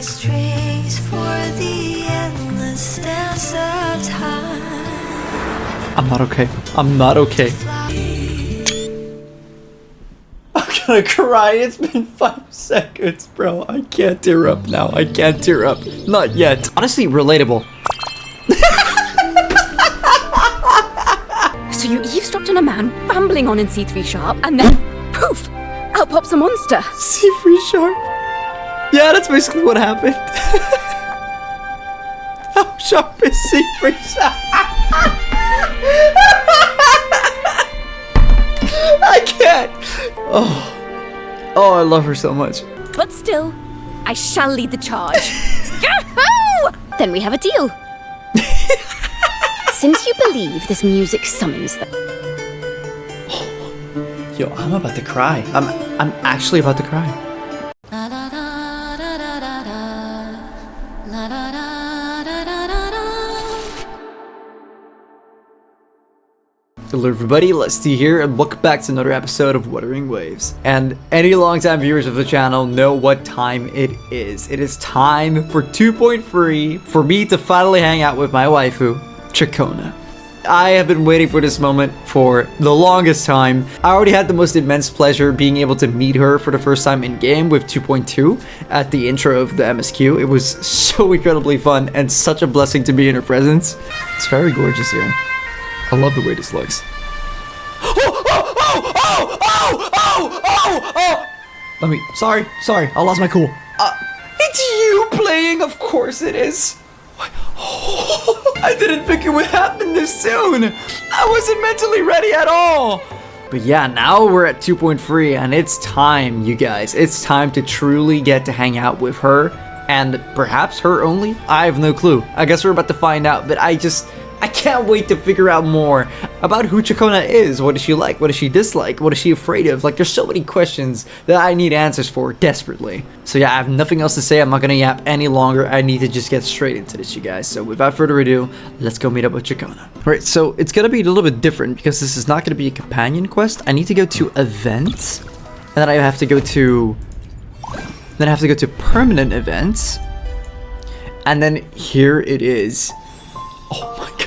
Trace for the endless dance of time. I'm not okay. I'm not okay. I'm gonna cry. It's been 5 seconds, bro. I can't tear up now. I can't tear up. Not yet. Honestly, relatable. So you eavesdropped on a man rambling on in C3 sharp, and then poof! Out pops a monster. C3 sharp? Yeah, that's basically what happened. How sharp is C3 sharp? I can't. Oh, I love her so much. But still, I shall lead the charge. Yahoo! Then we have a deal. Since you believe this music summons them. Yo, I'm about to cry. I'm actually about to cry. Hello everybody, Lesty here, and welcome back to another episode of Wuthering Waves. And any longtime viewers of the channel know what time it is. It is time for 2.3 for me to finally hang out with my waifu, Ciaccona. I have been waiting for this moment for the longest time. I already had the most immense pleasure being able to meet her for the first time in game with 2.2 at the intro of the MSQ. It was so incredibly fun and such a blessing to be in her presence. It's very gorgeous here. I love the way this looks. Let me, sorry, I lost my cool. It's you playing, of course it is. I didn't think it would happen this soon. I wasn't mentally ready at all. But yeah, now we're at 2.3 and it's time, you guys. It's time to truly get to hang out with her and perhaps her only. I have no clue. I guess we're about to find out, but I can't wait to figure out more about who Ciaccona is. What does she like? What does she dislike? What is she afraid of? Like, there's so many questions that I need answers for desperately. So yeah, I have nothing else to say. I'm not gonna yap any longer. I need to just get straight into this, you guys. So without further ado, let's go meet up with Ciaccona. Alright, so it's gonna be a little bit different because this is not gonna be a companion quest. I need to go to events, and then I have to go to permanent events, and then here it is. Oh my god.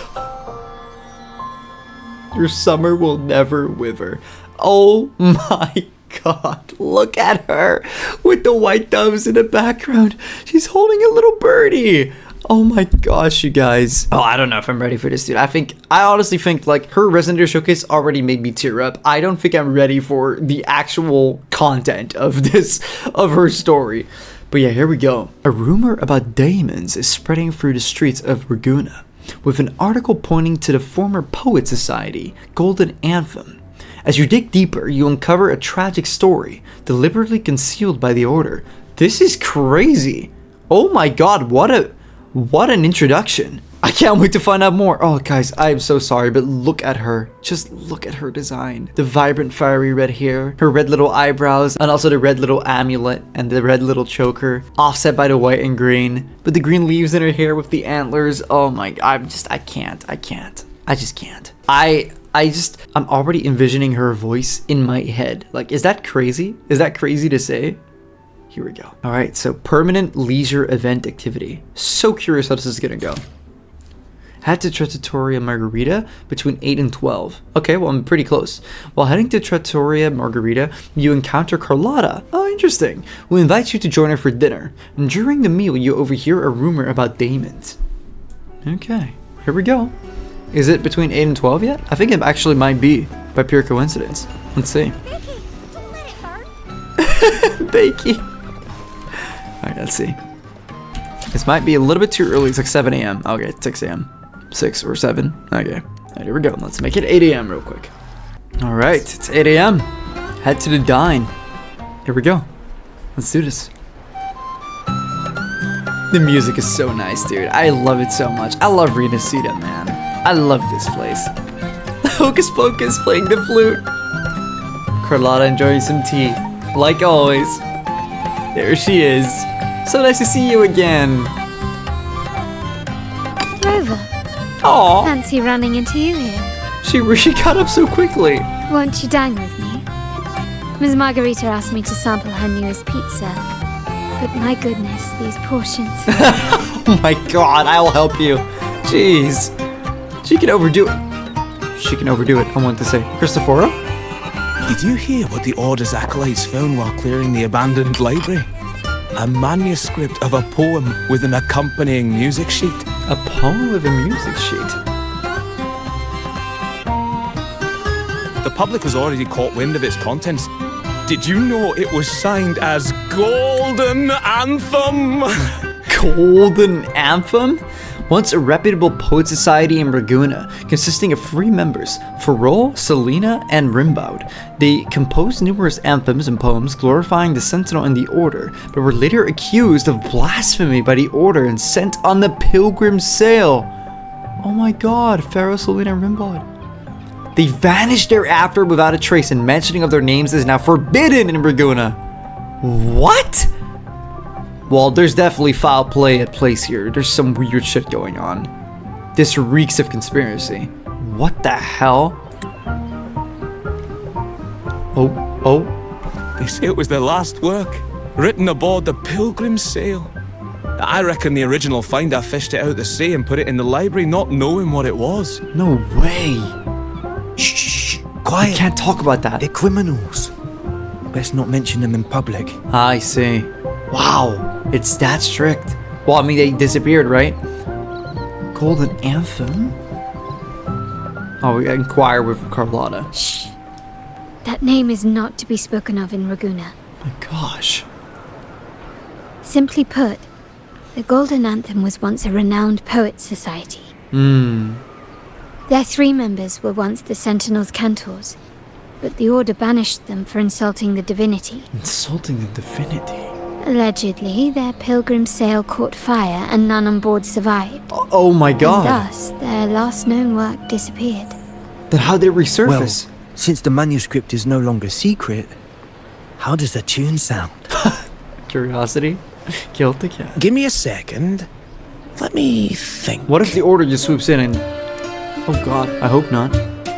Your summer will never wither. Oh my god. Look at her with the white doves in the background. She's holding a little birdie. Oh my gosh, you guys. Oh, I don't know if I'm ready for this, dude. I honestly think like her Resonator Showcase already made me tear up. I don't think I'm ready for the actual content of her story. But yeah, here we go. A rumor about Daemons is spreading through the streets of Ragusa, with an article pointing to the former poet society, Golden Anthem. As you dig deeper, you uncover a tragic story, deliberately concealed by the Order. This is crazy. Oh my god, what an introduction. I can't wait to find out more. Oh guys, I am so sorry, but look at her. Just look at her design. The vibrant fiery red hair, her red little eyebrows, and also the red little amulet and the red little choker, offset by the white and green. But the green leaves in her hair with the antlers. Oh my god, I can't. I just can't. I'm already envisioning her voice in my head. Like, is that crazy? Is that crazy to say? Here we go. All right, so permanent leisure event activity. So curious how this is gonna go. Head to Trattoria Margherita between 8 and 12. Okay, well, I'm pretty close. While heading to Trattoria Margherita, you encounter Carlotta. Oh, interesting. We'll invite you to join her for dinner. And during the meal, you overhear a rumor about Daemons. Okay, here we go. Is it between 8 and 12 yet? I think it actually might be, by pure coincidence. Let's see. Becky, don't let it burn. Becky. Alright, let's see. This might be a little bit too early. It's like 7 a.m. Okay, 6 a.m. 6 or 7. Okay. Alright, here we go. Let's make it 8 a.m. real quick. Alright, it's 8 a.m. Head to the dine. Here we go. Let's do this. The music is so nice, dude. I love it so much. I love Renacida, man. I love this place. Hocus Pocus playing the flute. Carlotta enjoying some tea. Like always. There she is. So nice to see you again. Rover. Aww. Fancy running into you here. She got up so quickly. Won't you dine with me? Ms. Margherita asked me to sample her newest pizza. But my goodness, these portions. Oh my god, I'll help you. Jeez. She can overdo it. She can overdo it, I want to say. Cristoforo? Did you hear what the Order's acolytes found while clearing the abandoned library? A manuscript of a poem with an accompanying music sheet. A poem with a music sheet. The public has already caught wind of its contents. Did you know it was signed as Golden Anthem? Golden Anthem? Once a reputable poet society in Ragusa, consisting of 3 members, Farol, Selena, and Rimbaud. They composed numerous anthems and poems glorifying the Sentinel and the Order, but were later accused of blasphemy by the Order and sent on the pilgrim sale. Oh my god, Farol, Selena, and Rimbaud. They vanished thereafter without a trace, and mentioning of their names is now forbidden in Ragusa. What? Well, there's definitely foul play at place here. There's some weird shit going on. This reeks of conspiracy. What the hell? Oh. They say it was their last work, written aboard the Pilgrim's Sail. I reckon the original finder fished it out the sea and put it in the library, not knowing what it was. No way. Shh, quiet. I can't talk about that. They're criminals. Best not mention them in public. I see. Wow. It's that strict. Well, I mean, they disappeared, right? Golden Anthem? Oh, we gotta inquire with Carlotta. Shh. That name is not to be spoken of in Ragusa. My gosh. Simply put, the Golden Anthem was once a renowned poet society. Their 3 members were once the Sentinel's cantors, but the Order banished them for insulting the divinity. Insulting the divinity? Allegedly, their pilgrim sail caught fire and none on board survived. Oh my god. And thus, their last known work disappeared. Then how did it resurface? Well, since the manuscript is no longer secret, how does the tune sound? Curiosity killed the cat. Give me a second. Let me think. What if the Order just swoops in and... Oh god, I hope not.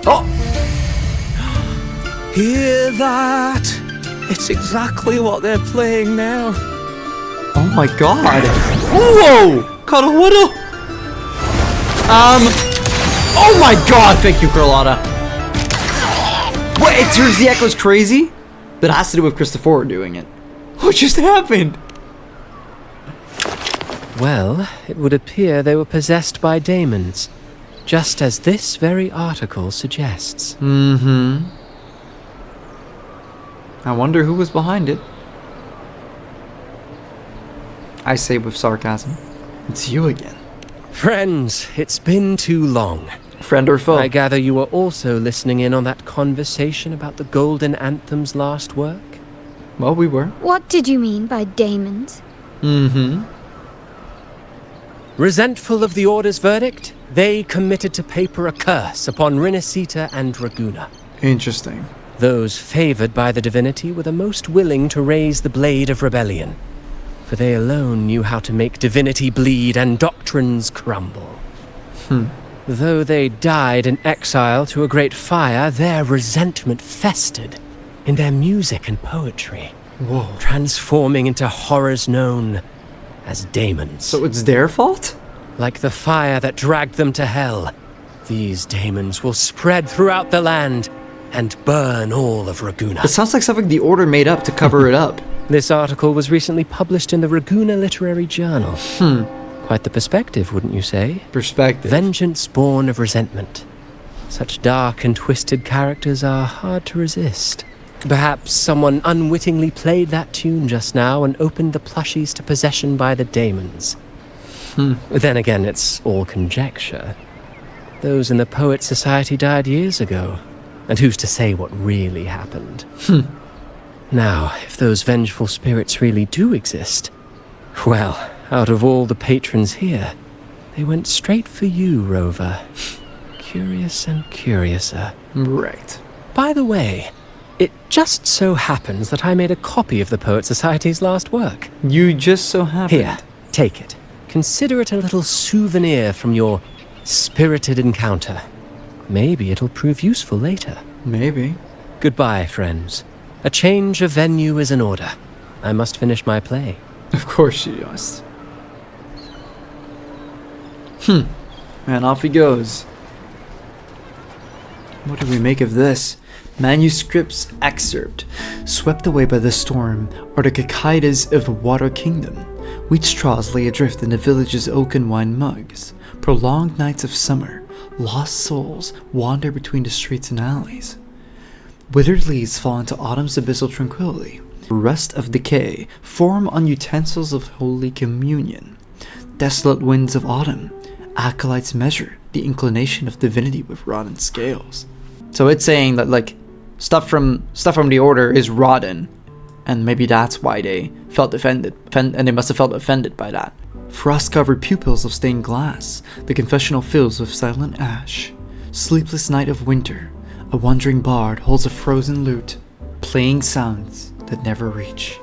Oh! Hear that? It's exactly what they're playing now. Oh my god. Whoa! Carlotta! Oh my god, thank you, Carlotta. What, it turns the echoes crazy? That has to do with Cristoforo doing it. What just happened? Well, it would appear they were possessed by Daemons, just as this very article suggests. I wonder who was behind it. I say with sarcasm. It's you again. Friends, it's been too long. Friend or foe? I gather you were also listening in on that conversation about the Golden Anthem's last work? Well, we were. What did you mean by Daemons? Resentful of the Order's verdict, they committed to paper a curse upon Rinascita and Ragusa. Interesting. Those favored by the divinity were the most willing to raise the blade of rebellion, for they alone knew how to make divinity bleed and doctrines crumble. Though they died in exile to a great fire, their resentment festered in their music and poetry, transforming into horrors known as Daemons. So it's their fault? Like the fire that dragged them to hell, these Daemons will spread throughout the land and burn all of Ragusa. It sounds like something the Order made up to cover it up. This article was recently published in the Ragusa Literary Journal. Quite the perspective, wouldn't you say? Perspective. Vengeance born of resentment. Such dark and twisted characters are hard to resist. Perhaps someone unwittingly played that tune just now and opened the plushies to possession by the Daemons. Then again, it's all conjecture. Those in the Poet Society died years ago, and who's to say what really happened? Now, if those vengeful spirits really do exist, well, out of all the patrons here, they went straight for you, Rover. Curious and curiouser. Right. By the way, it just so happens that I made a copy of the Poet Society's last work. You just so happened. Here, take it. Consider it a little souvenir from your spirited encounter. Maybe it'll prove useful later. Maybe. Goodbye, friends. A change of venue is in order. I must finish my play. Of course she must. And off he goes. What do we make of this? Manuscripts excerpt. Swept away by the storm are the cicadas of Water Kingdom. Wheat straws lay adrift in the village's oaken wine mugs. Prolonged nights of summer. Lost souls wander between the streets and alleys. Withered leaves fall into autumn's abyssal tranquility. Rust of decay form on utensils of Holy Communion. Desolate winds of autumn. Acolytes measure the inclination of divinity with rotten scales. So it's saying that like stuff from the order is rotten, and maybe that's why they felt offended, and they must have felt offended by that. Frost-covered pupils of stained glass, the confessional fills with silent ash. Sleepless night of winter, a wandering bard holds a frozen lute, playing sounds that never reach.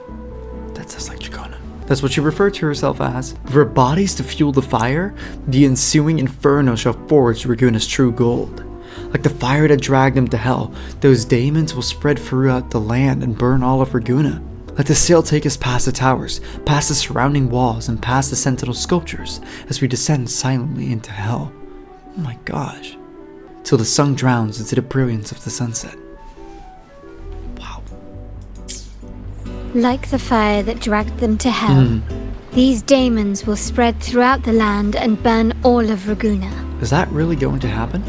That sounds like Ciaccona. That's what she referred to herself as. For bodies to fuel the fire, the ensuing inferno shall forge Raguna's true gold. Like the fire that dragged them to hell, those Daemons will spread throughout the land and burn all of Raguna. Let the sail take us past the towers, past the surrounding walls, and past the sentinel sculptures as we descend silently into hell. Oh my gosh. Till the sun drowns into the brilliance of the sunset. Wow. Like the fire that dragged them to hell, these Daemons will spread throughout the land and burn all of Raguna. Is that really going to happen?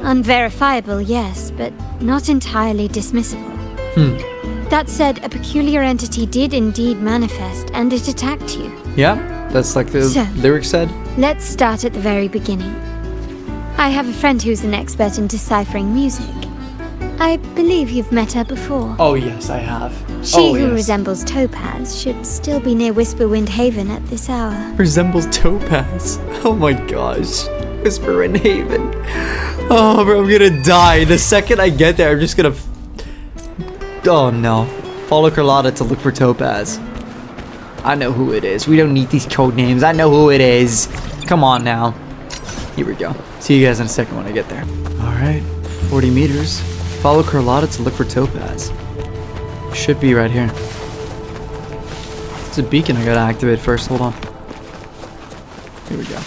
Unverifiable, yes, but not entirely dismissible. That said, a peculiar entity did indeed manifest, and it attacked you. Yeah, that's like the lyric said. Let's start at the very beginning. I have a friend who's an expert in deciphering music. I believe you've met her before. Oh yes, I have. She who resembles Topaz should still be near Whisperwind Haven at this hour. Resembles Topaz. Oh my gosh. Whisperwind Haven. Oh, bro, I'm gonna die. The second I get there, I'm just gonna... Oh no. Follow Carlotta to look for Topaz. I know who it is. We don't need these code names. I know who it is. Come on now. Here we go. See you guys in a second when I get there. Alright. 40 meters. Follow Carlotta to look for Topaz. Should be right here. It's a beacon I gotta activate first. Hold on. Here we go.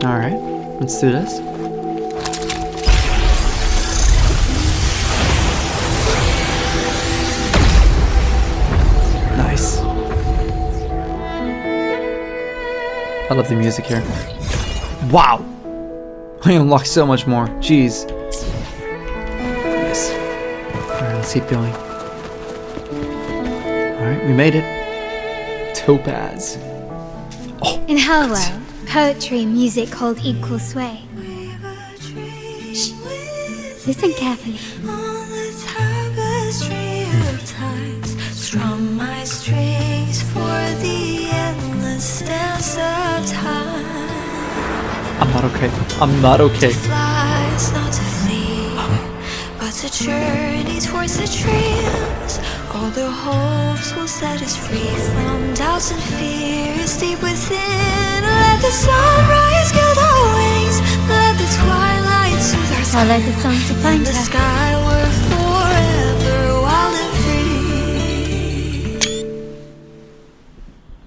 Alright. Let's do this. Nice. I love the music here. Wow! I unlocked so much more. Jeez. Nice. Alright, let's keep going. Alright, we made it. Topaz. Oh, in Hellwell, poetry and music hold equal sway. Shh. Listen carefully. On the tapestry of times, strum my strings for the endless dance of time. I'm not okay. I'm not okay. Flies not to flee, but to journey towards the dreams. All the hopes will set us free from doubts and fears deep within. Let the sunrise gild our wings. Let the twilight soothe our Follow the song to find the her. sky were forever wild and free.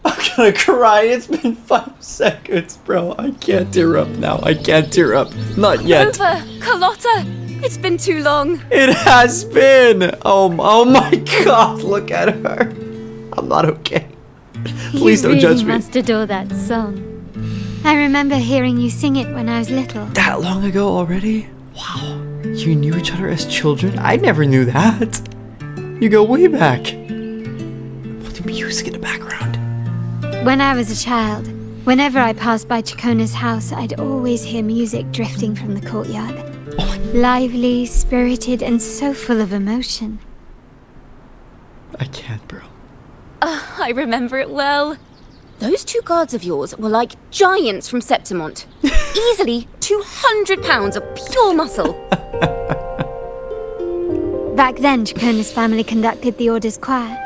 I'm gonna cry. It's been 5 seconds, bro. I can't tear up now. I can't tear up. Not yet. Rover, Carlotta, it's been too long. It has been. Oh my god. Look at her. I'm not okay. Please don't judge me. You must adore that song. I remember hearing you sing it when I was little. That long ago already? Wow. You knew each other as children? I never knew that. You go way back. What the music in the background? When I was a child, whenever I passed by Ciaccona's house, I'd always hear music drifting from the courtyard. Lively, spirited, and so full of emotion. I can't, bro. I remember it well. Those 2 guards of yours were like giants from Septimont. Easily 200 pounds of pure muscle. Back then, Ciaccona's family conducted the Order's choir.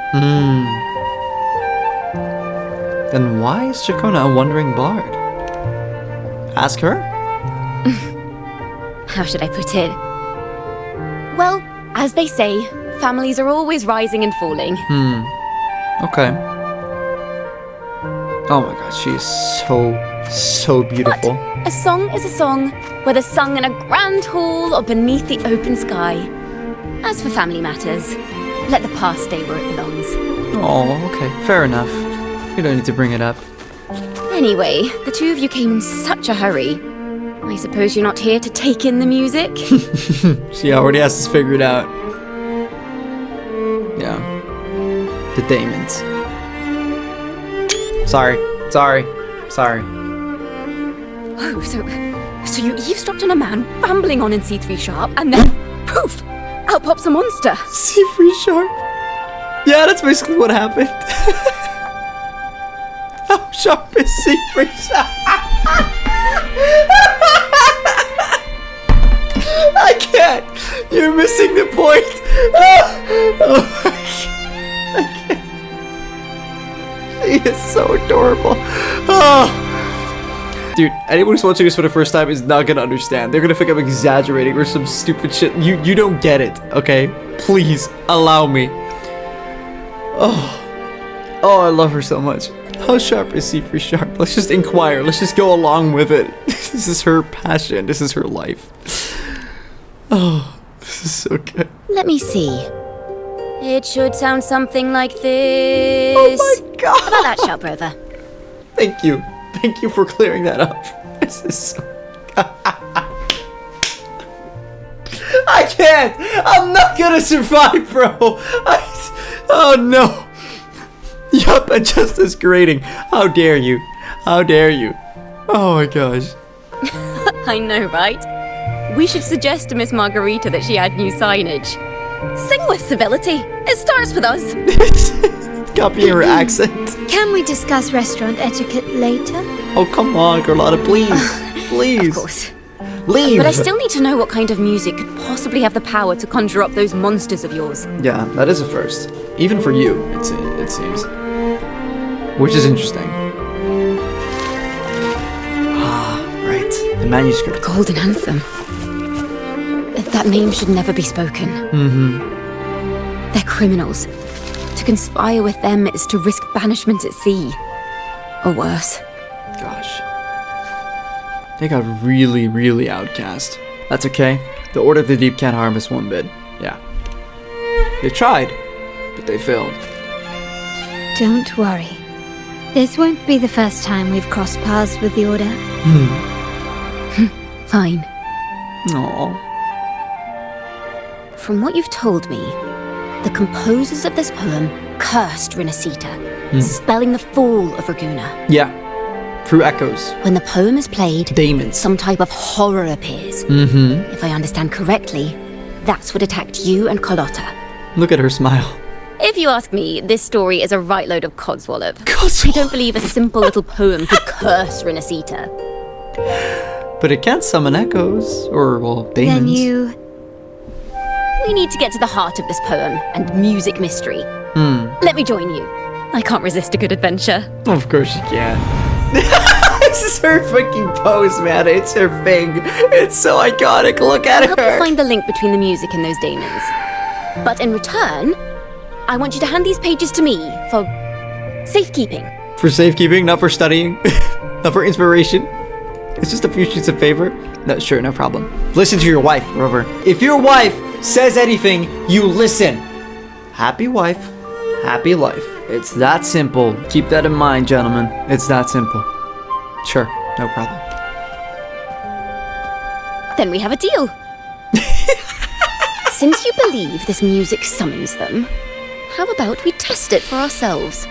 Then why is Ciaccona a wandering bard? Ask her? How should I put it? Well, as they say, families are always rising and falling. Okay. Oh my god, she is so beautiful. But a song is a song, whether sung in a grand hall or beneath the open sky. As for family matters, let the past stay where it belongs. Oh, okay, fair enough. You don't need to bring it up. Anyway, the two of you came in such a hurry. I suppose you're not here to take in the music? She already has this figured out. Yeah. The Daemons. Sorry. Oh, so you eavesdropped on a man rambling on in C3 sharp, and then poof! Out pops a monster. C3 sharp? Yeah, that's basically what happened. How sharp is C3 sharp? I can't. You're missing the point. Oh my god. I can't. She is so adorable. Oh. Dude, anyone who's watching this for the first time is not gonna understand. They're gonna think I'm exaggerating or some stupid shit. You don't get it, okay? Please, allow me. Oh, I love her so much. How sharp is C3 sharp? Let's just inquire. Let's just go along with it. This is her passion. This is her life. Oh, this is so good. Let me see. It should sound something like this. Oh my god. How about that, sharp rover? Thank you. Thank you for clearing that up. This is so... I can't! I'm not gonna survive, bro! Oh no! Yup, and just as grating. How dare you? How dare you? Oh my gosh. I know, right? We should suggest to Miss Margherita that she add new signage. Sing with civility. It starts with us. Copying her accent. Can we discuss restaurant etiquette later? Oh, come on, Carlotta, please. Please. Of course. Leave. But I still need to know what kind of music could possibly have the power to conjure up those monsters of yours. Yeah, that is a first. Even for you, it seems. Which is interesting. Ah, right. The manuscript. Golden Anthem. That name should never be spoken. They're criminals. To conspire with them is to risk banishment at sea. Or worse. Gosh. They got really, really outcast. That's okay. The Order of the Deep can't harm us one bit. Yeah. They tried, but they failed. Don't worry. This won't be the first time we've crossed paths with the Order. Fine. Aww. From what you've told me, the composers of this poem cursed Rinascita, spelling the fall of Raguna. Yeah. Through echoes. When the poem is played, Daemons. some type of horror appears. If I understand correctly, that's what attacked you and Carlotta. Look at her smile. If you ask me, this story is a right load of codswallop. Codswallop. I don't believe a simple little poem could curse Rinascita. But it can't summon echoes. Or, well, Daemons. Then you... We need to get to the heart of this poem and music mystery. Let me join you. I can't resist a good adventure. Of course you can. This is her fucking pose, man. It's her thing. It's so iconic. Look at I'll help you her. find the link between the music and those Daemons. But in return, I want you to hand these pages to me for safekeeping. For safekeeping, not for studying, not for inspiration. It's just a few sheets of paper. No, sure, no problem. Listen to your wife, Rover. If your wife says anything, you listen. Happy wife, happy life. It's that simple. Keep that in mind, gentlemen. It's that simple. Sure, no problem. Then we have a deal. Since you believe this music summons them, how about we test it for ourselves?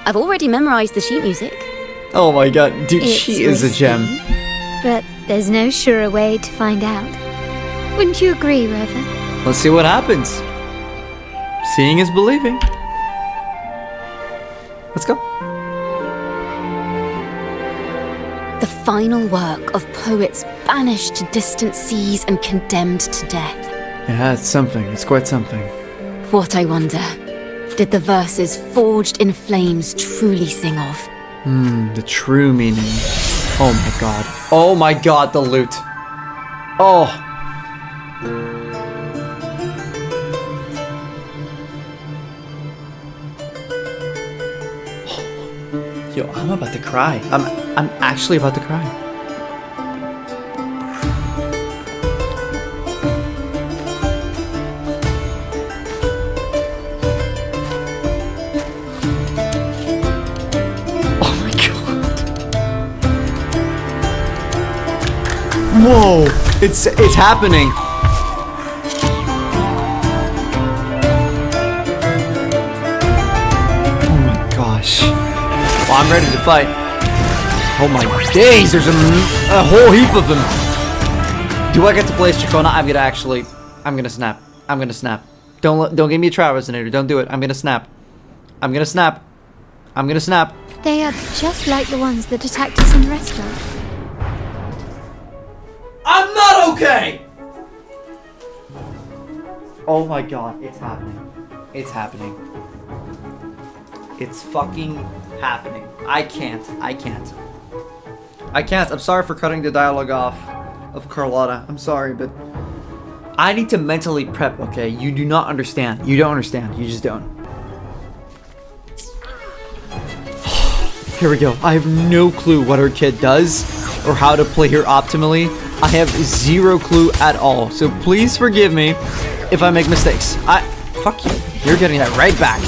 I've already memorized the sheet music. Oh my god, dude, It's she is a gem. risky, but there's no surer way to find out. Wouldn't you agree, Rover? Let's see what happens. Seeing is believing. Let's go. The final work of poets banished to distant seas and condemned to death. Yeah, it's something. It's quite something. What, I wonder, did the verses forged in flames truly sing of? The true meaning. Oh my god. Oh my god, the loot. Yo, I'm about to cry. I'm actually about to cry. Oh my god. Whoa! It's happening. Well, I'm ready to fight. Oh my days, there's a whole heap of them. Do I get to play Ciaccona? I'm gonna snap. I'm gonna snap. Don't give me a trial resonator. Don't do it. I'm gonna snap. I'm gonna snap. I'm gonna snap. They are just like the ones that attacked us in the restaurant. I'm not okay! Oh my god, it's happening. It's happening. It's fucking happening. I can't. I'm sorry for cutting the dialogue off of Carlotta. I'm sorry, but I need to mentally prep, okay? You do not understand. You don't understand. You just don't. Here we go. I have no clue what her kid does or how to play her optimally. I have zero clue at all. So please forgive me if I make mistakes. Fuck you. You're getting that right back.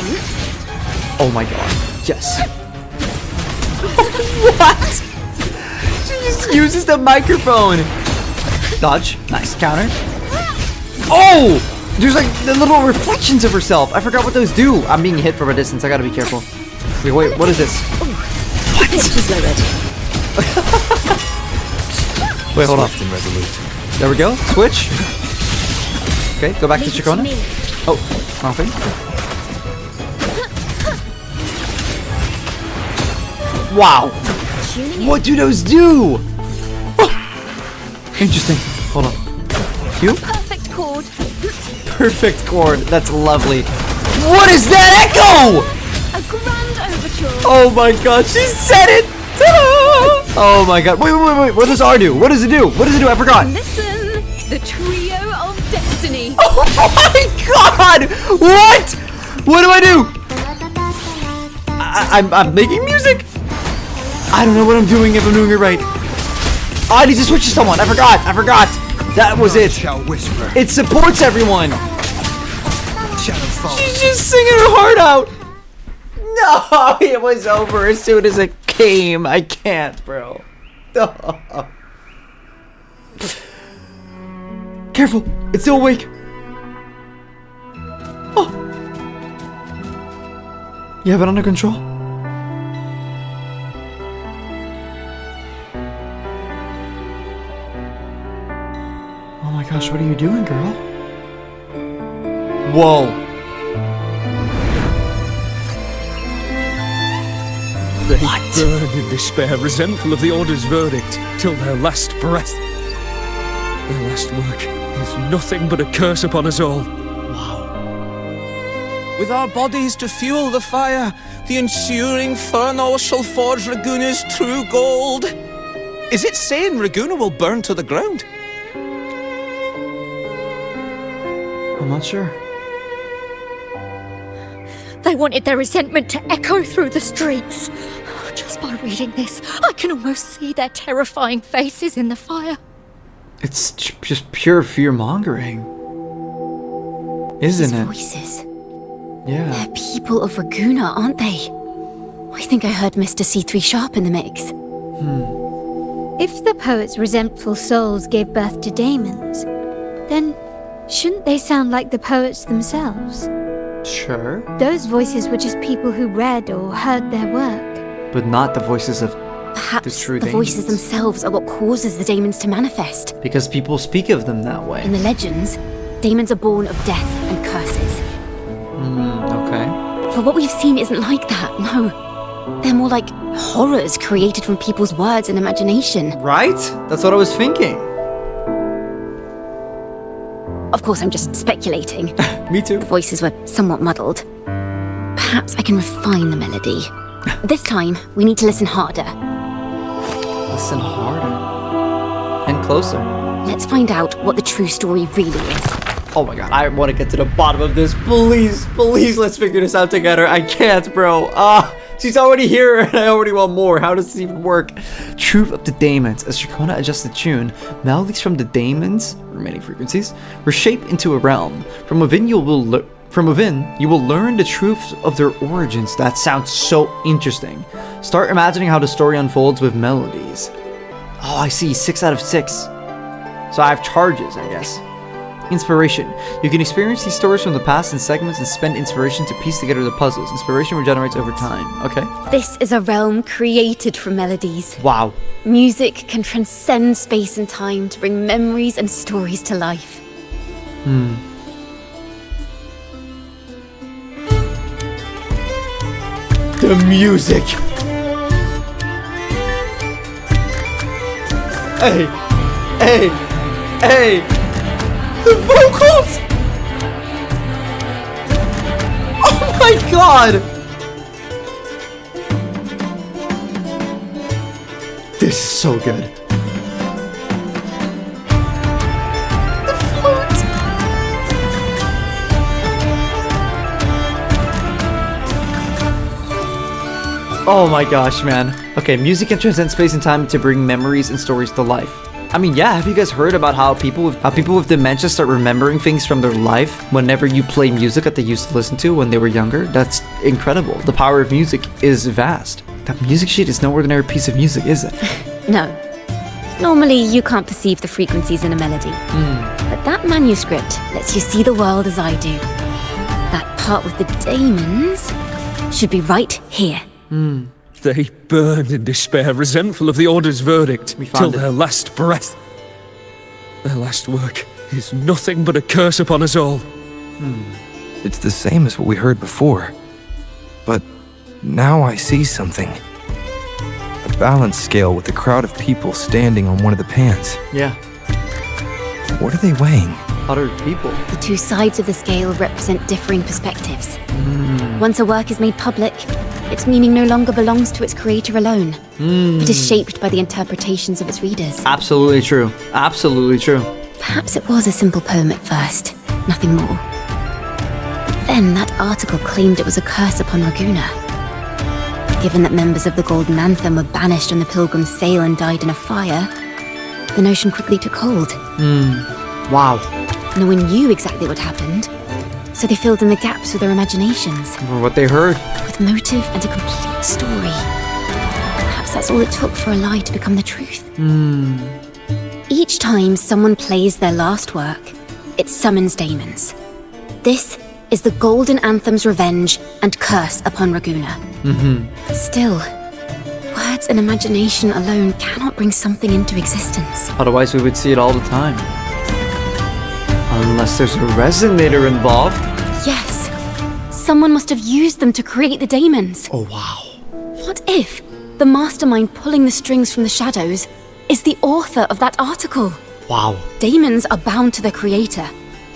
Oh my god. Yes. What? She just uses the microphone. Dodge. Nice. Counter. Oh! There's like the little reflections of herself. I forgot what those do. I'm being hit from a distance. I gotta be careful. Wait, what is this? What? She's lowered. Wait, hold on. Swift and resolute. There we go. Switch. Okay, go back to Ciaccona. Oh, wrong thing. Wow. What do those do? Oh, interesting. Hold on. You? Perfect chord. Perfect chord. That's lovely. What is that echo? A grand overture. Oh my god, she said it! Ta-da! Oh my god. Wait. What does R do? What does it do? I forgot. Listen, the trio of destiny. Oh my god! What? What do I do? I'm making music. I don't know what I'm doing if I'm doing it right. Oh, I need to switch to someone. I forgot. That was it. It supports everyone. She's just singing her heart out. No, it was over as soon as it came. I can't, bro. Careful. It's still awake. Oh. You have it under control? Oh my gosh, what are you doing, girl? Whoa. They burn in despair, resentful of the Order's verdict, till their last breath. Their last work is nothing but a curse upon us all. Wow. With our bodies to fuel the fire, the ensuing furnace shall forge Raguna's true gold. Is it saying Raguna will burn to the ground? I'm not sure. They wanted their resentment to echo through the streets. Just by reading this, I can almost see their terrifying faces in the fire. It's just pure fear-mongering. Isn't it? Voices. Yeah. They're people of Raguna, aren't they? I think I heard Mr. C3 Sharp in the mix. If the poet's resentful souls gave birth to Daemons, then shouldn't they sound like the poets themselves? Sure. Those voices were just people who read or heard their work. But not the voices of Perhaps the true the voices Daemons. themselves are what causes the Daemons to manifest. Because people speak of them that way. In the legends, Daemons are born of death and curses. Okay. But what we've seen isn't like that, no. They're more like horrors created from people's words and imagination. Right? That's what I was thinking. Of course, I'm just speculating. Me too. The voices were somewhat muddled. Perhaps I can refine the melody. This time, we need to listen harder. Listen harder. And closer. Let's find out what the true story really is. Oh my god, I want to get to the bottom of this. Please, please, let's figure this out together. I can't, bro. She's already here and I already want more. How does this even work? Truth of the Daemons. As Ciaccona adjusts the tune, melodies from the Daemons, remaining frequencies, were shaped into a realm. From within, you will learn the truth of their origins. That sounds so interesting. Start imagining how the story unfolds with melodies. Oh, I see. 6 out of 6. So I have charges, I guess. Inspiration. You can experience these stories from the past in segments and spend inspiration to piece together the puzzles. Inspiration regenerates over time. Okay. This is a realm created from melodies. Wow. Music can transcend space and time to bring memories and stories to life. The music. Hey. Hey. Hey. The vocals! Oh my god! This is so good. The flute! Oh my gosh, man. Okay, music can transcend space and time to bring memories and stories to life. I mean, yeah, have you guys heard about how people with dementia start remembering things from their life whenever you play music that they used to listen to when they were younger? That's incredible. The power of music is vast. That music sheet is no ordinary piece of music, is it? No. Normally, you can't perceive the frequencies in a melody. But that manuscript lets you see the world as I do. That part with the Daemons should be right here. They burned in despair, resentful of the Order's verdict, till it. their last breath. Their last work is nothing but a curse upon us all. It's the same as what we heard before. But now I see something. A balance scale with a crowd of people standing on one of the pans. Yeah. What are they weighing? Other people. The two sides of the scale represent differing perspectives. Once a work is made public, its meaning no longer belongs to its creator alone, but is shaped by the interpretations of its readers. Absolutely true. Absolutely true. Perhaps it was a simple poem at first, nothing more. But then that article claimed it was a curse upon Ragusa. Given that members of the Golden Anthem were banished on the Pilgrim's sail and died in a fire, the notion quickly took hold. Wow. No one knew exactly what happened, so they filled in the gaps with their imaginations. For what they heard. With motive and a complete story. Perhaps that's all it took for a lie to become the truth. Each time someone plays their last work, it summons Daemons. This is the Golden Anthem's revenge and curse upon Ragusa. Still, words and imagination alone cannot bring something into existence. Otherwise, we would see it all the time. Unless there's a resonator involved. Yes. Someone must have used them to create the Daemons. Oh, wow. What if the mastermind pulling the strings from the shadows is the author of that article? Wow. Daemons are bound to their creator,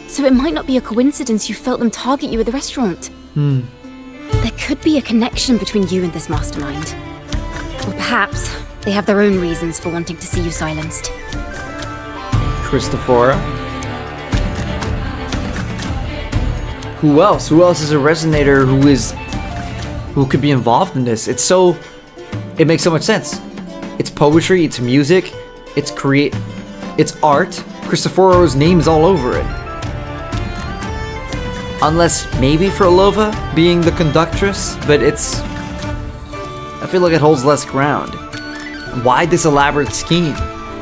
so it might not be a coincidence you felt them target you at the restaurant. There could be a connection between you and this mastermind. Or perhaps they have their own reasons for wanting to see you silenced. Cristoforo. Who else? Who else is a resonator who could be involved in this? It makes so much sense. It's poetry, it's music, it's art. Cristoforo's name is all over it. Unless maybe Frolova being the conductress, but I feel like it holds less ground. Why this elaborate scheme?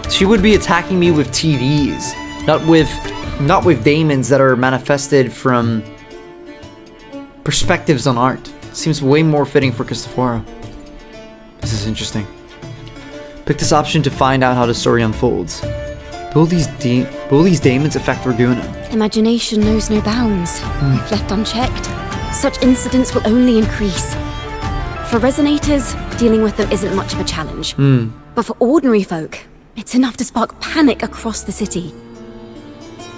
She would be attacking me with TVs, not with Daemons that are manifested from perspectives on art. Seems way more fitting for Cristoforo. This is interesting. Pick this option to find out how the story unfolds. Will these Daemons affect Ragusa? Imagination knows no bounds. If left unchecked, such incidents will only increase. For resonators, dealing with them isn't much of a challenge. But for ordinary folk, it's enough to spark panic across the city.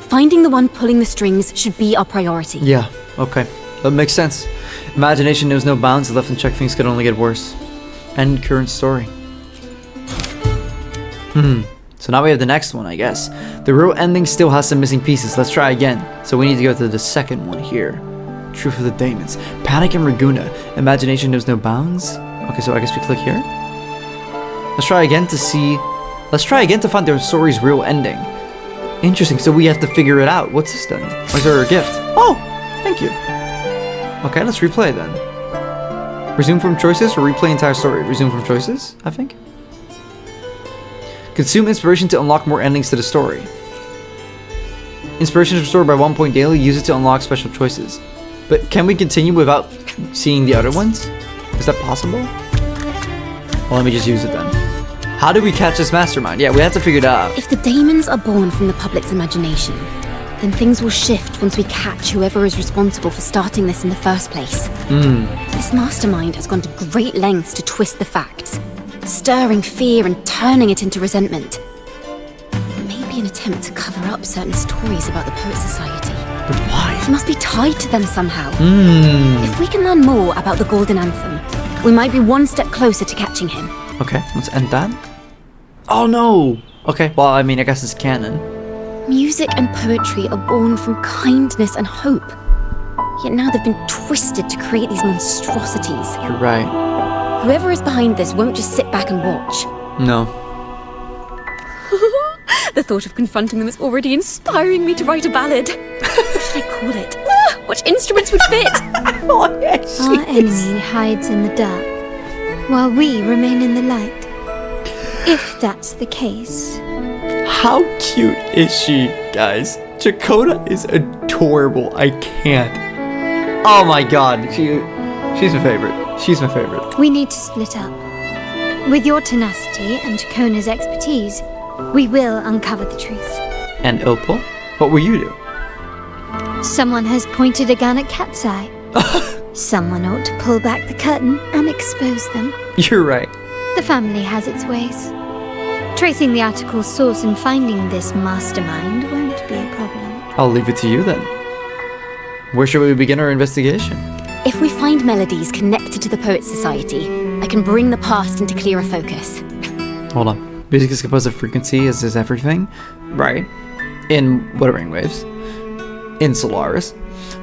Finding the one pulling the strings should be our priority. Yeah, okay. That makes sense. Imagination knows no bounds. Left unchecked, things could only get worse. End current story. So now we have the next one, I guess. The real ending still has some missing pieces. Let's try again. So we need to go to the second one here. Truth of the Daemons. Panic and Raguna. Imagination knows no bounds. Okay, so I guess we click here. Let's try again to see... Let's try again to find the story's real ending. Interesting, so we have to figure it out. What's this then? Or is there a gift? Oh! Thank you. Okay, let's replay then. Resume from choices or replay entire story? Resume from choices, I think. Consume inspiration to unlock more endings to the story. Inspiration is restored by 1 point daily. Use it to unlock special choices. But can we continue without seeing the other ones? Is that possible? Well, let me just use it then. How do we catch this mastermind? Yeah, we have to figure it out. If the Daemons are born from the public's imagination, then things will shift once we catch whoever is responsible for starting this in the first place. This mastermind has gone to great lengths to twist the facts, stirring fear and turning it into resentment. Maybe an attempt to cover up certain stories about the Poet Society. But why? It must be tied to them somehow. If we can learn more about the Golden Anthem, we might be one step closer to catching him. Okay, let's end that. Oh no! Okay, well, I mean, I guess it's canon. Music and poetry are born from kindness and hope. Yet now they've been twisted to create these monstrosities. You're right. Whoever is behind this won't just sit back and watch. No. The thought of confronting them is already inspiring me to write a ballad. What should I call it? What instruments would fit? Oh, yes, Our enemy hides in the dark, while we remain in the light. If that's the case. How cute is she, guys? Ciaccona is adorable. I can't. Oh my god, she's my favorite. She's my favorite. We need to split up. With your tenacity and Ciaccona's expertise, we will uncover the truth. And Opal, what will you do? Someone has pointed a gun at Cat's Eye. Someone ought to pull back the curtain and expose them. You're right. The family has its ways. Tracing the article's source and finding this mastermind won't be a problem. I'll leave it to you then. Where should we begin our investigation? If we find melodies connected to the Poet Society, I can bring the past into clearer focus. Hold on. Music is composed of frequency, as is everything. Right. In Wuthering waves. In Solaris.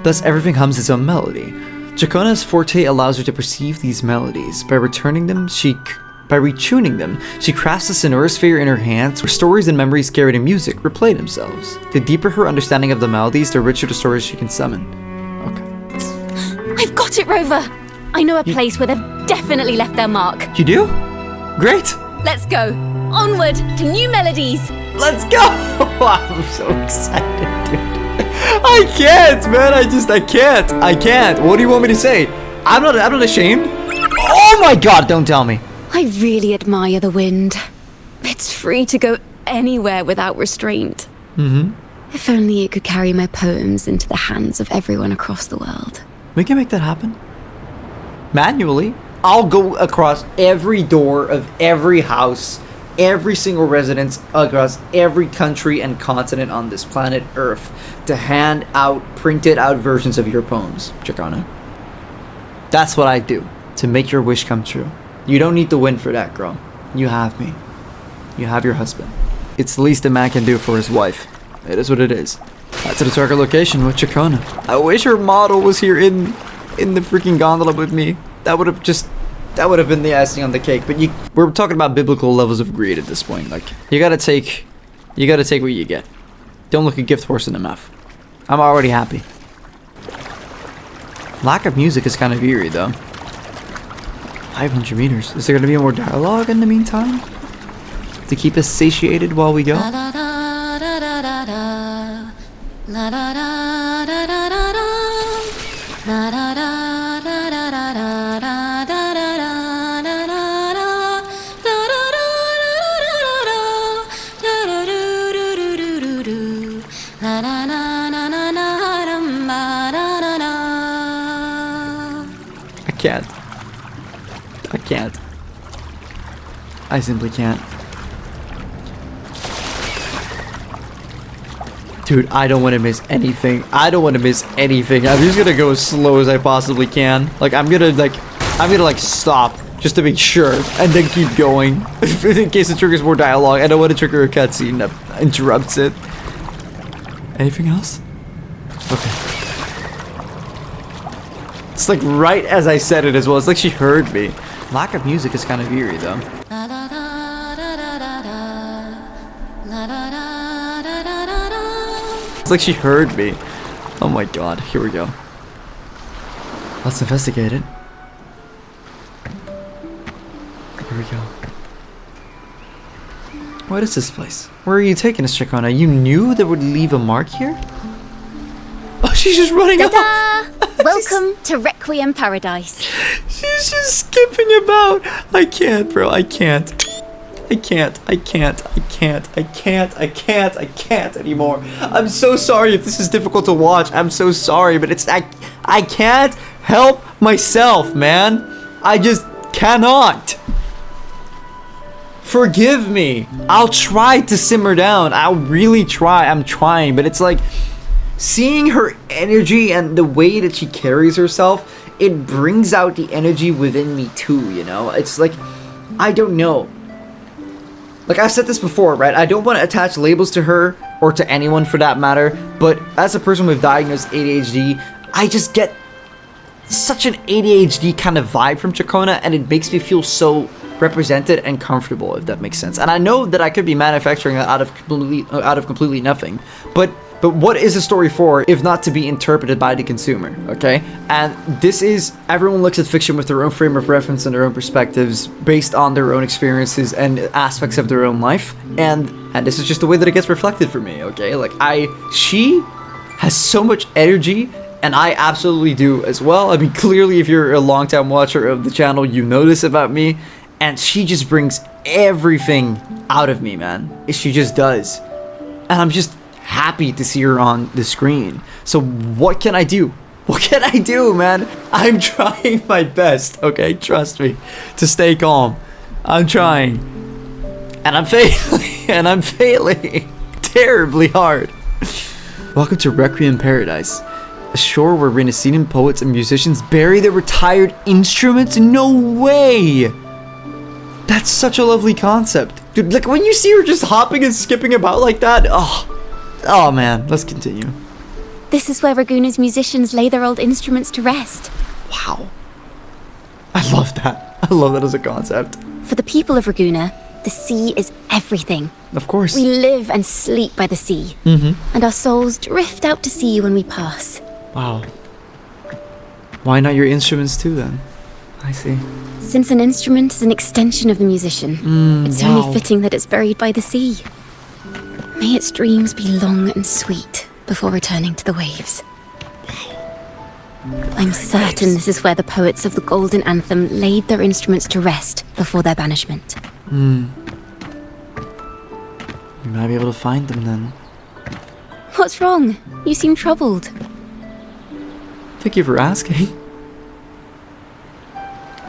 Thus, everything hums its own melody. Ciaccona's forte allows her to perceive these melodies. By retuning them, she crafts a sonorosphere in her hands where stories and memories carried in music replay themselves. The deeper her understanding of the melodies, the richer the stories she can summon. Okay. I've got it, Rover! I know a place where they've definitely left their mark. You do? Great! Let's go! Onward to new melodies! Let's go! I'm so excited, dude. I can't, man. I can't. What do you want me to say? I'm not ashamed. Oh my god, don't tell me. I really admire the wind. It's free to go anywhere without restraint. If only it could carry my poems into the hands of everyone across the world. We can make that happen. Manually. I'll go across every door of every house, every single residence across every country and continent on this planet Earth to hand out printed out versions of your poems, Ciaccona. That's what I do to make your wish come true. You don't need to win for that, girl. You have me. You have your husband. It's the least a man can do for his wife. It is what it is. That's the target location with Ciaccona. I wish her model was here in the freaking gondola with me. That would have been the icing on the cake. But we're talking about biblical levels of greed at this point. Like, you gotta take what you get. Don't look a gift horse in the mouth. I'm already happy. Lack of music is kind of eerie, though. 500 meters. Is there gonna be more dialogue in the meantime? To keep us satiated while we go? I can't. I simply can't. Dude, I don't want to miss anything. I'm just gonna go as slow as I possibly can. Like, I'm gonna stop just to make sure, and then keep going in case it triggers more dialogue. I don't want to trigger a cutscene that interrupts it. Anything else? Okay. It's like right as I said it as well. It's like she heard me. Lack of music is kind of eerie though. It's like she heard me. Oh my god, here we go. Let's investigate it. Here we go. What is this place? Where are you taking us, Ciaccona? You knew that would leave a mark here? Oh, she's just running off! Welcome to Requiem Paradise. She's just skipping about. I can't, bro. I can't. I can't anymore. I'm so sorry if this is difficult to watch. I'm so sorry, but it's I can't help myself, man. I just cannot. Forgive me. I'll try to simmer down. I'll really try. I'm trying, but it's like seeing her energy and the way that she carries herself, it brings out the energy within me too, you know? It's like, I don't know. Like I've said this before, right? I don't want to attach labels to her or to anyone for that matter, but as a person with diagnosed ADHD, I just get such an ADHD kind of vibe from Ciaccona, and it makes me feel so represented and comfortable, if that makes sense. And I know that I could be manufacturing that out of completely nothing, but what is a story for if not to be interpreted by the consumer, okay? And this is, everyone looks at fiction with their own frame of reference and their own perspectives based on their own experiences and aspects of their own life, and this is just the way that it gets reflected for me, okay? Like she has so much energy, and I absolutely do as well. I mean, clearly if you're a long-time watcher of the channel, you know this about me, and she just brings everything out of me, man. She just does. And I'm just happy to see her on the screen. So what can I do? What can I do, man? I'm trying my best, okay? Trust me, to stay calm. I'm trying. And I'm failing. And I'm failing terribly hard. Welcome to Requiem Paradise, a shore where Renaissance poets and musicians bury their retired instruments? No way! That's such a lovely concept. Dude, like when you see her just hopping and skipping about like that, oh man, let's continue. This is where Raguna's musicians lay their old instruments to rest. Wow. I love that. I love that as a concept. For the people of Raguna, the sea is everything. Of course. We live and sleep by the sea. And our souls drift out to sea when we pass. Wow. Why not your instruments too then? I see. Since an instrument is an extension of the musician, it's only fitting that it's buried by the sea. May its dreams be long and sweet before returning to the waves. I'm certain this is where the poets of the Golden Anthem laid their instruments to rest before their banishment. You might be able to find them then. What's wrong? You seem troubled. Thank you for asking.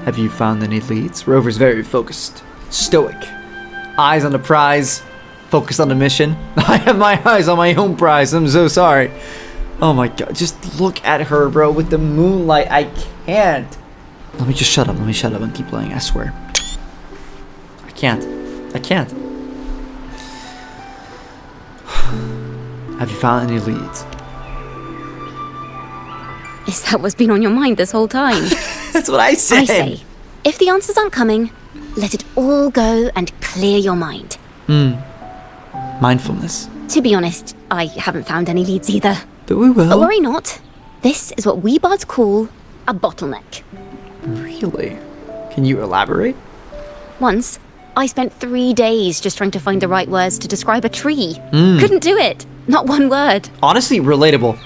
Have you found any leads? Rover's very focused, stoic, eyes on the prize, focused on the mission. I have my eyes on my own prize. I'm so sorry. Oh my god, just look at her, bro, with the moonlight. I can't. Let me just shut up. Let me shut up and keep playing, I swear. I can't. Have you found any leads? Is that what's been on your mind this whole time? That's what I said. I say, if the answers aren't coming, let it all go and clear your mind. Mindfulness. To be honest, I haven't found any leads either. But we will. But worry not. This is what we bards call a bottleneck. Really? Can you elaborate? Once, I spent 3 days just trying to find the right words to describe a tree. Couldn't do it. Not one word. Honestly, relatable.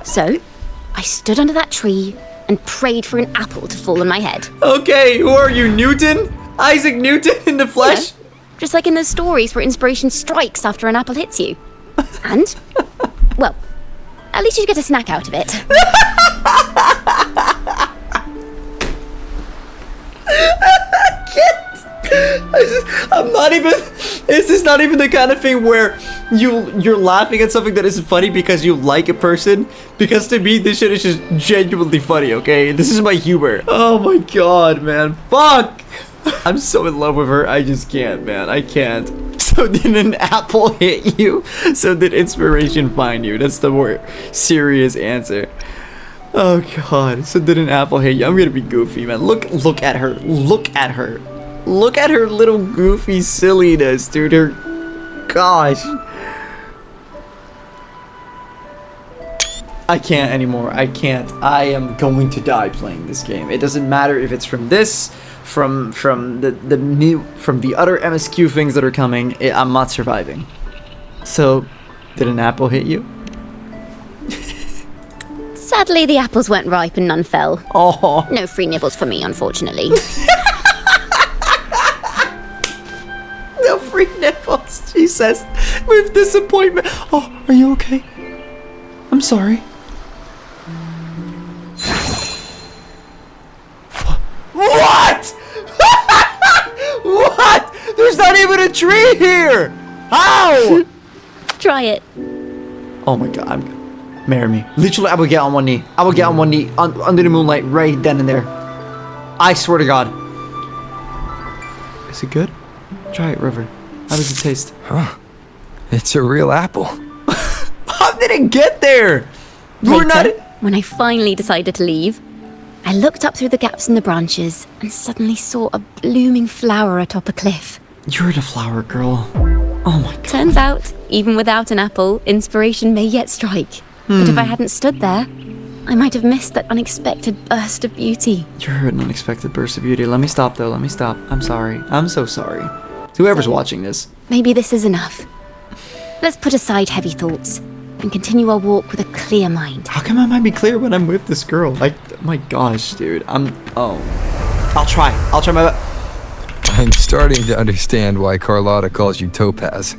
So, I stood under that tree and prayed for an apple to fall on my head. Okay, who are you, Newton? Isaac Newton in the flesh? You know, just like in those stories where inspiration strikes after an apple hits you. And, well, at least you get a snack out of it. I'm not even... This is not even the kind of thing where you're laughing at something that isn't funny because you like a person. Because to me, this shit is just genuinely funny, okay? This is my humor. Oh my god, man. Fuck! I'm so in love with her, I just can't, man. I can't. So did an apple hit you? So did inspiration find you? That's the more serious answer. Oh god. So did an apple hit you? I'm gonna be goofy, man. Look at her. Look at her. Look at her little goofy silliness, dude. Her gosh. I can't anymore. I can't. I am going to die playing this game. It doesn't matter if it's from this, from the other MSQ things that are coming. I'm not surviving. So, did an apple hit you? Sadly, the apples weren't ripe and none fell. Oh. No free nibbles for me, unfortunately. No free nibbles, she says, with disappointment. Oh, are you okay? I'm sorry. What? What? There's not even a tree here. How? Try it. Oh my god. Marry me. Literally, I will get on one knee. I will get on one knee under the moonlight right then and there. I swear to god. Is it good? Try it, Rover. How does it taste? Huh. It's a real apple. How did it get there? We're not... When I finally decided to leave, I looked up through the gaps in the branches and suddenly saw a blooming flower atop a cliff. You're the flower girl. Oh my god. Turns out, even without an apple, inspiration may yet strike. But if I hadn't stood there, I might have missed that unexpected burst of beauty. You're an unexpected burst of beauty. Let me stop though, let me stop. I'm sorry. I'm so sorry. Whoever's watching this. Maybe this is enough. Let's put aside heavy thoughts and continue our walk with a clear mind. How come I might be clear when I'm with this girl? Like, my gosh, dude. I'll try my best. I'm starting to understand why Carlotta calls you Topaz.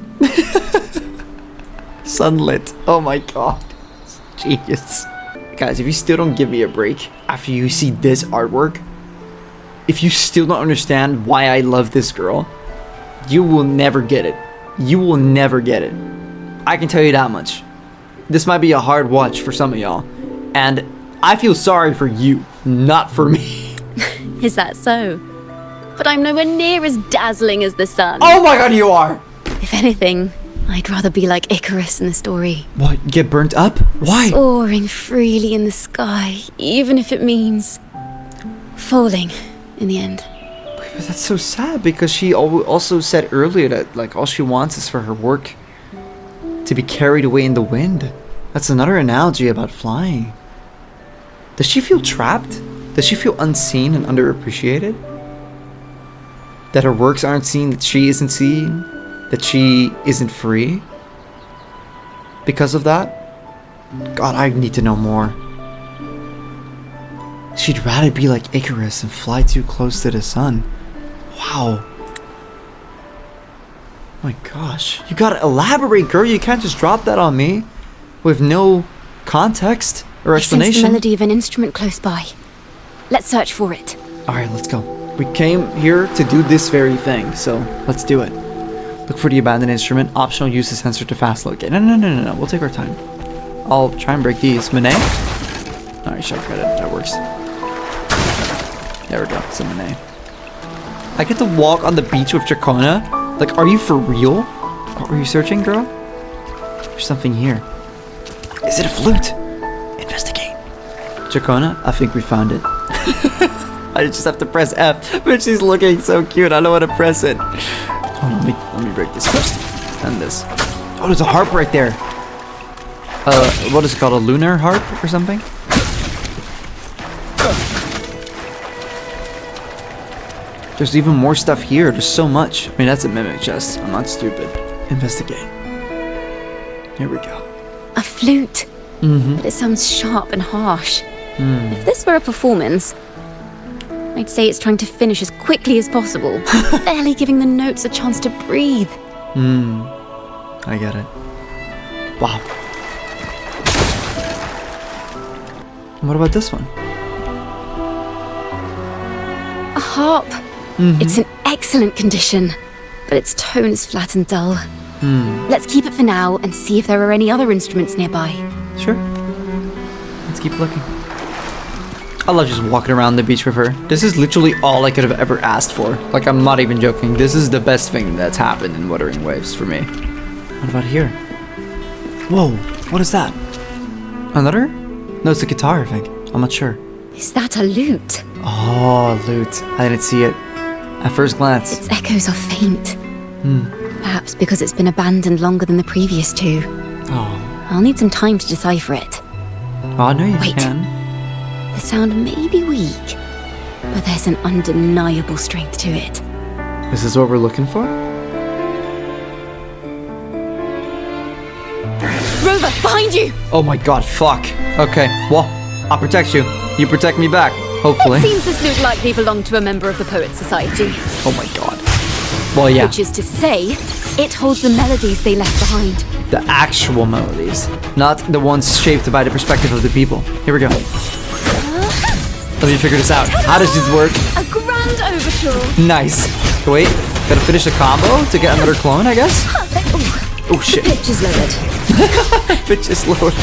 Sunlit. Oh my god. Genius. Guys, if you still don't give me a break after you see this artwork, if you still don't understand why I love this girl, you will never get it. You will never get it. I can tell you that much. This might be a hard watch for some of y'all, and I feel sorry for you, not for me. Is that so? But I'm nowhere near as dazzling as the sun. Oh my god, you are! If anything, I'd rather be like Icarus in the story. What, get burnt up? Why? Soaring freely in the sky, even if it means falling in the end. But that's so sad, because she also said earlier that like all she wants is for her work to be carried away in the wind. That's another analogy about flying. Does she feel trapped? Does she feel unseen and underappreciated? That her works aren't seen, that she isn't seen, that she isn't free? Because of that? God, I need to know more. She'd rather be like Icarus and fly too close to the sun. Wow. My gosh. You gotta elaborate, girl. You can't just drop that on me with no context or explanation. I sense the melody of an instrument close by. Let's search for it. Alright, let's go. We came here to do this very thing, so let's do it. Look for the abandoned instrument. Optional, use the sensor to fast locate. No. We'll take our time. I'll try and break these. Monet? Alright, shot credit. That works. There we go. It's a Monet. I get to walk on the beach with Ciaccona? Like, are you for real? What were you searching, girl? There's something here. Is it a flute? Investigate. Ciaccona, I think we found it. I just have to press F, but she's looking so cute. I don't want to press it. Hold on, let me break this first. And this. Oh, there's a harp right there. What is it called? A lunar harp or something? There's even more stuff here. There's so much. I mean, that's a mimic chest. I'm not stupid. Investigate. Here we go. A flute. But it sounds sharp and harsh. If this were a performance, I'd say it's trying to finish as quickly as possible, barely giving the notes a chance to breathe. I get it. Wow. What about this one? A harp. It's in excellent condition, but its tone is flat and dull. Let's keep it for now and see if there are any other instruments nearby. Sure. Let's keep looking. I love just walking around the beach with her. This is literally all I could have ever asked for. Like, I'm not even joking. This is the best thing that's happened in Wuthering Waves for me. What about here? Whoa, what is that? Another? No, it's a guitar, I think. I'm not sure. Is that a lute? Oh, lute. I didn't see it at first glance. Its echoes are faint. Perhaps because it's been abandoned longer than the previous two. Oh. I'll need some time to decipher it. Oh, no, you Wait. can. The sound may be weak, but there's an undeniable strength to it. Is this what we're looking for? Rover, behind you! Oh my god, fuck. Okay, well, I'll protect you. You protect me back, hopefully. It seems this lute likely belonged to a member of the Poets Society. Oh my god. Well, yeah. Which is to say, it holds the melodies they left behind. The actual melodies, not the ones shaped by the perspective of the people. Here we go. Let me figure this out. How does this work? A grand overture. Nice. Wait, gotta finish the combo to get another clone, I guess? Oh shit. Pitch is lowered. Pitch is lowered.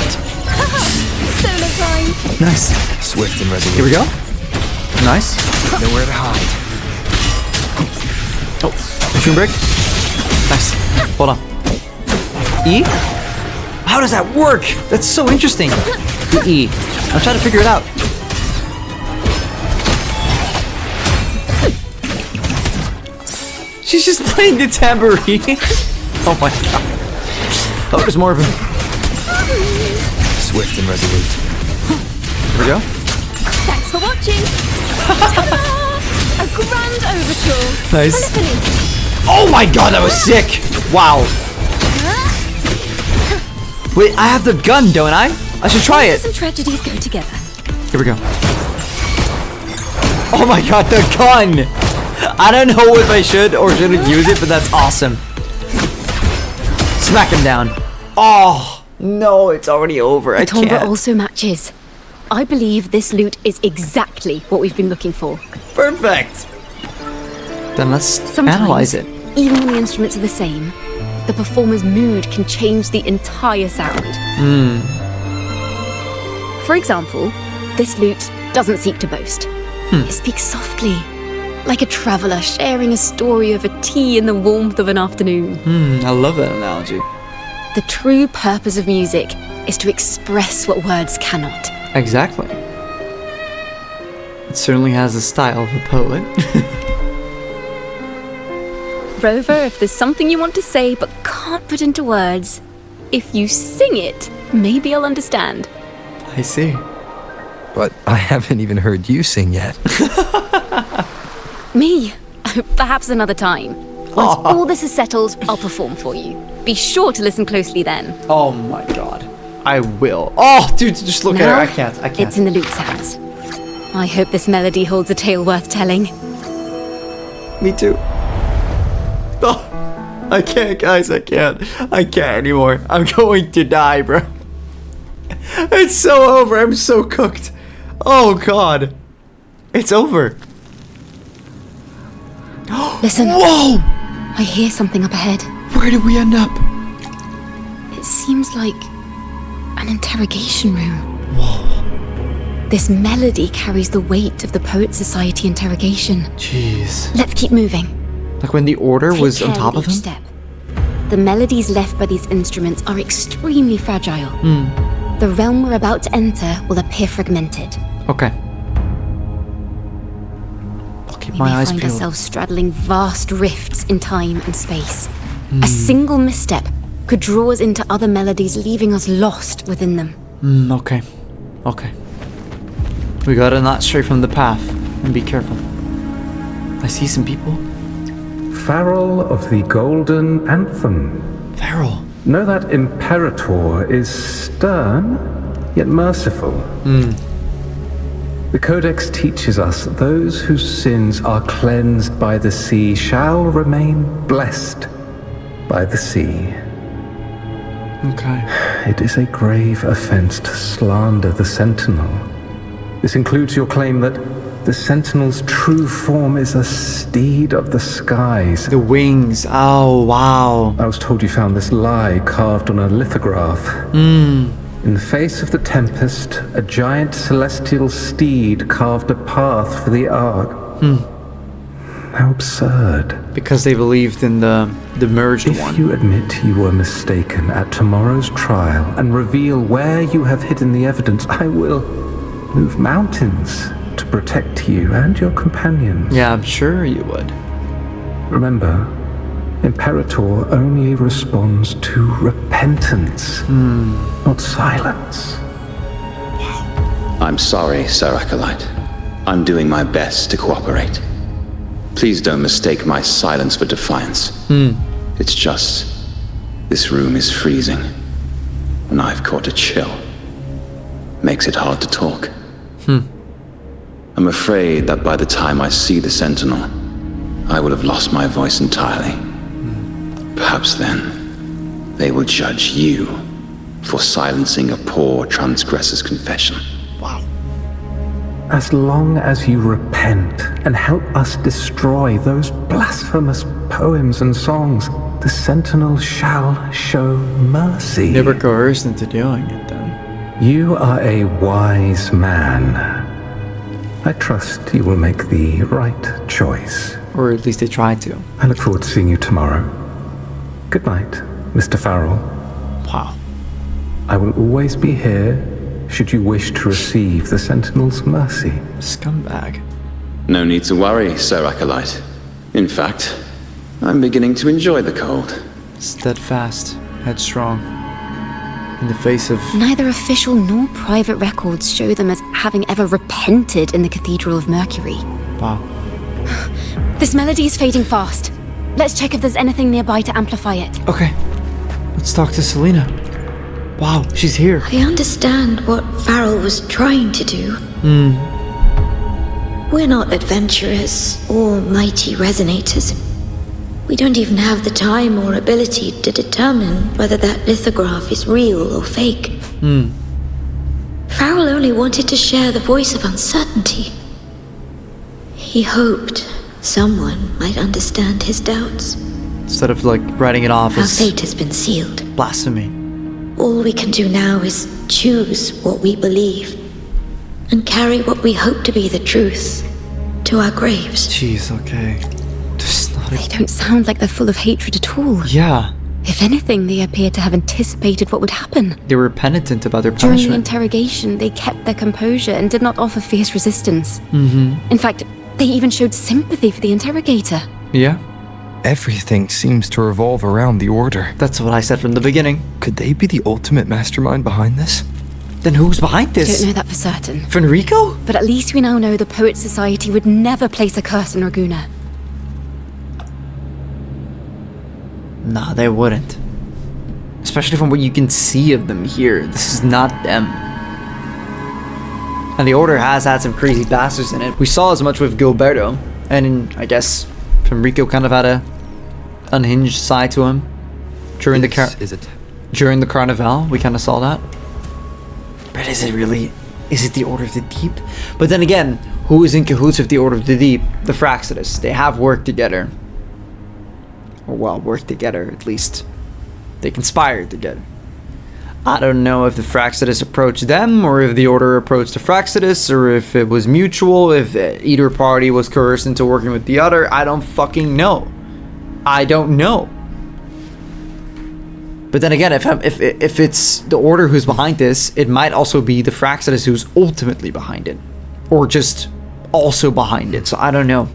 Solo time. Nice. Swift and resolute. Here we go. Nice. Nowhere to hide. Oh, machine break. Nice. Hold on. E? How does that work? That's so interesting. The E. I'm trying to figure it out. She's just playing the tambourine. Oh my god. Oh, there's more of him. Swift and resolute. Here we go. Thanks for watching. Ta-da! A grand overture. Nice. Polyphony. Oh my god, that was sick. Wow. Wait, I have the gun, don't I? I should try it. Some tragedies go together. Here we go. Oh my god, the gun! I don't know if I should or shouldn't use it, but that's awesome. Smack him down. Oh, no, it's already over. I The timbre can't. also matches. I believe this lute is exactly what we've been looking for. Perfect. Then let's Sometimes, analyze it. even when the instruments are the same, the performer's mood can change the entire sound. For example, this lute doesn't seek to boast. It speaks softly, like a traveller sharing a story over tea in the warmth of an afternoon. I love that analogy. The true purpose of music is to express what words cannot. Exactly. It certainly has the style of a poet. Rover, if there's something you want to say but can't put into words, if you sing it, maybe I'll understand. I see. But I haven't even heard you sing yet. Me? Perhaps another time. Once all this is settled, I'll perform for you. Be sure to listen closely then. Oh my god. I will. Oh, dude, just look at her. I can't. It's in the lute sounds. I hope this melody holds a tale worth telling. Me too. Oh, I can't, guys. I can't. I can't anymore. I'm going to die, bro. It's so over. I'm so cooked. Oh, God. It's over. Listen. Whoa! I hear something up ahead. Where did we end up? It seems like an interrogation room. Whoa. This melody carries the weight of the Poets Society interrogation. Jeez. Let's keep moving. Like when the order Take was care on top of each him? step. The melodies left by these instruments are extremely fragile. The realm we're about to enter will appear fragmented. Okay. I'll keep We my may eyes find peeled. ourselves straddling vast rifts in time and space. A single misstep could draw us into other melodies, leaving us lost within them. Okay. Okay. We gotta not stray from the path and be careful. I see some people. Farrell of the Golden Anthem. Farrell. Know that Imperator is stern, yet merciful. The Codex teaches us that those whose sins are cleansed by the sea shall remain blessed by the sea. Okay. It is a grave offense to slander the Sentinel. This includes your claim that The Sentinel's true form is a steed of the skies. The wings. Oh, wow. I was told you found this lie carved on a lithograph. In the face of the tempest, a giant celestial steed carved a path for the Ark. How absurd. Because they believed in the merged one. If you admit you were mistaken at tomorrow's trial and reveal where you have hidden the evidence, I will move mountains to protect you and your companions. Yeah, I'm sure you would. Remember, Imperator only responds to repentance, not silence. I'm sorry, Sir Acolyte. I'm doing my best to cooperate. Please don't mistake my silence for defiance. It's just, this room is freezing, and I've caught a chill. Makes it hard to talk. I'm afraid that by the time I see the Sentinel, I will have lost my voice entirely. Perhaps then, they will judge you for silencing a poor transgressor's confession. Wow. As long as you repent and help us destroy those blasphemous poems and songs, the Sentinel shall show mercy. Never coerced into doing it, then. You are a wise man. I trust you will make the right choice. Or at least they try to. I look forward to seeing you tomorrow. Good night, Mr. Farrell. Wow. I will always be here should you wish to receive the Sentinel's mercy. Scumbag. No need to worry, Sir Acolyte. In fact, I'm beginning to enjoy the cold. Steadfast, headstrong. In the face of... Neither official nor private records show them as having ever repented in the Cathedral of Mercury. Wow. This melody is fading fast. Let's check if there's anything nearby to amplify it. Okay. Let's talk to Selena. Wow, she's here. I understand what Farrell was trying to do. We're not adventurers or mighty resonators. We don't even have the time or ability to determine whether that lithograph is real or fake. Farrell only wanted to share the voice of uncertainty. He hoped someone might understand his doubts. Instead of, like, writing it off Our as fate has been sealed. blasphemy. All we can do now is choose what we believe and carry what we hope to be the truth to our graves. Jeez, okay. There's not They don't sound like they're full of hatred at all. Yeah. If anything, they appear to have anticipated what would happen. They were penitent about their During the punishment. interrogation, they kept their composure and did not offer fierce resistance. In fact, they even showed sympathy for the interrogator. Yeah. Everything seems to revolve around the Order. That's what I said from the beginning. Could they be the ultimate mastermind behind this? Then who's behind I this? don't know that for certain. Fenrico? But at least we now know the Poet Society would never place a curse on Ragusa. Nah, they wouldn't. Especially from what you can see of them here. This is not them. And the Order has had some crazy bastards in it. We saw as much with Gilberto. And I guess Fenrico kind of had a unhinged side to him. During during the Carnival, we kind of saw that. But is it really... Is it the Order of the Deep? But then again, who is in cahoots with the Order of the Deep? The Fraxidus. They have worked together. Or, well, worked together, at least. They conspired together. I don't know if the Fraxidus approached them, or if the Order approached the Fraxidus, or if it was mutual, if either party was coerced into working with the other. I don't fucking know. I don't know. But then again, if it's the Order who's behind this, it might also be the Fraxidus who's ultimately behind it. Or just also behind it, so I don't know.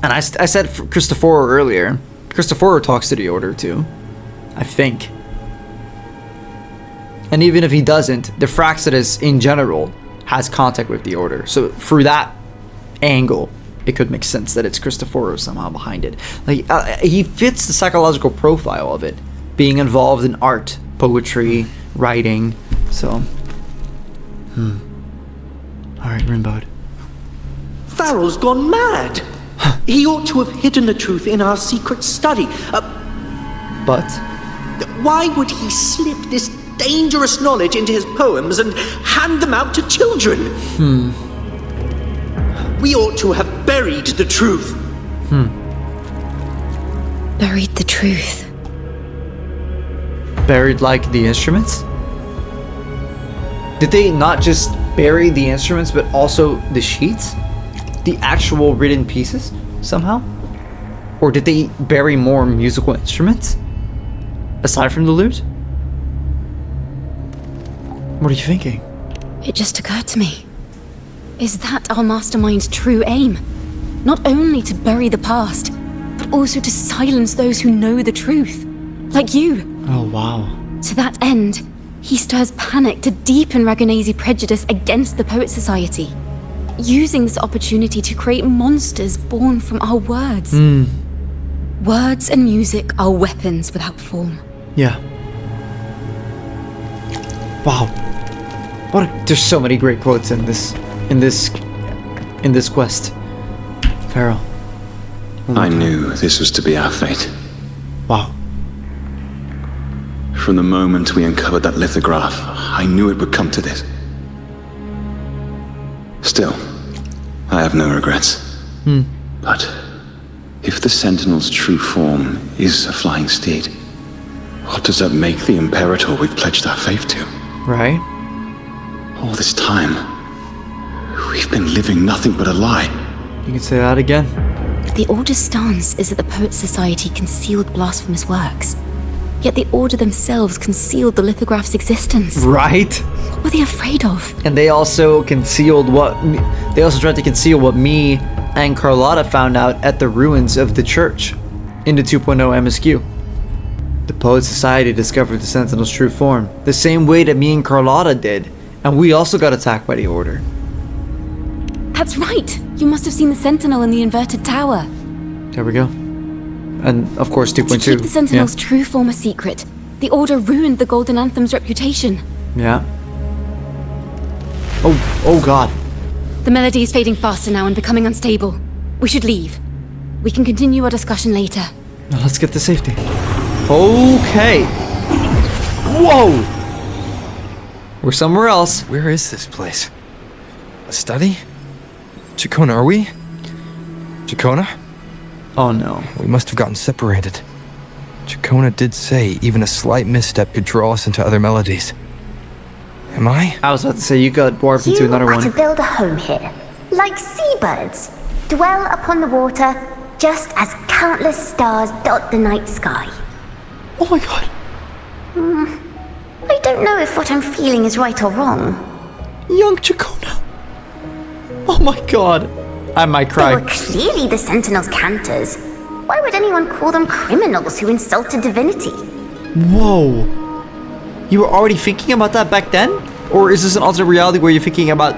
And I said Cristoforo earlier. Cristoforo talks to the Order too, I think. And even if he doesn't, the Fraxidus in general has contact with the Order. So through that angle, it could make sense that it's Cristoforo somehow behind it. Like he fits the psychological profile of it, being involved in art, poetry, writing. So, all right, Rimbaud. Farrell's gone mad. He ought to have hidden the truth in our secret study. But why would he slip this dangerous knowledge into his poems and hand them out to children. We ought to have buried the truth. Buried the truth. Buried like the instruments? Did they not just bury the instruments, but also the sheets? The actual written pieces, somehow? Or did they bury more musical instruments? Aside from the lute? What are you thinking? It just occurred to me. Is that our mastermind's true aim? Not only to bury the past, but also to silence those who know the truth. Like you. Oh, wow. To that end, he stirs panic to deepen Ragonese prejudice against the Poet Society, using this opportunity to create monsters born from our words. Words and music are weapons without form. Yeah. Wow. There's so many great quotes in this quest. Farrell. I knew this was to be our fate. Wow. From the moment we uncovered that lithograph, I knew it would come to this. Still, I have no regrets. But if the Sentinel's true form is a flying steed, what does that make the Imperator we've pledged our faith to? Right? All this time, we've been living nothing but a lie. You can say that again. The Order's stance is that the Poet Society concealed blasphemous works. Yet the Order themselves concealed the lithograph's existence. Right? What were they afraid of? And they also concealed they also tried to conceal what me and Carlotta found out at the ruins of the church in the 2.0 MSQ. The Poet Society discovered the Sentinel's true form, the same way that me and Carlotta did, and we also got attacked by the Order. That's right! You must have seen the Sentinel in the inverted tower. There we go. And of course 2.2. To keep the Sentinel's true form a secret, the Order ruined the Golden Anthem's reputation. Yeah. Oh god. The melody is fading faster now and becoming unstable. We should leave. We can continue our discussion later. Now let's get to safety. Okay. Whoa! We're somewhere else. Where is this place? A study? Ciaccona, are we? Ciaccona? Oh no. We must have gotten separated. Ciaccona did say even a slight misstep could draw us into other melodies. Am I? I was about to say you got warped into another one. You are to build a home here, like seabirds. Dwell upon the water, just as countless stars dot the night sky. Oh my god. I don't know if what I'm feeling is right or wrong. Young Ciaccona. Oh my god. I might cry. They were clearly the Sentinel's cantors. Why would anyone call them criminals who insulted divinity? Whoa. You were already thinking about that back then? Or is this an alternate reality where you're thinking about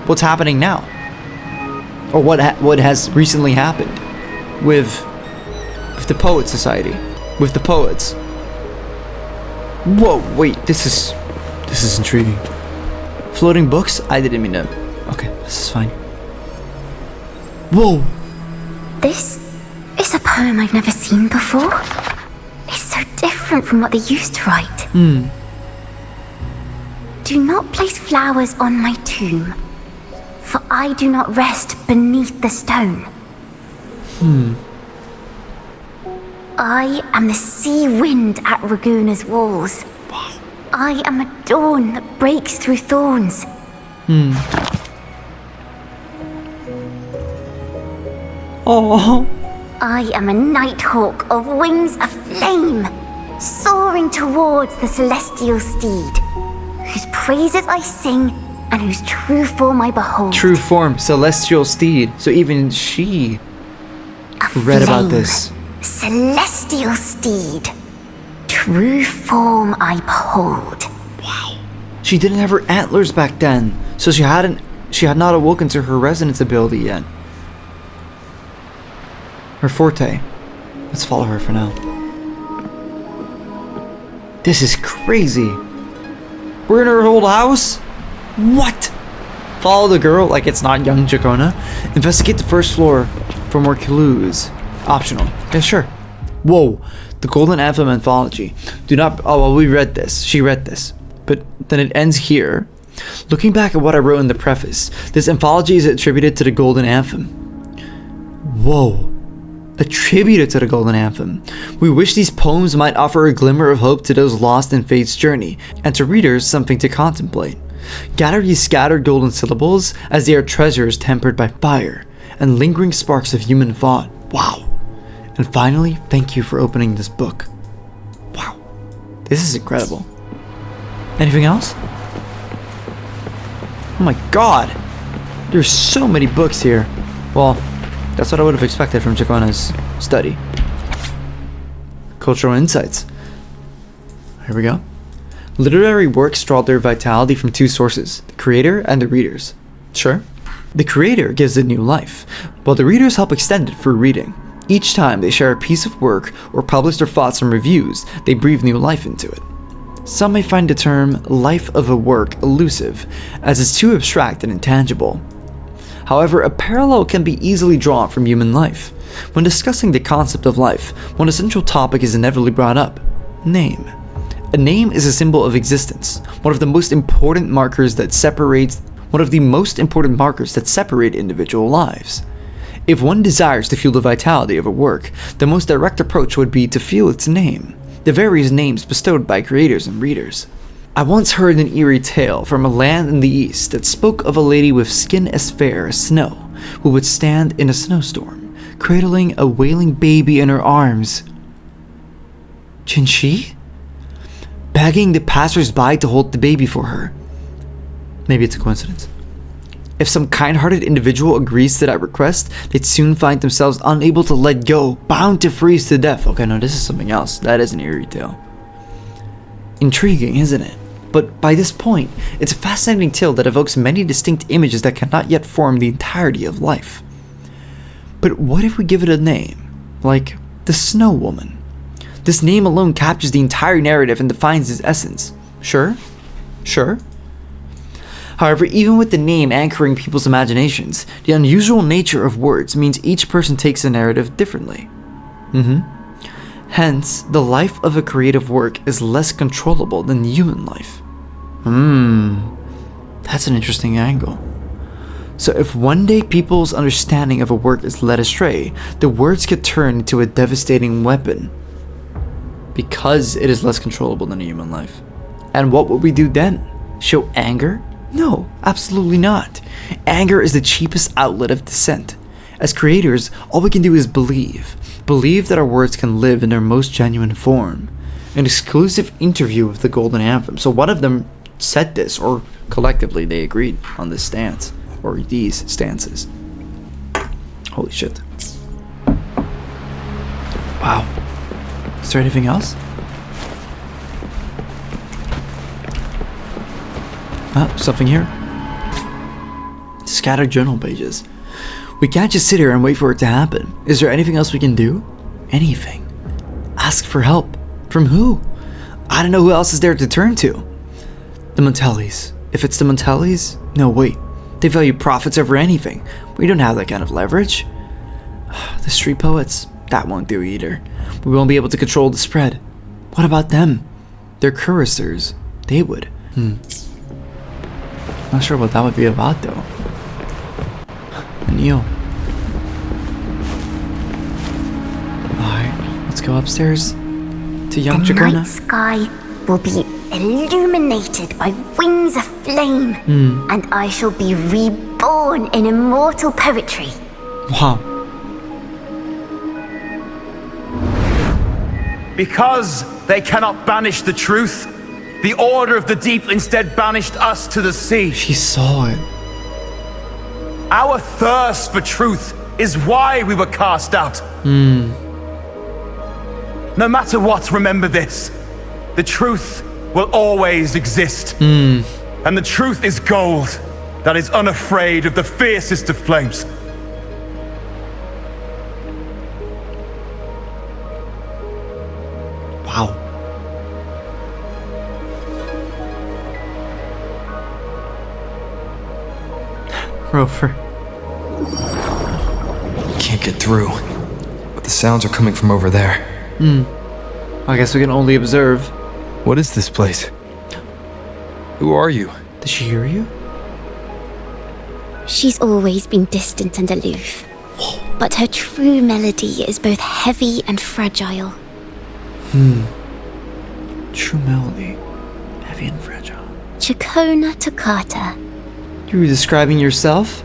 what's happening now? Or what has recently happened with the Poet Society? With the poets? Whoa, wait, this is intriguing. Floating books? I didn't mean to. Okay, this is fine. Whoa! This is a poem I've never seen before. It's so different from what they used to write. Do not place flowers on my tomb, for I do not rest beneath the stone. I am the sea wind at Raguna's walls. I am a dawn that breaks through thorns. Oh. I am a nighthawk of wings aflame, soaring towards the celestial steed, whose praises I sing and whose true form I behold. True form, celestial steed. So even she read about this. Celestial steed, true form I behold. Wow. She didn't have her antlers back then, so she had not awoken to her resonance ability yet. Her forte. Let's follow her for now. This is crazy. We're in her old house? What? Follow the girl like it's not young Ciaccona. Investigate the first floor for more clues. Optional. Yeah, sure. Whoa, the Golden Anthem anthology. We read this. She read this. But then it ends here. Looking back at what I wrote in the preface, this anthology is attributed to the Golden Anthem. Whoa. Attributed to the Golden Anthem. We wish these poems might offer a glimmer of hope to those lost in fate's journey, and to readers something to contemplate. Gather these scattered golden syllables, as they are treasures tempered by fire, and lingering sparks of human thought. Wow. And finally, thank you for opening this book. Wow. This is incredible. Anything else? Oh my god. There's so many books here. Well, that's what I would have expected from Ciaccona's study. Cultural insights. Here we go. Literary works draw their vitality from two sources, the creator and the readers. Sure. The creator gives it new life, while the readers help extend it through reading. Each time they share a piece of work or publish their thoughts and reviews, they breathe new life into it. Some may find the term life of a work elusive, as it's too abstract and intangible. However, a parallel can be easily drawn from human life. When discussing the concept of life, one essential topic is inevitably brought up: name. A name is a symbol of existence, one of the most important markers that separate individual lives. If one desires to feel the vitality of a work, the most direct approach would be to feel its name, the various names bestowed by creators and readers. I once heard an eerie tale from a land in the east that spoke of a lady with skin as fair as snow, who would stand in a snowstorm, cradling a wailing baby in her arms. Jinshi? Begging the passers-by to hold the baby for her. Maybe it's a coincidence. If some kind-hearted individual agrees to that request, they'd soon find themselves unable to let go, bound to freeze to death. Okay, no, this is something else. That is an eerie tale. Intriguing, isn't it? But by this point, it's a fascinating tale that evokes many distinct images that cannot yet form the entirety of life. But what if we give it a name? Like the Snow Woman? This name alone captures the entire narrative and defines its essence. Sure? Sure? However, even with the name anchoring people's imaginations, the unusual nature of words means each person takes the narrative differently. Hence, the life of a creative work is less controllable than human life. That's an interesting angle. So if one day people's understanding of a work is led astray, the words could turn into a devastating weapon, because it is less controllable than a human life. And what would we do then? Show anger? No, absolutely not. Anger is the cheapest outlet of dissent. As creators, all we can do is believe that our words can live in their most genuine form. An exclusive interview with the Golden Anthem. So one of them said this, or collectively they agreed on this stance, or these stances. Holy shit. Wow. Is there anything else? Something here. Scattered journal pages. We can't just sit here and wait for it to happen. Is there anything else we can do? Anything. Ask for help. From who? I don't know who else is there to turn to. The Montellis. If it's the Montellis, no, wait. They value profits over anything. We don't have that kind of leverage. The street poets, that won't do either. We won't be able to control the spread. What about them? They're choristers. They would. Not sure what that would be about though. Neil. Alright, let's go upstairs to young The Ciaccona. night sky will be illuminated by wings of flame, and I shall be reborn in immortal poetry. Wow. Because they cannot banish the truth, the Order of the Deep instead banished us to the sea. She saw it. Our thirst for truth is why we were cast out. No matter what, remember this. The truth will always exist. And the truth is gold that is unafraid of the fiercest of flames. Wow. Rover. Can't get through, but the sounds are coming from over there. I guess we can only observe. What is this place? Who are you? Did she hear you? She's always been distant and aloof. But her true melody is both heavy and fragile. True melody. Heavy and fragile. Ciaccona Toccata. You were describing yourself?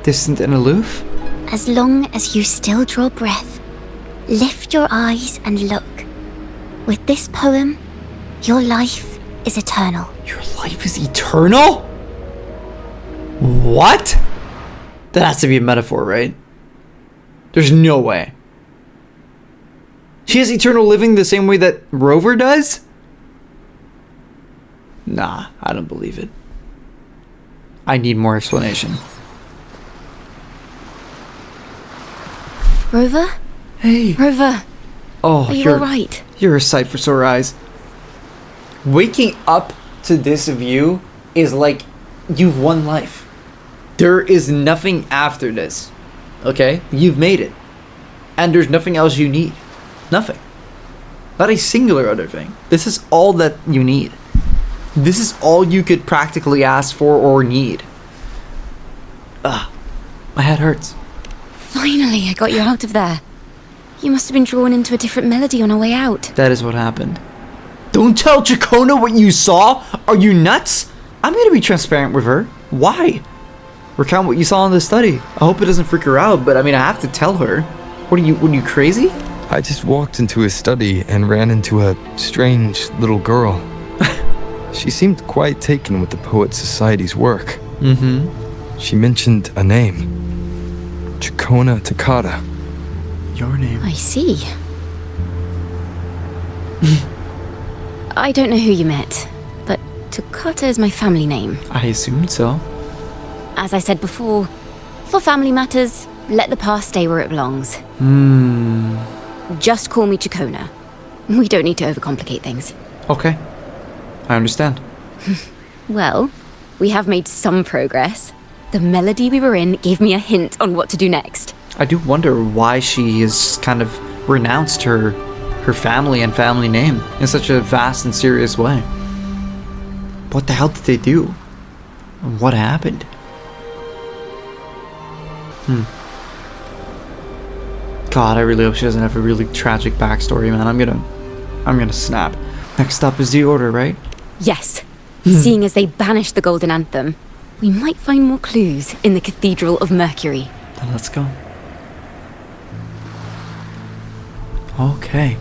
Distant and aloof? As long as you still draw breath, lift your eyes and look. With this poem, your life is eternal. Your life is eternal? What? That has to be a metaphor, right? There's no way. She has eternal living the same way that Rover does? Nah, I don't believe it. I need more explanation. Rover? Hey. Rover. Oh, Are you alright? You're a sight for sore eyes. Waking up to this view is like you've won life. There is nothing after this. Okay? You've made it. And there's nothing else you need. Nothing. Not a singular other thing. This is all that you need. This is all you could practically ask for or need. Ugh. My head hurts. Finally, I got you out of there. You must have been drawn into a different melody on our way out. That is what happened. Don't tell Ciaccona what you saw! Are you nuts? I'm gonna be transparent with her. Why? Recount what you saw in the study. I hope it doesn't freak her out, but I mean, I have to tell her. What are you crazy? I just walked into his study and ran into a strange little girl. She seemed quite taken with the Poet Society's work. She mentioned a name. Ciaccona Toccata. Your name. I see. I don't know who you met, but Toccata is my family name. I assumed so. As I said before, for family matters, let the past stay where it belongs. Just call me Ciaccona. We don't need to overcomplicate things. Okay. I understand. Well, we have made some progress. The melody we were in gave me a hint on what to do next. I do wonder why she has kind of renounced her family and family name in such a vast and serious way. What the hell did they do? What happened? God, I really hope she doesn't have a really tragic backstory, man. I'm gonna snap. Next up is the Order, right? Yes. Seeing as they banished the Golden Anthem, we might find more clues in the Cathedral of Mercury. Then let's go. Okay.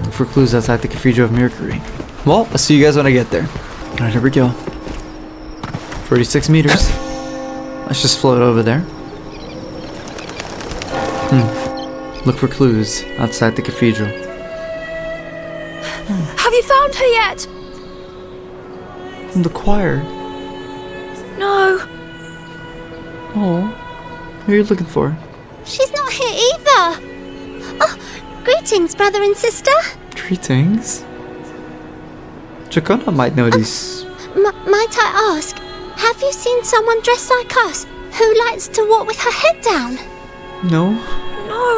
Look for clues outside the Cathedral of Mercury. Well, I'll see you guys when I get there. Alright, here we go. 46 meters. Let's just float over there. Look for clues outside the cathedral. Have you found her yet? From the choir? No. Oh. Who are you looking for? She's not here either. Oh, greetings, brother and sister. Greetings. Ciaccona might know these. Might I ask, have you seen someone dressed like us who likes to walk with her head down? No.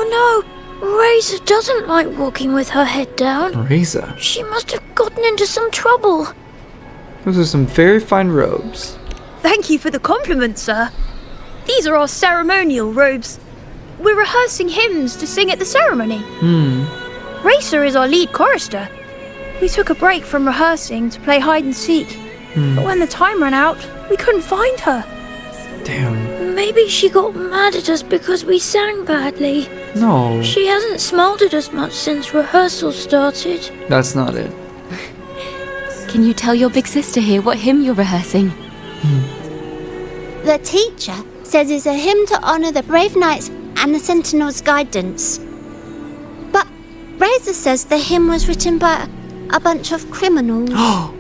No. Raisa doesn't like walking with her head down. Raisa? She must have gotten into some trouble. Those are some very fine robes. Thank you for the compliment, sir. These are our ceremonial robes. We're rehearsing hymns to sing at the ceremony. Raisa is our lead chorister. We took a break from rehearsing to play hide and seek. But when the time ran out, we couldn't find her. Damn. Maybe she got mad at us because we sang badly. No. She hasn't smiled at us much since rehearsal started. That's not it. Can you tell your big sister here what hymn you're rehearsing? The teacher says it's a hymn to honor the brave knights and the sentinel's guidance. But Raisa says the hymn was written by a bunch of criminals. Oh.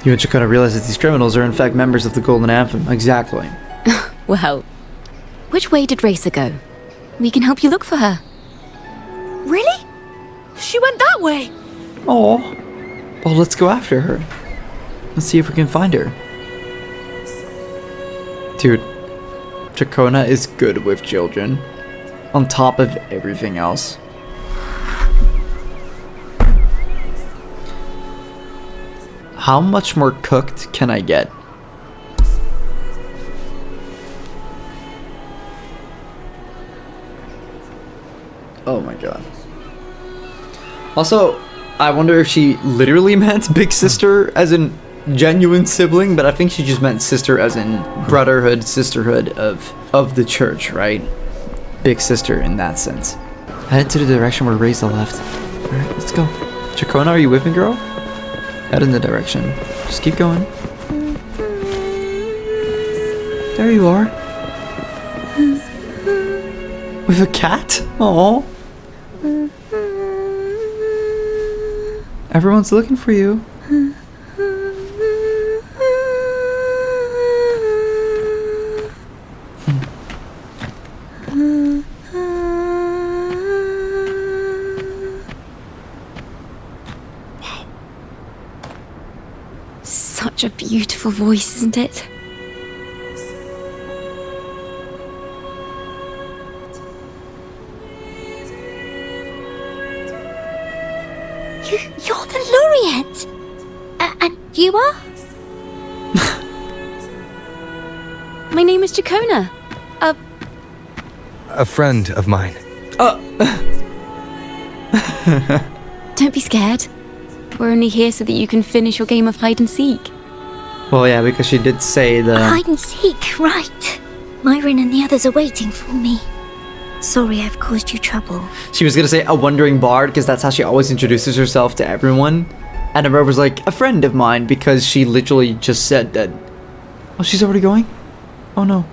You and Ciaccona realize that these criminals are in fact members of the Golden Anthem. Exactly. Well, which way did Raisa go? We can help you look for her. Really? She went that way. Oh. Well, let's go after her. Let's see if we can find her. Dude, Ciaccona is good with children. on top of everything else. How much more cooked can I get? Oh my god. Also, I wonder if she literally meant big sister as in genuine sibling, but I think she just meant sister as in brotherhood, sisterhood of the church, right? Big sister in that sense. Head to the direction where Raisa left. Alright, let's go. Ciaccona, are you with me, girl? Head in the direction. Just keep going. There you are. With a cat? Aww. Everyone's looking for you. Such a beautiful voice, isn't it? You're the laureate! And you are? My name is Ciaccona. A friend of mine. Don't be scared. We're only here so that you can finish your game of hide and seek. Well, yeah, because she did say the... Hide and seek, right. Myron and the others are waiting for me. Sorry I've caused you trouble. She was gonna say a wandering bard, because that's how she always introduces herself to everyone. And the Rover's like, a friend of mine, because she literally just said that... Oh, she's already going? Oh no.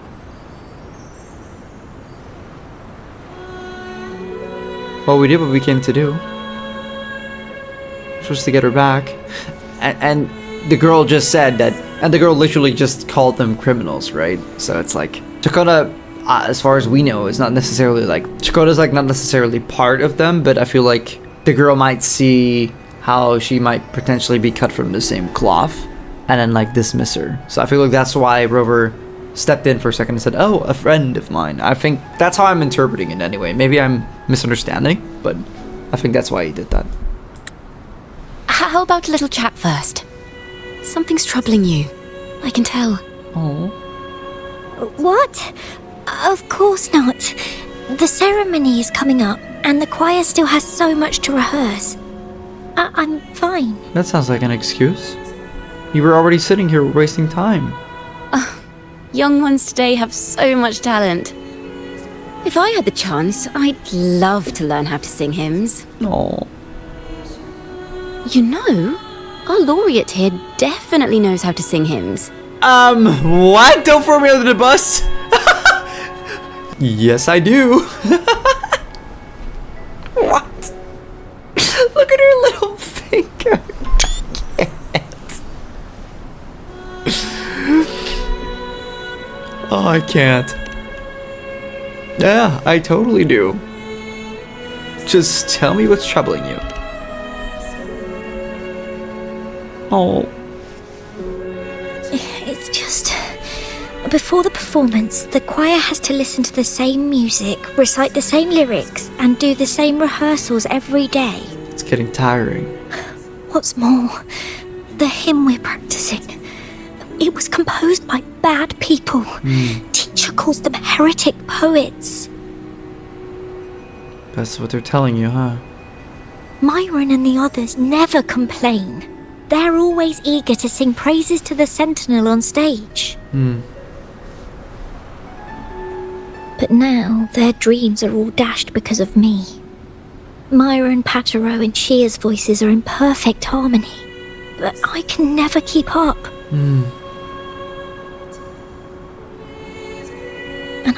Well, we did what we came to do. We're supposed to get her back. And the girl just said that... And the girl literally just called them criminals, right? So it's like... Ciaccona, as far as we know, is not necessarily like... Ciaccona's like not necessarily part of them, but I feel like the girl might see how she might potentially be cut from the same cloth and then like dismiss her. So I feel like that's why Rover stepped in for a second and said, oh, a friend of mine. I think that's how I'm interpreting it anyway. Maybe I'm misunderstanding, but I think that's why he did that. How about a little chat first? Something's troubling you. I can tell. Oh. What? Of course not. The ceremony is coming up, and the choir still has so much to rehearse. I'm fine. That sounds like an excuse. You were already sitting here wasting time. Young ones today have so much talent. If I had the chance, I'd love to learn how to sing hymns. Oh. You know, our laureate here definitely knows how to sing hymns. What? Don't throw me under the bus. Yes, I do. What? Look at her little finger. Oh, I can't. Yeah, I totally do. Just tell me what's troubling you. Oh. It's just... Before the performance, the choir has to listen to the same music, recite the same lyrics, and do the same rehearsals every day. It's getting tiring. What's more, the hymn we're practicing, it was composed by bad people. Teacher calls them heretic poets. That's what they're telling you, huh? Myron and the others never complain. They're always eager to sing praises to the Sentinel on stage. But now their dreams are all dashed because of me. Myron, Patero, and Shear's voices are in perfect harmony, but I can never keep up. And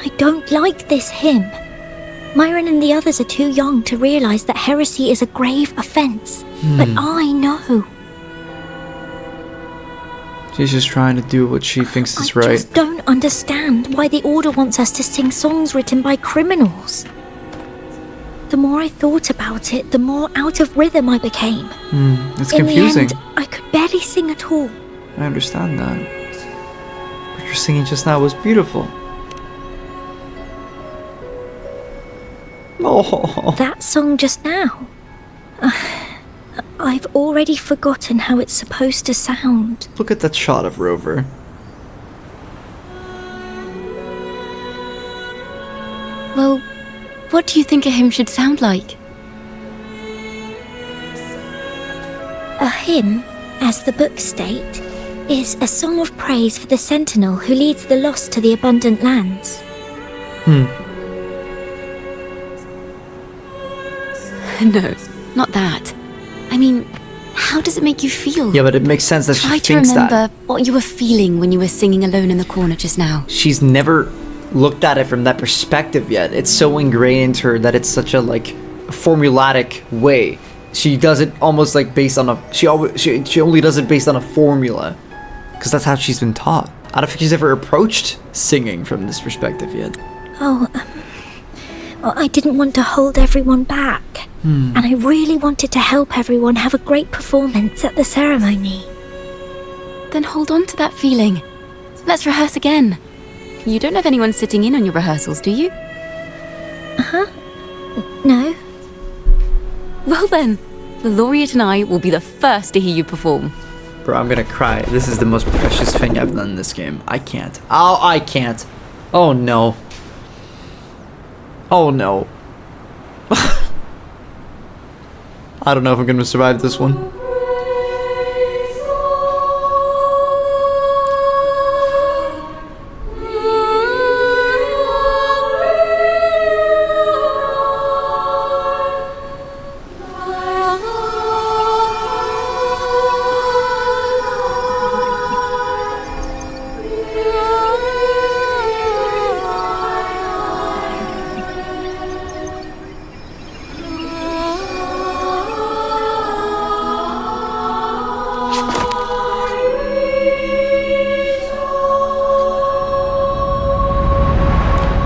I don't like this hymn. Myron and the others are too young to realize that heresy is a grave offense, but I know. She's just trying to do what she thinks is right. I just don't understand why the Order wants us to sing songs written by criminals. The more I thought about it, the more out of rhythm I became. It's confusing. In the end, I could barely sing at all. I understand that. But your singing just now was beautiful. Oh. That song just now. I've already forgotten how it's supposed to sound. Look at that shot of Rover. Well, what do you think a hymn should sound like? A hymn, as the books state, is a song of praise for the sentinel who leads the lost to the abundant lands. No, not that. I mean, how does it make you feel? Yeah, but it makes sense that she Try to thinks remember that. what you were feeling when you were singing alone in the corner just now. She's never looked at it from that perspective yet. It's so ingrained into her that it's such a like formulatic way. She does it almost like based on a she only does it based on a formula, because that's how she's been taught. I don't think she's ever approached singing from this perspective yet. Well, I didn't want to hold everyone back, and I really wanted to help everyone have a great performance at the ceremony. Then hold on to that feeling. Let's rehearse again. You don't have anyone sitting in on your rehearsals, do you? No. Well then, the laureate and I will be the first to hear you perform. Bro, I'm gonna cry. This is the most precious thing I've done in this game. I can't. Oh, I can't. Oh no. Oh no. I don't know if I'm gonna survive this one.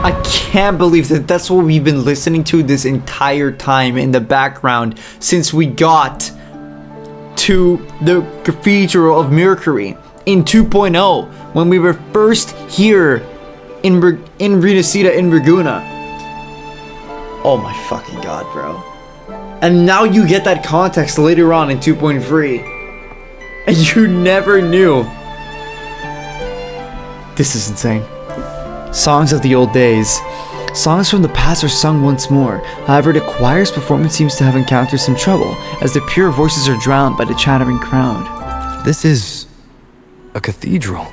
I can't believe that that's what we've been listening to this entire time in the background since we got to the Cathedral of Mercury in 2.0 when we were first here in Renacida in Ragusa. Oh my fucking god, bro. And now you get that context later on in 2.3 and you never knew. This is insane. Songs of the old days. Songs from the past are sung once more. However, the choir's performance seems to have encountered some trouble, as the pure voices are drowned by the chattering crowd. This is a cathedral.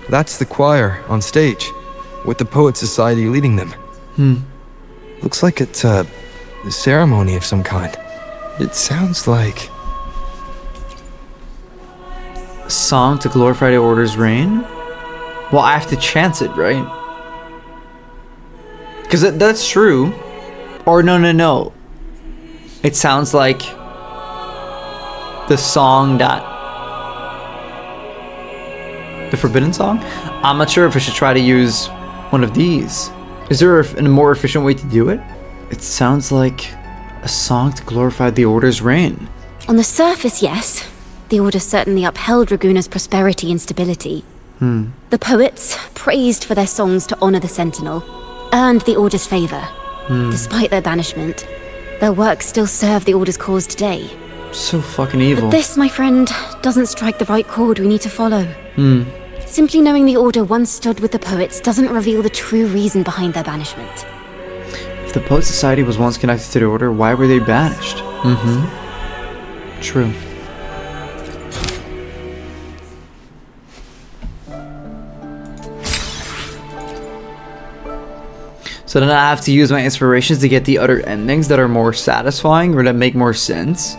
That's the choir on stage, with the Poet Society leading them. Looks like it's a ceremony of some kind. It sounds like a song to glorify the Order's reign? Well, I have to chant it, right? Because that's true. Or no. It sounds like the song that... the Forbidden Song? I'm not sure if I should try to use one of these. Is there a more efficient way to do it? It sounds like a song to glorify the Order's reign. On the surface, yes. The Order certainly upheld Ragusa's prosperity and stability. The poets, praised for their songs to honor the Sentinel, earned the Order's favor. Despite their banishment, their works still serve the Order's cause today. So fucking evil. But this, my friend, doesn't strike the right chord we need to follow. Simply knowing the Order once stood with the poets doesn't reveal the true reason behind their banishment. If the Poet Society was once connected to the Order, why were they banished? True. So then I have to use my inspirations to get the other endings that are more satisfying or that make more sense.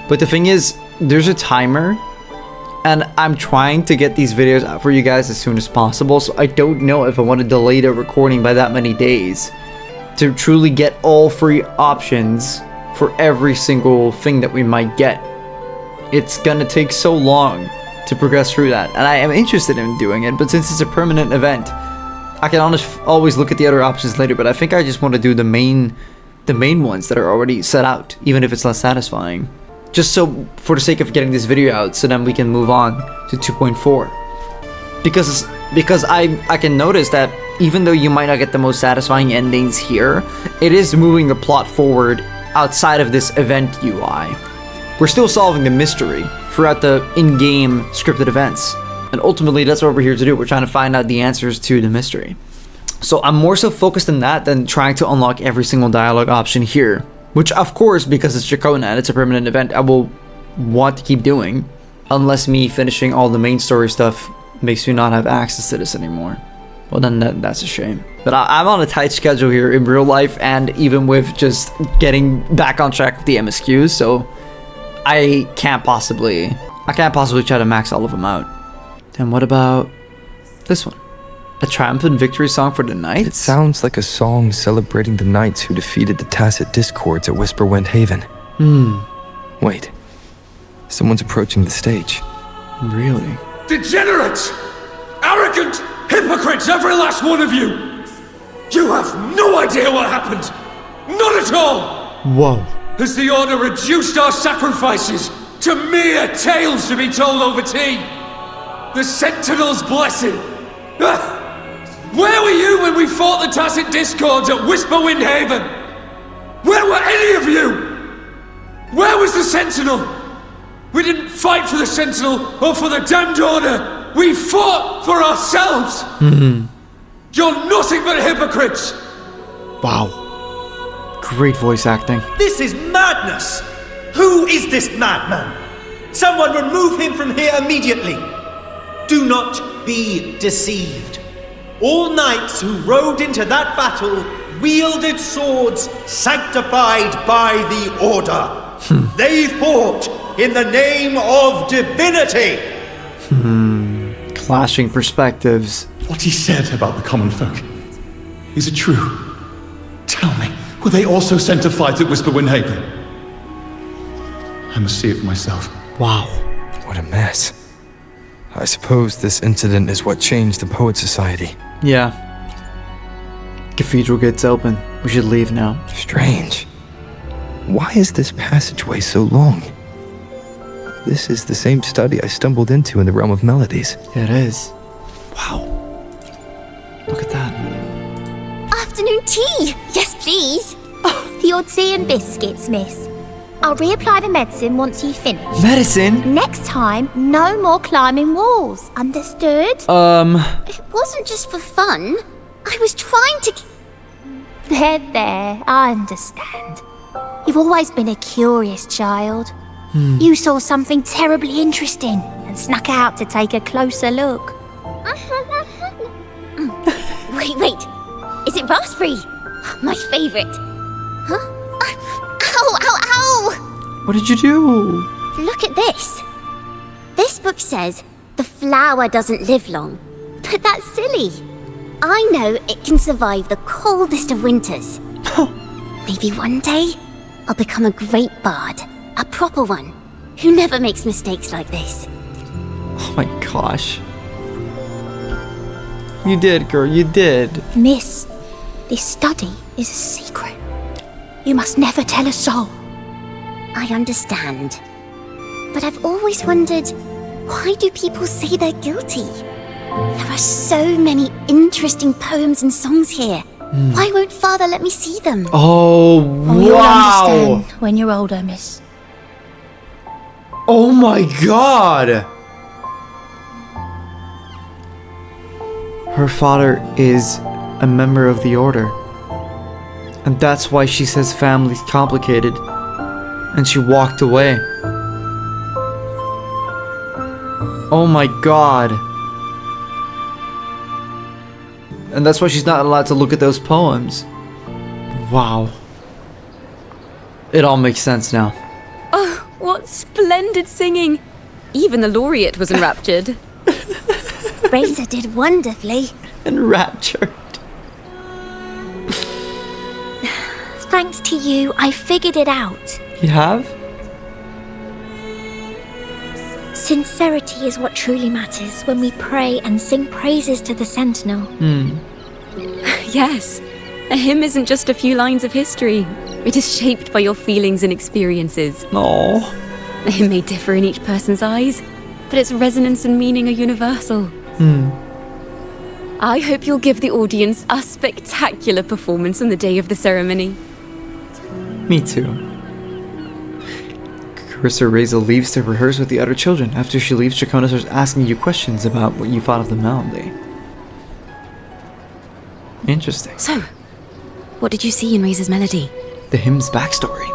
But the thing is, there's a timer, and I'm trying to get these videos out for you guys as soon as possible, so I don't know if I want to delay the recording by that many days to truly get all 3 options for every single thing that we might get. It's gonna take so long to progress through that, and I am interested in doing it, but since it's a permanent event, I can always look at the other options later, but I think I just want to do the main ones that are already set out, even if it's less satisfying. Just so, for the sake of getting this video out, so then we can move on to 2.4. Because I can notice that even though you might not get the most satisfying endings here, it is moving the plot forward outside of this event UI. We're still solving the mystery throughout the in-game scripted events. And ultimately, that's what we're here to do. We're trying to find out the answers to the mystery. So I'm more so focused on that than trying to unlock every single dialogue option here. Which, of course, because it's Ciaccona and it's a permanent event, I will want to keep doing. Unless me finishing all the main story stuff makes me not have access to this anymore. Well, then that's a shame. But I'm on a tight schedule here in real life and even with just getting back on track with the MSQs. So I can't possibly try to max all of them out. And what about this one? A triumphant victory song for the knights? It sounds like a song celebrating the knights who defeated the Tacit Discords at Whisperwind Haven. Wait. Someone's approaching the stage. Really? Degenerates! Arrogant hypocrites, every last one of you! You have no idea what happened! Not at all! Whoa. Has the Order reduced our sacrifices to mere tales to be told over tea? The Sentinel's blessing! Where were you when we fought the Tacit Discords at Whisperwind Haven? Where were any of you? Where was the Sentinel? We didn't fight for the Sentinel or for the damned Order. We fought for ourselves. You're nothing but hypocrites. Wow. Great voice acting. This is madness! Who is this madman? Someone remove him from here immediately. Do not be deceived. All knights who rode into that battle wielded swords sanctified by the Order. They fought in the name of divinity. Clashing perspectives. What he said about the common folk, is it true? Tell me, were they also sanctified at Whisperwind Haven? I must see it for myself. Wow. What a mess. I suppose this incident is what changed the Poet Society. Yeah. Cathedral gates open. We should leave now. Strange. Why is this passageway so long? This is the same study I stumbled into in the Realm of Melodies. Yeah, it is. Wow. Look at that. Afternoon tea! Yes, please. The odd tea and biscuits, miss. I'll reapply the medicine once you finish. Medicine? Next time, no more climbing walls. Understood? It wasn't just for fun. I was trying to... There, I understand. You've always been a curious child. You saw something terribly interesting and snuck out to take a closer look. Wait. Is it raspberry? My favourite. Huh? Ow! What did you do? Look at this. This book says the flower doesn't live long. But that's silly. I know it can survive the coldest of winters. Maybe one day I'll become a great bard. A proper one. Who never makes mistakes like this. Oh my gosh. You did, girl. You did. Miss, this study is a secret. You must never tell a soul. I understand. But I've always wondered, why do people say they're guilty? There are so many interesting poems and songs here. Why won't Father let me see them? Oh, You'll wow. understand when you're older, miss. Oh my god. Her father is a member of the Order. And that's why she says family's complicated. And she walked away. Oh my god. And that's why she's not allowed to look at those poems. Wow. It all makes sense now. Oh, what splendid singing! Even the laureate was enraptured. Raisa did wonderfully. Enraptured. Thanks to you, I figured it out. You have? Sincerity is what truly matters when we pray and sing praises to the Sentinel. Yes, a hymn isn't just a few lines of history. It is shaped by your feelings and experiences. Aww. It may differ in each person's eyes, but its resonance and meaning are universal. I hope you'll give the audience a spectacular performance on the day of the ceremony. Me too. Carlotta Raisa leaves to rehearse with the other children. After she leaves, Ciaccona starts asking you questions about what you thought of the melody. Interesting. So, what did you see in Raisa's melody? The hymn's backstory.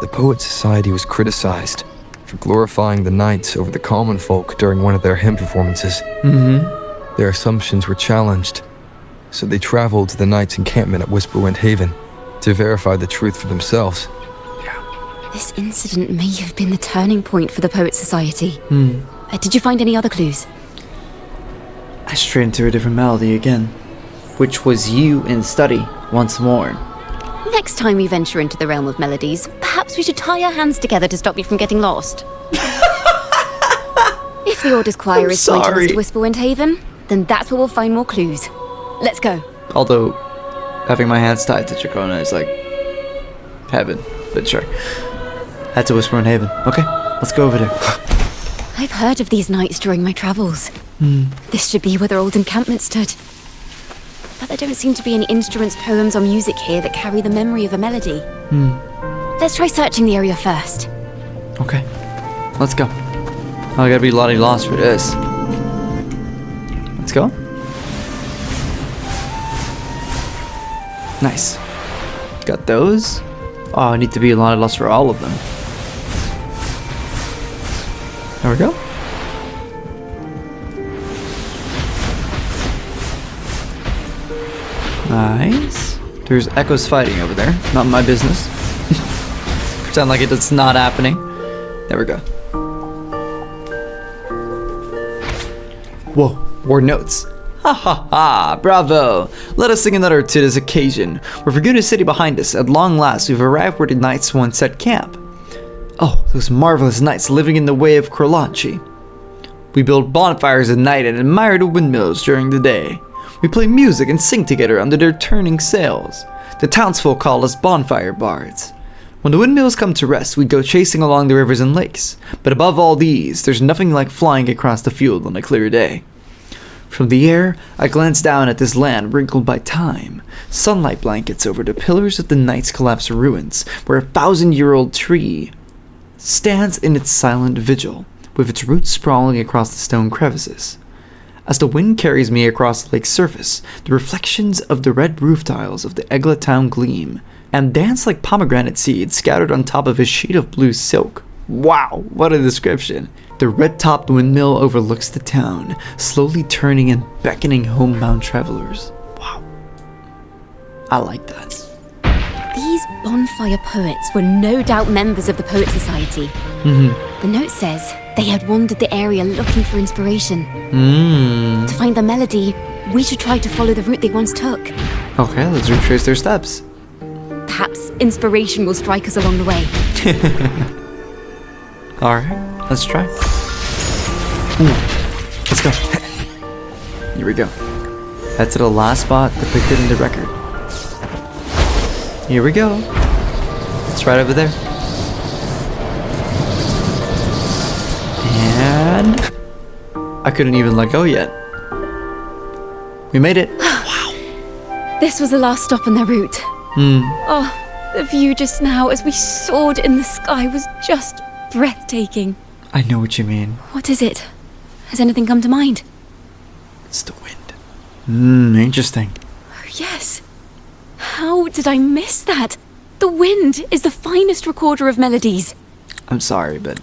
The Poet Society was criticized for glorifying the knights over the common folk during one of their hymn performances. Their assumptions were challenged, so they traveled to the knights' encampment at Whisperwind Haven to verify the truth for themselves. This incident may have been the turning point for the Poet Society. Did you find any other clues? I strayed into a different melody again, which was you in study once more. Next time we venture into the realm of melodies, perhaps we should tie our hands together to stop you from getting lost. If the Order's choir is pointing us to Whisperwind Haven, then that's where we'll find more clues. Let's go. Although, having my hands tied to Ciaccona is like heaven, but sure. Head to Whisperwind Haven. Okay, let's go over there. I've heard of these nights during my travels. This should be where their old encampment stood. But there don't seem to be any instruments, poems, or music here that carry the memory of a melody. Let's try searching the area first. Okay, let's go. Oh, I gotta be bloody lost for this. Let's go. Nice. Got those. Oh, I need to be a lot lost for all of them. There we go. Nice. There's echoes fighting over there. Not my business. Pretend like it's not happening. There we go. Whoa, word notes. Ha ha ha, bravo! Let us sing another to this occasion. With Raguna's city behind us, at long last we've arrived where the knights once set camp. Oh, those marvelous knights living in the way of Crolaci. We build bonfires at night and admire the windmills during the day. We play music and sing together under their turning sails. The townsfolk call us bonfire bards. When the windmills come to rest, we go chasing along the rivers and lakes. But above all these, there's nothing like flying across the field on a clear day. From the air, I glance down at this land wrinkled by time. Sunlight blankets over the pillars of the night's collapsed ruins, where a 1,000-year-old tree stands in its silent vigil, with its roots sprawling across the stone crevices. As the wind carries me across the lake's surface, the reflections of the red roof tiles of the Egla town gleam, and dance like pomegranate seeds scattered on top of a sheet of blue silk. Wow, what a description! The red-topped windmill overlooks the town, slowly turning and beckoning homebound travelers. Wow. I like that. These bonfire poets were no doubt members of the Poet Society. The note says they had wandered the area looking for inspiration. To find the melody, we should try to follow the route they once took. Okay, let's retrace their steps. Perhaps inspiration will strike us along the way. Alright, let's try. Ooh, let's go. Here we go. Head to the last spot depicted in the record. Here we go. It's right over there. And I couldn't even let go yet. We made it. Wow. This was the last stop on their route. Oh, the view just now as we soared in the sky was just breathtaking. I know what you mean. What is it? Has anything come to mind? It's the wind. Interesting. Oh, yes. How did I miss that? The wind is the finest recorder of melodies. I'm sorry, but...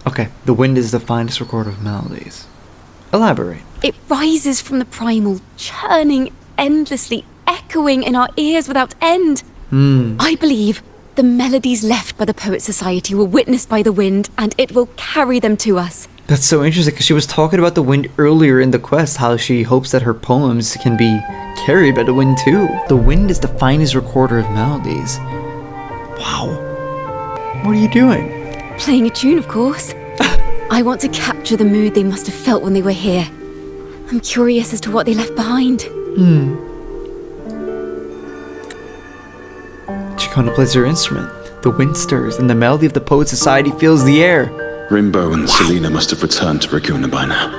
Okay, the wind is the finest recorder of melodies. Elaborate. It rises from the primal, churning endlessly, echoing in our ears without end. I believe the melodies left by the Poet Society were witnessed by the wind, and it will carry them to us. That's so interesting, because she was talking about the wind earlier in the quest, how she hopes that her poems can be carried by the wind too. The wind is the finest recorder of melodies. Wow. What are you doing? Playing a tune, of course. I want to capture the mood they must have felt when they were here. I'm curious as to what they left behind. Ciaccona plays her instrument. The wind stirs, and the melody of the Poet Society fills the air. Rimbo and Selena must have returned to Raguna by now.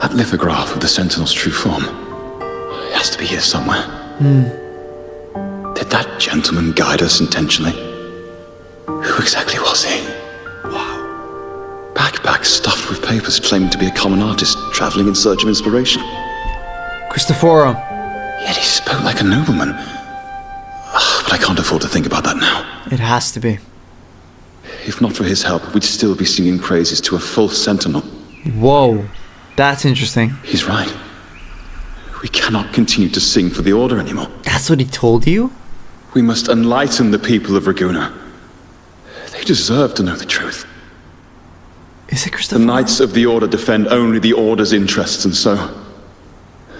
That lithograph of the Sentinel's true form. It has to be here somewhere. Did that gentleman guide us intentionally? Who exactly was he? Wow. Backpack stuffed with papers claiming to be a common artist traveling in search of inspiration. Cristoforo. Yet he spoke like a nobleman. But I can't afford to think about that now. It has to be. If not for his help, we'd still be singing praises to a false sentinel. Whoa. That's interesting. He's right. We cannot continue to sing for the Order anymore. That's what he told you? We must enlighten the people of Ragusa. They deserve to know the truth. Is it Cristoforo? The Knights of the Order defend only the Order's interests, and so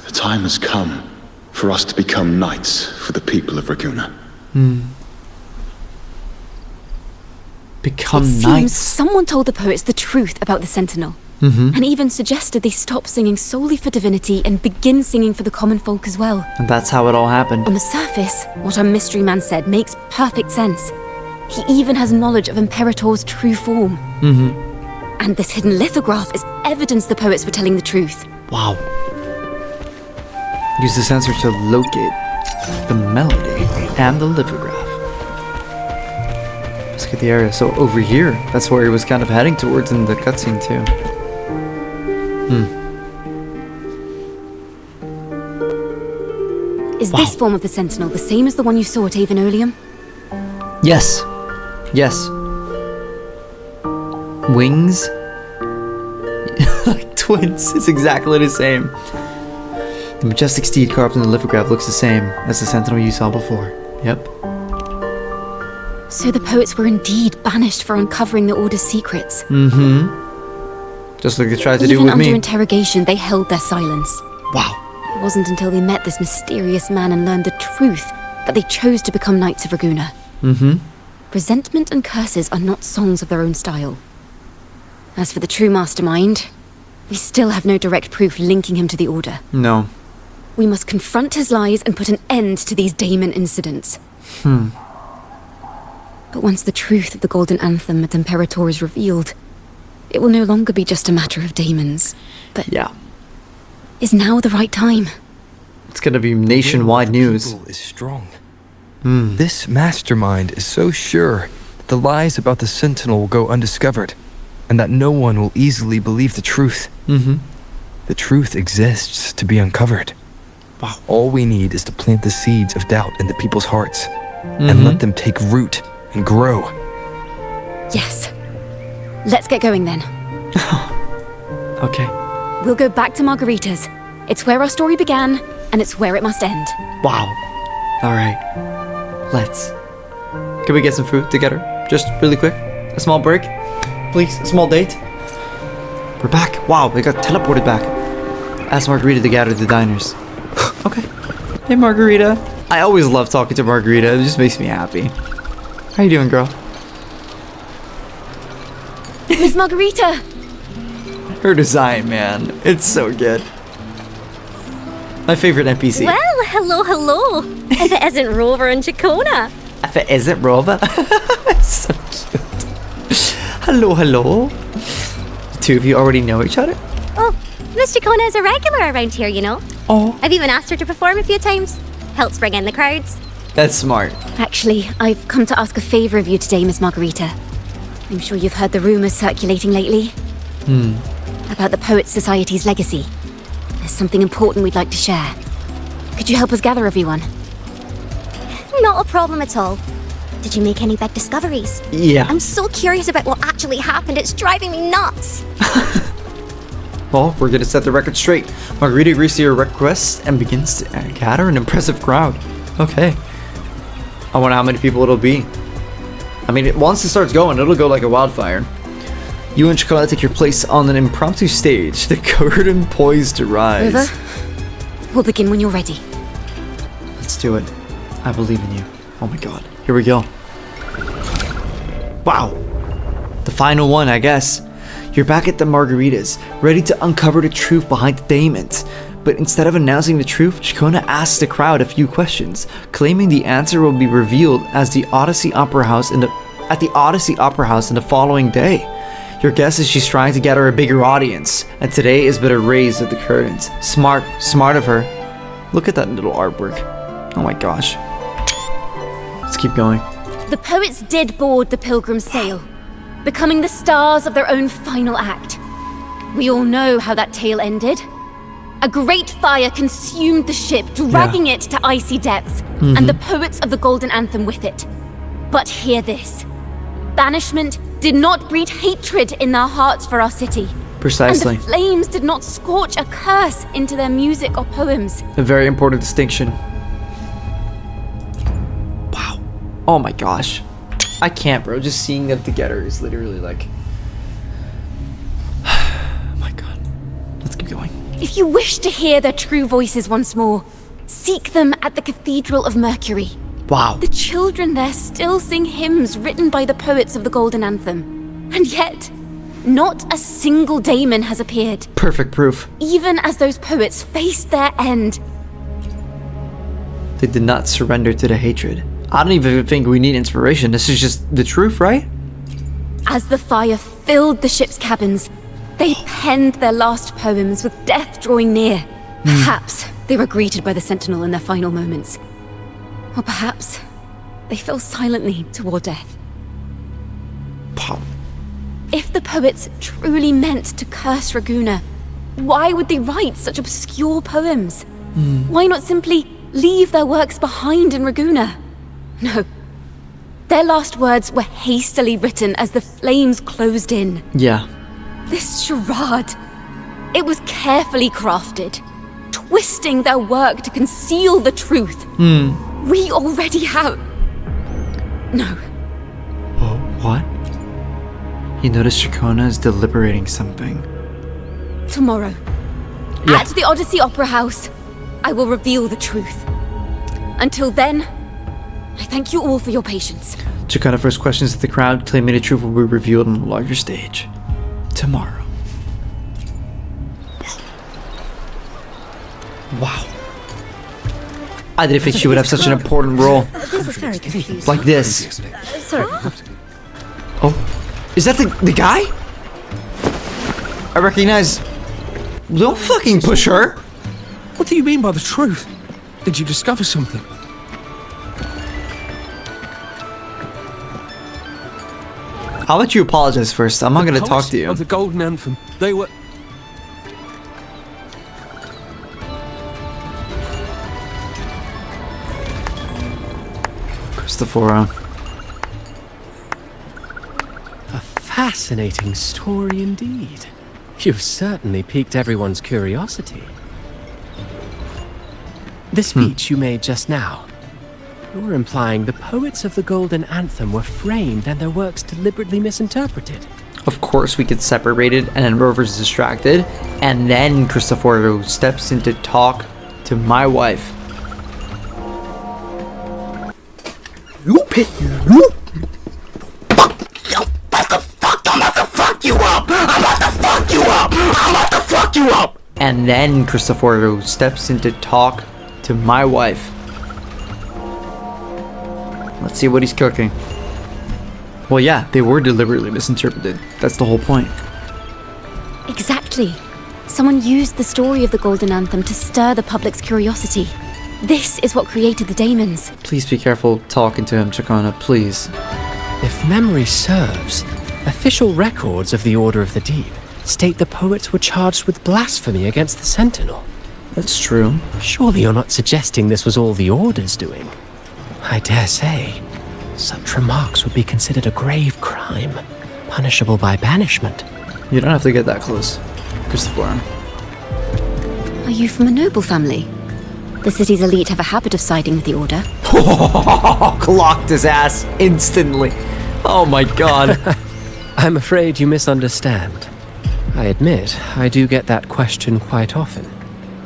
the time has come for us to become knights for the people of Ragusa. Become it seems knights? Someone told the poets the truth about the Sentinel. And even suggested they stop singing solely for divinity and begin singing for the common folk as well. And that's how it all happened. On the surface, what our mystery man said makes perfect sense. He even has knowledge of Imperator's true form. And this hidden lithograph is evidence the poets were telling the truth. Wow. Use the sensor to locate the melody and the lithograph. Let's get the area. So over here, that's where he was kind of heading towards in the cutscene too. Is this form of the Sentinel the same as the one you saw at Avenolium? Yes. Yes. Wings? Like twins. It's exactly the same. The majestic steed carved in the lithograph looks the same as the Sentinel you saw before. Yep. So the poets were indeed banished for uncovering the Order's secrets. Just like they tried to do Even with me. under interrogation, they held their silence. Wow. It wasn't until they met this mysterious man and learned the truth that they chose to become Knights of Ragusa. Resentment and curses are not songs of their own style. As for the true mastermind, we still have no direct proof linking him to the Order. No. We must confront his lies and put an end to these Daemon incidents. But once the truth of the Golden Anthem at Imperator is revealed, it will no longer be just a matter of Daemons. But is now the right time? It's gonna be nationwide news. Is strong. This mastermind is so sure that the lies about the Sentinel will go undiscovered, and that no one will easily believe the truth. The truth exists to be uncovered. Wow. All we need is to plant the seeds of doubt in the people's hearts, and let them take root and grow. Yes. Let's get going then. Okay. We'll go back to Margherita's. It's where our story began, and it's where it must end. Wow. Alright. Let's. Can we get some food together? Just really quick? A small break? Please? A small date? We're back. Wow, we got teleported back. Ask Margherita to gather the diners. Okay. Hey, Margherita. I always love talking to Margherita. It just makes me happy. How you doing, girl? Miss Margherita! Her design, man. It's so good. My favorite NPC. Well, hello. If it isn't Rover and Ciaccona. If it isn't Rover. So cute. Hello. The two of you already know each other? Oh, Miss Ciaccona is a regular around here, you know. Oh. I've even asked her to perform a few times. Helps bring in the crowds. That's smart. Actually, I've come to ask a favor of you today, Miss Margherita. I'm sure you've heard the rumors circulating lately. About the Poets Society's legacy. There's something important we'd like to share. Could you help us gather everyone? Not a problem at all. Did you make any big discoveries? Yeah. I'm so curious about what actually happened. It's driving me nuts. Well, we're gonna set the record straight. Margherita agrees to your request and begins to gather an impressive crowd. Okay. I wonder how many people it'll be. I mean, once it starts going, it'll go like a wildfire. You and Ciaccona take your place on an impromptu stage, the curtain poised to rise. Rover, we'll begin when you're ready. Let's do it. I believe in you. Oh my god. Here we go. Wow. The final one, I guess. You're back at the Margheritas, ready to uncover the truth behind the Daemons. But instead of announcing the truth, Ciaccona asks the crowd a few questions, claiming the answer will be revealed as at the Odyssey Opera House in the following day. Your guess is she's trying to gather a bigger audience, and today is but a raise of the curtains. Smart of her. Look at that little artwork. Oh my gosh. Let's keep going. The poets did board the Pilgrim's sail, becoming the stars of their own final act. We all know how that tale ended. A great fire consumed the ship, dragging it to icy depths, and the poets of the Golden Anthem with it. But hear this. Banishment did not breed hatred in their hearts for our city. Precisely. And the flames did not scorch a curse into their music or poems. A very important distinction. Wow. Oh my gosh. I can't, bro. Just seeing them together is literally like... Oh my god. Let's keep going. If you wish to hear their true voices once more, seek them at the Cathedral of Mercury. Wow. The children there still sing hymns written by the poets of the Golden Anthem. And yet, not a single Daemon has appeared. Perfect proof. Even as those poets faced their end. They did not surrender to the hatred. I don't even think we need inspiration. This is just the truth, right? As the fire filled the ship's cabins, they penned their last poems with death drawing near. Perhaps they were greeted by the Sentinel in their final moments. Or perhaps they fell silently toward death. If the poets truly meant to curse Ragusa, why would they write such obscure poems? Why not simply leave their works behind in Ragusa? No. Their last words were hastily written as the flames closed in. Yeah. This charade, it was carefully crafted, twisting their work to conceal the truth. We already have... No. Oh, what? You notice Ciaccona is deliberating something. Tomorrow, at the Odyssey Opera House, I will reveal the truth. Until then, I thank you all for your patience. Ciaccona first questions the crowd, claiming the truth will be revealed on a larger stage. Tomorrow. Wow. I didn't think she would have such an important role. This is very confusing. Like this. Sorry. Oh, is that the guy? I recognize... Don't fucking push her. What do you mean by the truth? Did you discover something? I'll let you apologize first. I'm not going to talk to you. Of the Golden Anthem, they were... Cristoforo. A fascinating story indeed. You've certainly piqued everyone's curiosity. The speech you made just now, you're implying the poets of the Golden Anthem were framed and their works deliberately misinterpreted. Of course we get separated and then Rover's distracted, and then Cristoforo steps in to talk to my wife. I'm about to fuck you up! And then Cristoforo steps in to talk to my wife. Let's see what he's cooking. Well, yeah, they were deliberately misinterpreted. That's the whole point. Exactly. Someone used the story of the Golden Anthem to stir the public's curiosity. This is what created the Daemons. Please be careful talking to him, Ciaccona, please. If memory serves, official records of the Order of the Deep state the poets were charged with blasphemy against the Sentinel. That's true. Surely you're not suggesting this was all the Order's doing? I dare say, such remarks would be considered a grave crime, punishable by banishment. You don't have to get that close, Cristoforo. Are you from a noble family? The city's elite have a habit of siding with the Order. Clocked his ass instantly. Oh my god. I'm afraid you misunderstand. I admit, I do get that question quite often.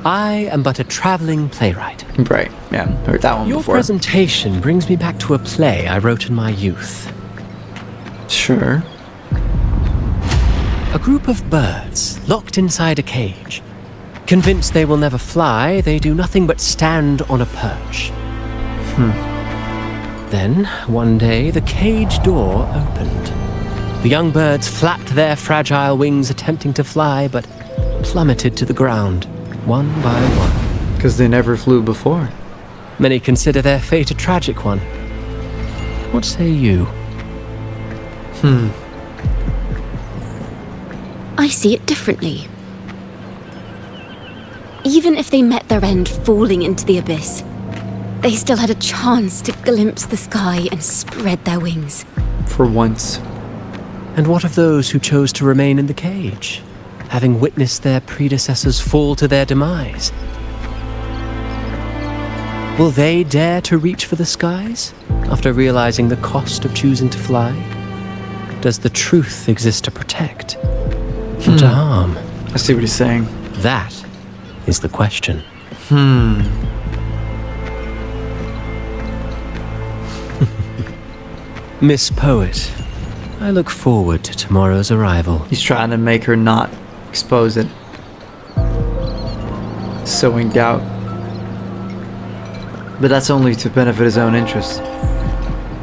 I am but a traveling playwright. Right, yeah, heard that one Your before. presentation brings me back to a play I wrote in my youth. Sure. A group of birds locked inside a cage. Convinced they will never fly, they do nothing but stand on a perch. Then, one day, the cage door opened. The young birds flapped their fragile wings attempting to fly, but plummeted to the ground, one by one. Because they never flew before. Many consider their fate a tragic one. What say you? I see it differently. Even if they met their end falling into the abyss, they still had a chance to glimpse the sky and spread their wings. For once. And what of those who chose to remain in the cage, having witnessed their predecessors fall to their demise? Will they dare to reach for the skies after realizing the cost of choosing to fly? Does the truth exist to protect, or to harm? I see what he's saying. That is the question. Miss Poet, I look forward to tomorrow's arrival. He's trying to make her not expose it. Sowing doubt. But that's only to benefit his own interests.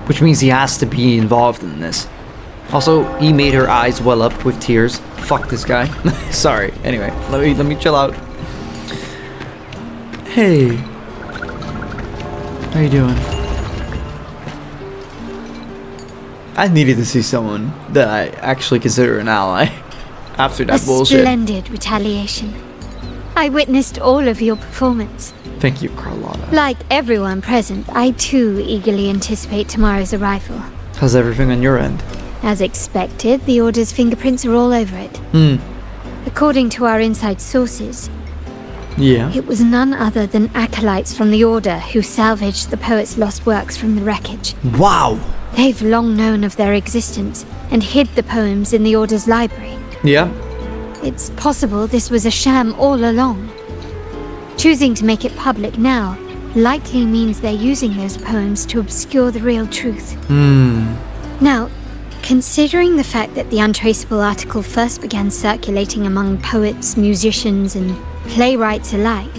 Which means he has to be involved in this. Also, he made her eyes well up with tears. Fuck this guy. Sorry. Anyway, let me chill out. Hey. How you doing? I needed to see someone that I actually consider an ally after that bullshit. Splendid retaliation. I witnessed all of your performance. Thank you, Carlotta. Like everyone present, I too eagerly anticipate tomorrow's arrival. How's everything on your end? As expected, the Order's fingerprints are all over it. According to our inside sources, it was none other than acolytes from the Order who salvaged the poet's lost works from the wreckage. Wow! They've long known of their existence and hid the poems in the Order's library. Yeah. It's possible this was a sham all along. Choosing to make it public now likely means they're using those poems to obscure the real truth. Now, considering the fact that the untraceable article first began circulating among poets, musicians, and playwrights alike,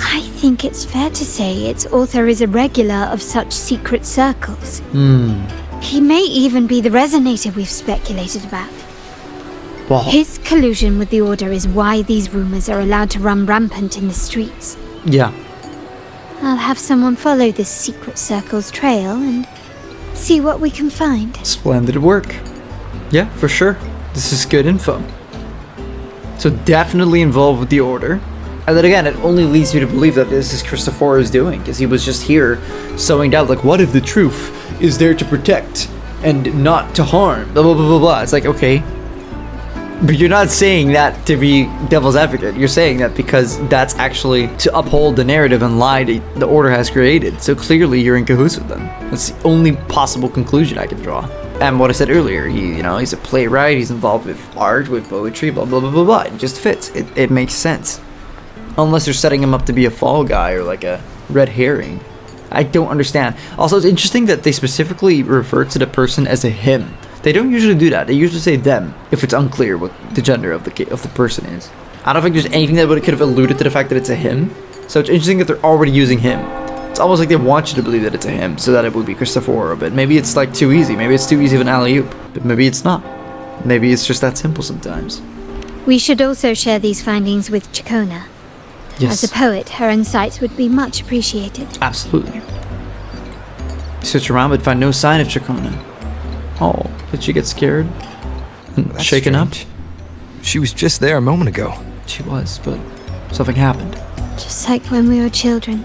I think it's fair to say its author is a regular of such secret circles. He may even be the resonator we've speculated about. Wow. His collusion with the Order is why these rumors are allowed to run rampant in the streets. Yeah. I'll have someone follow this secret circle's trail and see what we can find. Splendid work. Yeah, for sure. This is good info. So definitely involved with the Order. And then again, it only leads you to believe that this is Cristoforo's doing, because he was just here sowing doubt, like, what if the truth is there to protect and not to harm? Blah, blah, blah, blah, blah. It's like, okay. But you're not saying that to be devil's advocate. You're saying that because that's actually to uphold the narrative and lie that the Order has created. So clearly you're in cahoots with them. That's the only possible conclusion I can draw. And what I said earlier, he's a playwright, he's involved with art, with poetry, blah, blah, blah, blah, blah. It just fits. It makes sense. Unless they're setting him up to be a fall guy or like a red herring. I don't understand. Also, it's interesting that they specifically refer to the person as a him. They don't usually do that. They usually say them if it's unclear what the gender of the person is. I don't think there's anything that could have alluded to the fact that it's a him. So it's interesting that they're already using him. It's almost like they want you to believe that it's a him so that it would be Cristoforo. But maybe it's like too easy. Maybe it's too easy of an alley-oop. But maybe it's not. Maybe it's just that simple sometimes. We should also share these findings with Ciaccona. Yes. As a poet, her insights would be much appreciated. Absolutely. Search around but find no sign of Ciaccona. Oh, did she get scared? And shaken up? She was just there a moment ago. She was, but something happened. Just like when we were children.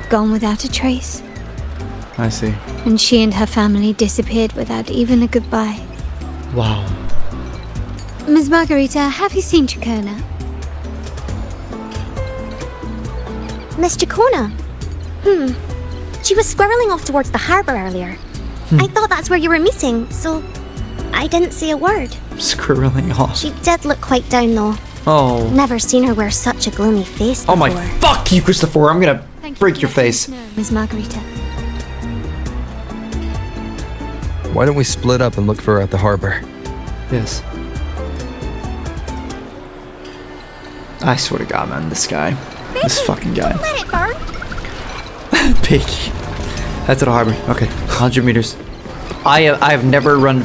Gone without a trace. I see. And she and her family disappeared without even a goodbye. Wow. Ms. Margherita, have you seen Ciaccona? Miss Ciaccona? She was squirreling off towards the harbour earlier. I thought that's where you were meeting, so I didn't say a word. Squirreling off. She did look quite down, though. Oh. Never seen her wear such a gloomy face before. Oh my fuck you, Cristoforo. I'm gonna break your face. No, Ms. Margherita. Why don't we split up and look for her at the harbor? Yes. I swear to God, man, this guy. This fucking guy. Let it burn. Piggy. Head to the harbor. Okay, 100 meters. I've never run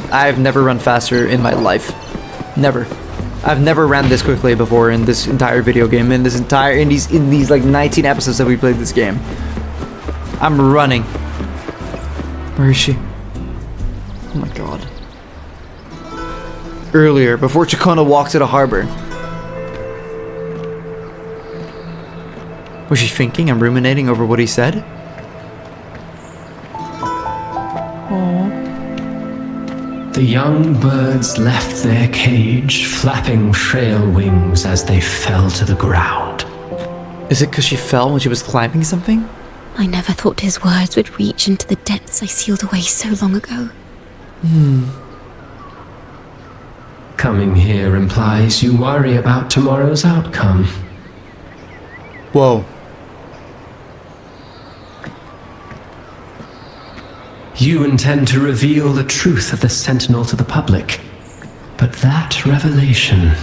faster in my life. Never. I've never ran this quickly before in this entire video game. In these like 19 episodes that we played this game. I'm running. Where is she? Oh my god. Earlier, before Ciaccona walked to the harbor. Was she thinking and ruminating over what he said? The young birds left their cage, flapping frail wings as they fell to the ground. Is it because she fell when she was climbing something? I never thought his words would reach into the depths I sealed away so long ago. Coming here implies you worry about tomorrow's outcome. Whoa. You intend to reveal the truth of the Sentinel to the public. But that revelation,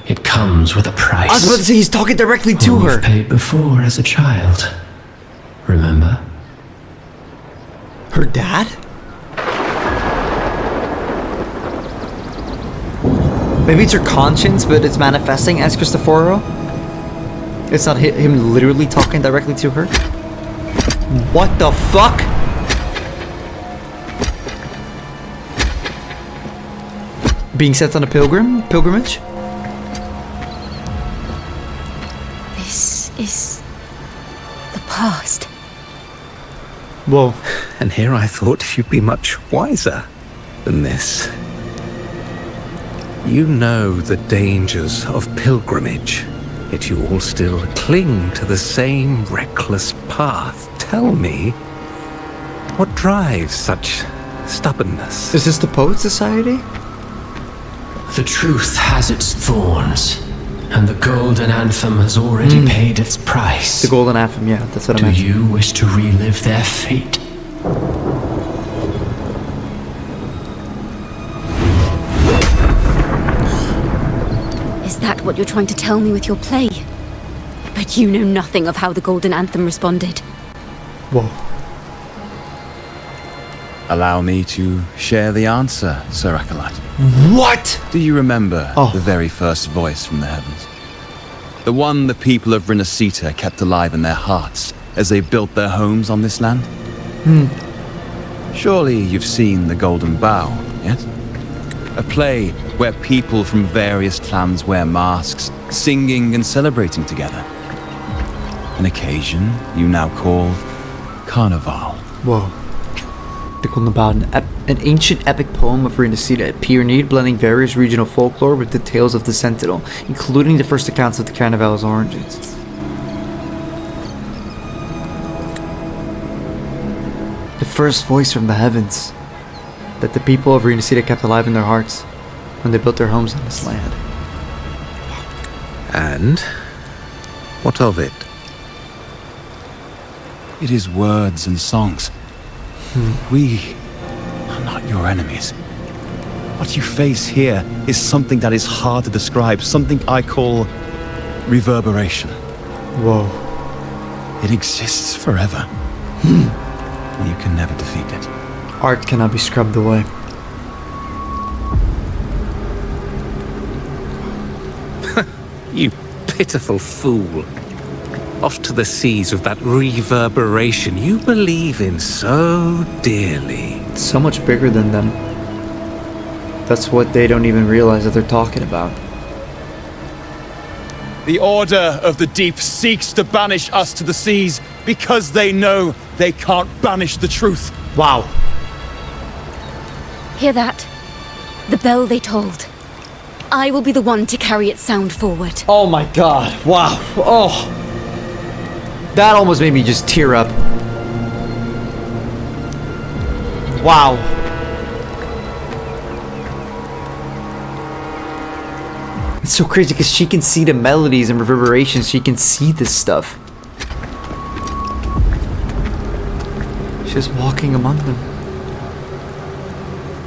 it comes with a price. I was about to say he's talking directly to her. You've paid before as a child. Remember? Her dad? Maybe it's her conscience, but it's manifesting as Cristoforo? It's not him literally talking directly to her? What the fuck? Being sent on a pilgrimage? This is the past. Whoa. And here I thought you'd be much wiser than this. You know the dangers of pilgrimage, yet you all still cling to the same reckless path. Tell me, what drives such stubbornness? Is this the Poet Society? The truth has its thorns, and the Golden Anthem has already paid its price. The Golden Anthem, yeah, that's what I meant. Do you wish to relive their fate? Is that what you're trying to tell me with your play? But you know nothing of how the Golden Anthem responded. Whoa. Allow me to share the answer, Sir Acolyte. What? Do you remember the very first voice from the heavens? The one the people of Rinascita kept alive in their hearts as they built their homes on this land? Surely you've seen The Golden Bough, yes? A play where people from various clans wear masks, singing and celebrating together. An occasion you now call Carnival. Whoa. The Golden Bough, an ancient epic poem of Rinascita at Pyreneed, blending various regional folklore with the tales of the Sentinel, including the first accounts of the Carnival's origins. The first voice from the heavens that the people of Rinascita kept alive in their hearts when they built their homes on this land. And what of it? It is words and songs. We are not your enemies. What you face here is something that is hard to describe, something I call reverberation. Whoa. It exists forever. And you can never defeat it. Art cannot be scrubbed away. You pitiful fool. Off to the seas with that reverberation you believe in so dearly. It's so much bigger than them. That's what they don't even realize that they're talking about. The Order of the Deep seeks to banish us to the seas because they know they can't banish the truth. Wow. Hear that? The bell they tolled. I will be the one to carry its sound forward. Oh my god. Wow. Oh. That almost made me just tear up. Wow. It's so crazy because she can see the melodies and reverberations. She can see this stuff. She's walking among them.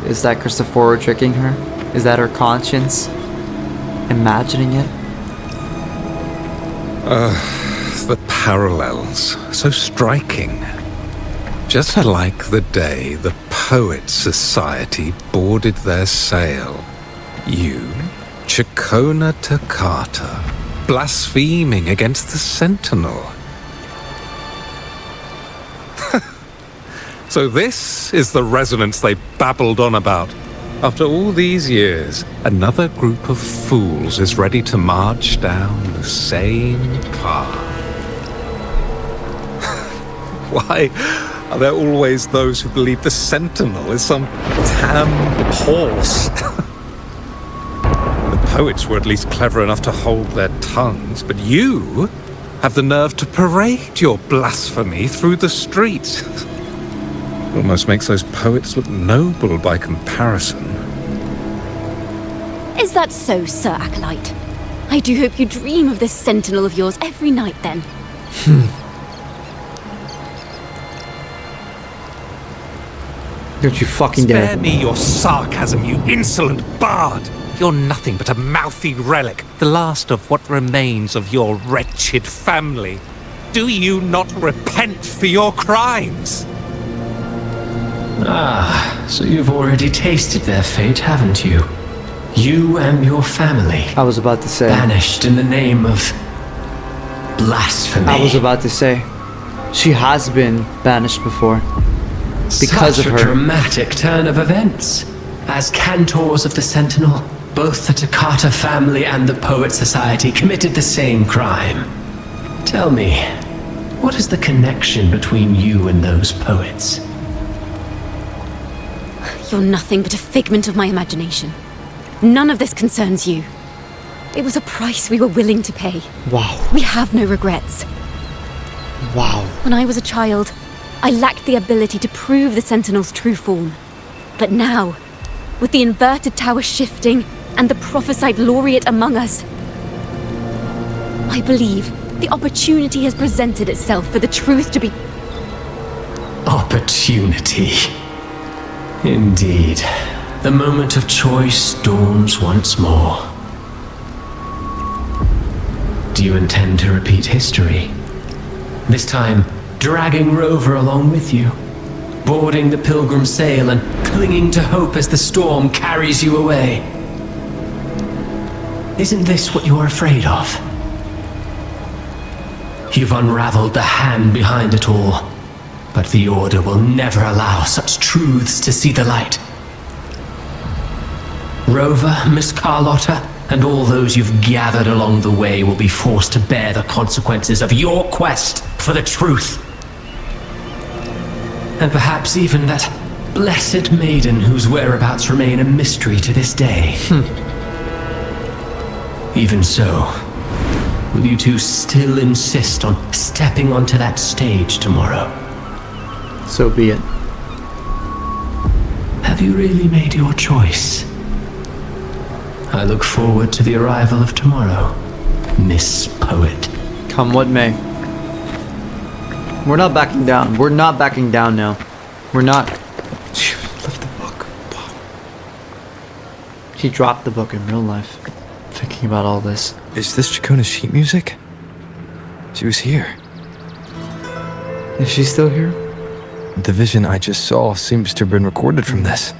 Is that Cristoforo tricking her? Is that her conscience imagining it? The parallels, so striking. Just like the day the Poet Society boarded their sail. You, Ciaccona Toccata, blaspheming against the Sentinel. So this is the resonance they babbled on about. After all these years, another group of fools is ready to march down the same path. Why are there always those who believe the Sentinel is some damn horse? The poets were at least clever enough to hold their tongues, but you have the nerve to parade your blasphemy through the streets. Almost makes those poets look noble by comparison. Is that so, Sir Acolyte? I do hope you dream of this sentinel of yours every night, then. Don't you fucking dare. Spare me your sarcasm, you insolent bard! You're nothing but a mouthy relic, the last of what remains of your wretched family. Do you not repent for your crimes? Ah, so you've already tasted their fate, haven't you? You and your family. I was about to say. Banished in the name of blasphemy. I was about to say. She has been banished before. Because Such of a her. dramatic turn of events. As cantors of the Sentinel, both the Toccata family and the Poet Society committed the same crime. Tell me, what is the connection between you and those poets? You're nothing but a figment of my imagination. None of this concerns you. It was a price we were willing to pay. Wow. We have no regrets. Wow. When I was a child, I lacked the ability to prove the Sentinel's true form. But now, with the inverted tower shifting and the prophesied laureate among us, I believe the opportunity has presented itself for the truth to be... Opportunity. Indeed. The moment of choice dawns once more. Do you intend to repeat history? This time, dragging Rover along with you, boarding the pilgrim sail and clinging to hope as the storm carries you away. Isn't this what you're afraid of? You've unraveled the hand behind it all, but the Order will never allow such truths to see the light. Rover, Miss Carlotta, and all those you've gathered along the way will be forced to bear the consequences of your quest for the truth. And perhaps even that blessed maiden whose whereabouts remain a mystery to this day. Even so, will you two still insist on stepping onto that stage tomorrow? So be it. Have you really made your choice? I look forward to the arrival of tomorrow, Miss Poet. Come what may. We're not backing down. We're not backing down now. We're not. She left the book. She dropped the book in real life. Thinking about all this. Is this Ciaccona's sheet music? She was here. Is she still here? The vision I just saw seems to have been recorded from this.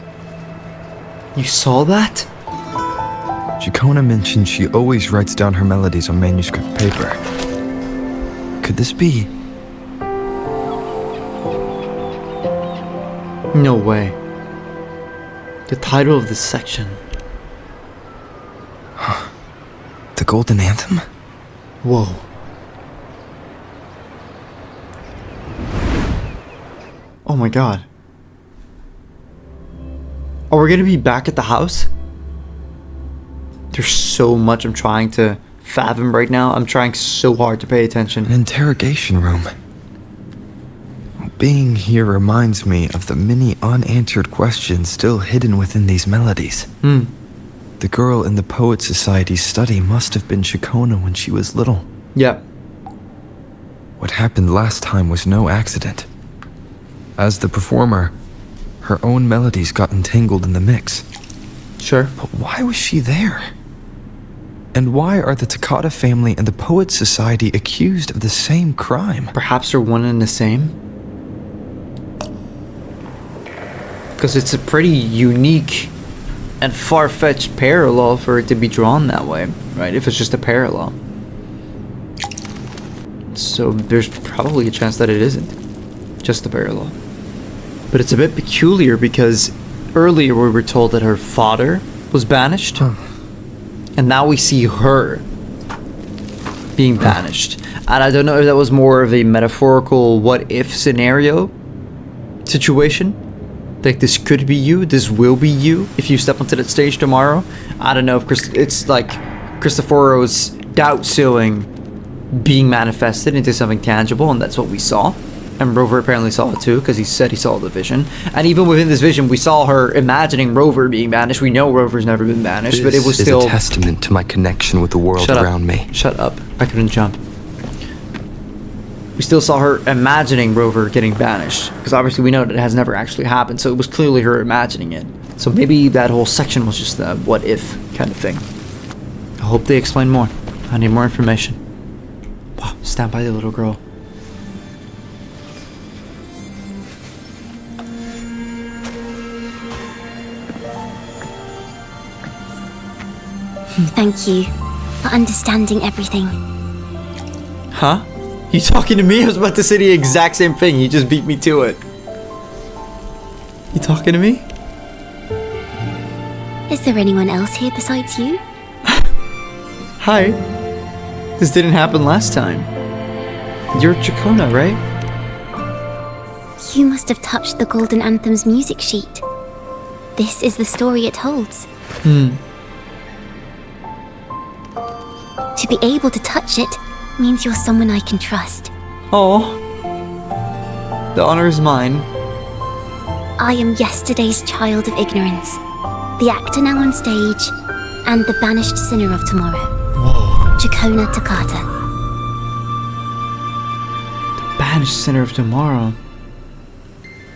You saw that? Ciaccona mentioned she always writes down her melodies on manuscript paper. Could this be? No way. The title of this section. The Golden Anthem? Whoa. Oh my god. Are we gonna be back at the house? There's so much I'm trying to fathom right now. I'm trying so hard to pay attention. An interrogation room. Being here reminds me of the many unanswered questions still hidden within these melodies. The girl in the Poet Society's study must have been Ciaccona when she was little. Yep. What happened last time was no accident. As the performer, her own melodies got entangled in the mix. Sure. But why was she there? And why are the Toccata family and the Poet Society accused of the same crime? Perhaps they're one and the same? Because it's a pretty unique and far-fetched parallel for it to be drawn that way, right? If it's just a parallel. So there's probably a chance that it isn't just a parallel. But it's a bit peculiar because earlier we were told that her father was banished. And now we see her being banished. And I don't know if that was more of a metaphorical what-if scenario situation. Like, this could be you, this will be you if you step onto that stage tomorrow. I don't know if it's like Cristoforo's doubt sowing being manifested into something tangible, and that's what we saw. And Rover apparently saw it too, because he said he saw the vision. And even within this vision, we saw her imagining Rover being banished. We know Rover's never been banished, but it was still... This is a testament to my connection with the world around me. Shut up. I couldn't jump. We still saw her imagining Rover getting banished, because obviously we know that it has never actually happened, so it was clearly her imagining it. So maybe that whole section was just a what-if kind of thing. I hope they explain more. I need more information. Wow, stand by the little girl. Thank you for understanding everything. Huh? You talking to me? I was about to say the exact same thing. You just beat me to it. You talking to me? Is there anyone else here besides you? Hi. This didn't happen last time. You're Ciaccona, right? You must have touched the Golden Anthem's music sheet. This is the story it holds. To be able to touch it means you're someone I can trust. Oh. The honor is mine. I am yesterday's child of ignorance, the actor now on stage, and the banished sinner of tomorrow. Whoa. Ciaccona Toccata. The banished sinner of tomorrow.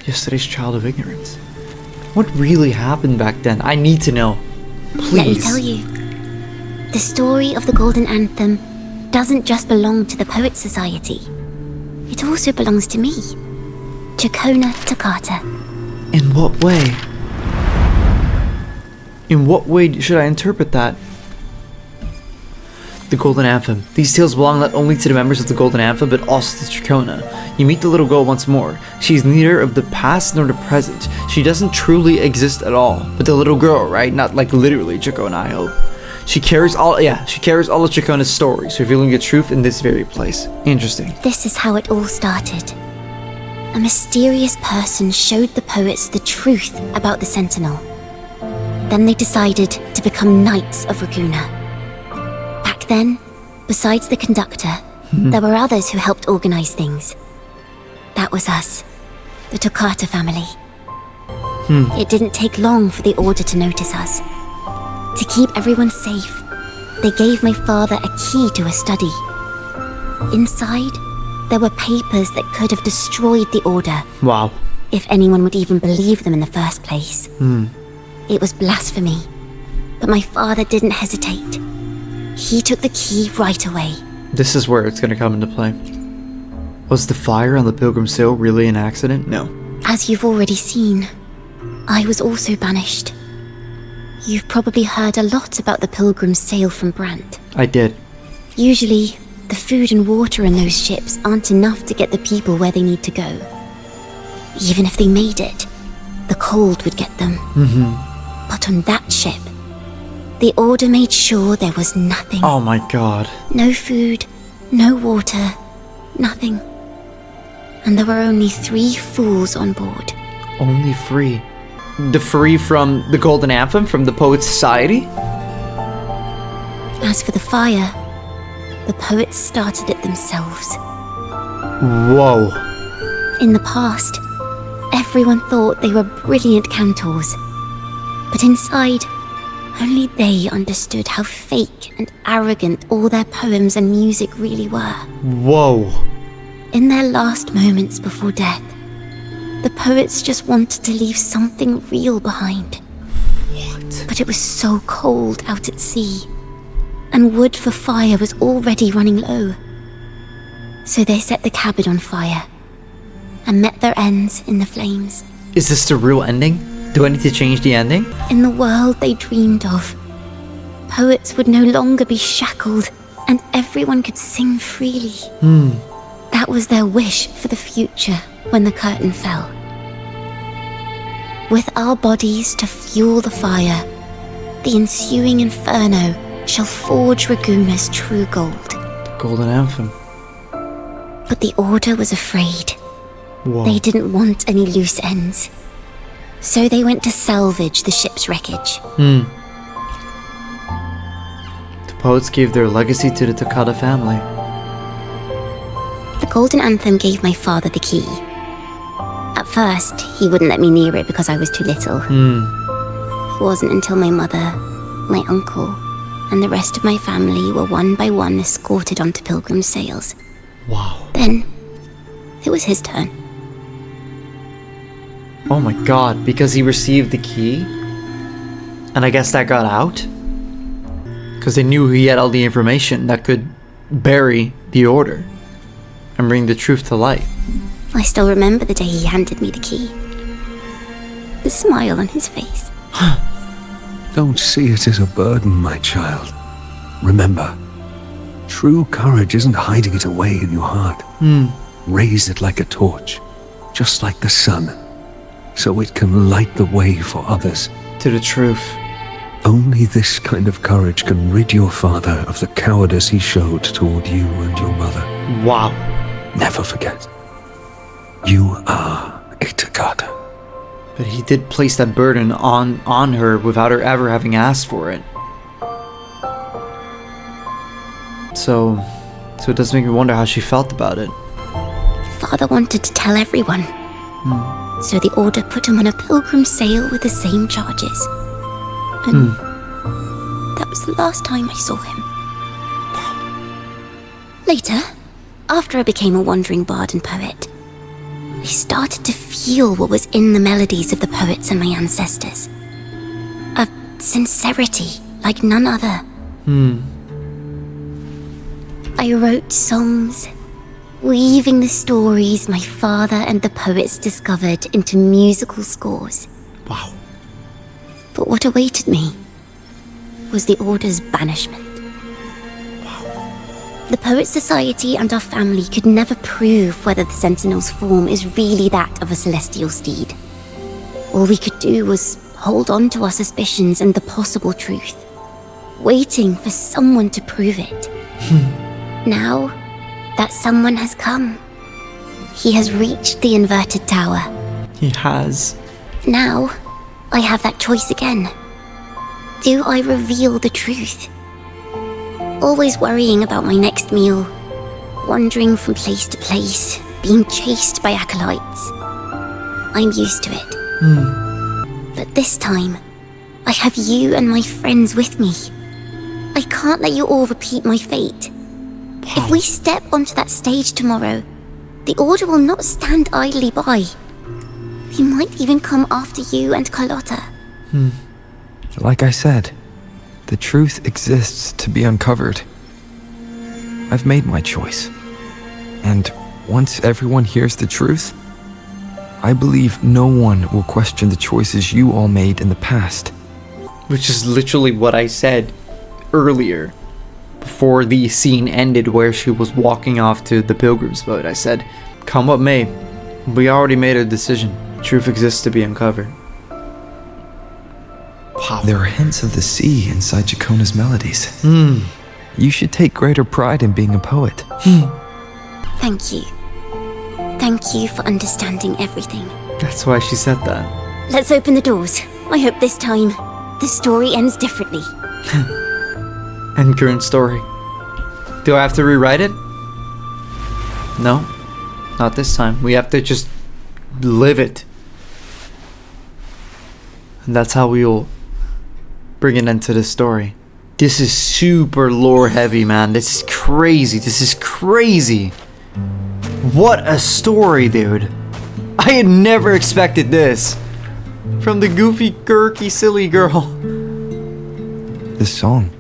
Yesterday's child of ignorance. What really happened back then? I need to know. Please. Let me tell you. The story of the Golden Anthem doesn't just belong to the Poets Society. It also belongs to me, Ciaccona Toccata. In what way? In what way should I interpret that? The Golden Anthem. These tales belong not only to the members of the Golden Anthem, but also to Ciaccona. You meet the little girl once more. She is neither of the past nor the present. She doesn't truly exist at all. But the little girl, right? Not like literally Ciaccona, I hope. She carries all of Ciaccona's stories, revealing the truth in this very place. Interesting. This is how it all started. A mysterious person showed the poets the truth about the Sentinel. Then they decided to become Knights of Ragusa. Back then, besides the conductor, there were others who helped organize things. That was us, the Toccata family. It didn't take long for the Order to notice us. To keep everyone safe, they gave my father a key to a study. Inside, there were papers that could have destroyed the Order. Wow. If anyone would even believe them in the first place. It was blasphemy, but my father didn't hesitate. He took the key right away. This is where it's gonna come into play. Was the fire on the Pilgrim's Hill really an accident? No. As you've already seen, I was also banished. You've probably heard a lot about the Pilgrim's sail from Brant. I did. Usually, the food and water in those ships aren't enough to get the people where they need to go. Even if they made it, the cold would get them. But on that ship, the Order made sure there was nothing. Oh my god. No food, no water, nothing. And there were only 3 fools on board. Only 3? The 3 from the Golden Anthem, from the Poets Society? As for the fire, the poets started it themselves. Whoa. In the past, everyone thought they were brilliant cantors. But inside, only they understood how fake and arrogant all their poems and music really were. Whoa. In their last moments before death, the poets just wanted to leave something real behind. What? But it was so cold out at sea, and wood for fire was already running low. So they set the cabin on fire, and met their ends in the flames. Is this the real ending? Do I need to change the ending? In the world they dreamed of, poets would no longer be shackled and everyone could sing freely. That was their wish for the future when the curtain fell. With our bodies to fuel the fire, the ensuing inferno shall forge Raguna's true gold. The Golden Anthem. But the Order was afraid. Whoa. They didn't want any loose ends. So they went to salvage the ship's wreckage. The poets gave their legacy to the Toccata family. The Golden Anthem gave my father the key. At first, he wouldn't let me near it because I was too little. It wasn't until my mother, my uncle, and the rest of my family were one by one escorted onto pilgrim sails. Wow. Then, it was his turn. Oh my god, because he received the key? And I guess that got out? Because they knew he had all the information that could bury the Order and bring the truth to light. I still remember the day he handed me the key. The smile on his face. Don't see it as a burden, my child. Remember, true courage isn't hiding it away in your heart. Raise it like a torch, just like the sun, so it can light the way for others. To the truth. Only this kind of courage can rid your father of the cowardice he showed toward you and your mother. Wow. Never forget. You are a Toccata. But he did place that burden on her without her ever having asked for it. So it does make me wonder how she felt about it. Father wanted to tell everyone. So the Order put him on a pilgrim sail with the same charges. And that was the last time I saw him. Later, after I became a wandering bard and poet, I started to feel what was in the melodies of the poets and my ancestors. A sincerity like none other. I wrote songs, weaving the stories my father and the poets discovered into musical scores. Wow. But what awaited me was the Order's banishment. The Poets Society and our family could never prove whether the Sentinel's form is really that of a celestial steed. All we could do was hold on to our suspicions and the possible truth, waiting for someone to prove it. Now that someone has come, he has reached the inverted tower. He has. Now, I have that choice again. Do I reveal the truth? Always worrying about my next meal, wandering from place to place, being chased by acolytes. I'm used to it. But this time, I have you and my friends with me. I can't let you all repeat my fate. If we step onto that stage tomorrow, the Order will not stand idly by. He might even come after you and Carlotta. Like I said, the truth exists to be uncovered. I've made my choice. And once everyone hears the truth, I believe no one will question the choices you all made in the past. Which is literally what I said earlier, before the scene ended where she was walking off to the pilgrim's boat. I said, come what may, we already made a decision. Truth exists to be uncovered. Wow. There are hints of the sea inside Ciaccona's melodies. You should take greater pride in being a poet. Thank you. Thank you for understanding everything. That's why she said that. Let's open the doors. I hope this time, the story ends differently. And current story. Do I have to rewrite it? No, not this time. We have to just live it. And that's how we'll bring it into the story. This is super lore heavy, man. This is crazy. This is crazy. What a story, dude. I had never expected this. From the goofy, quirky, silly girl. This song.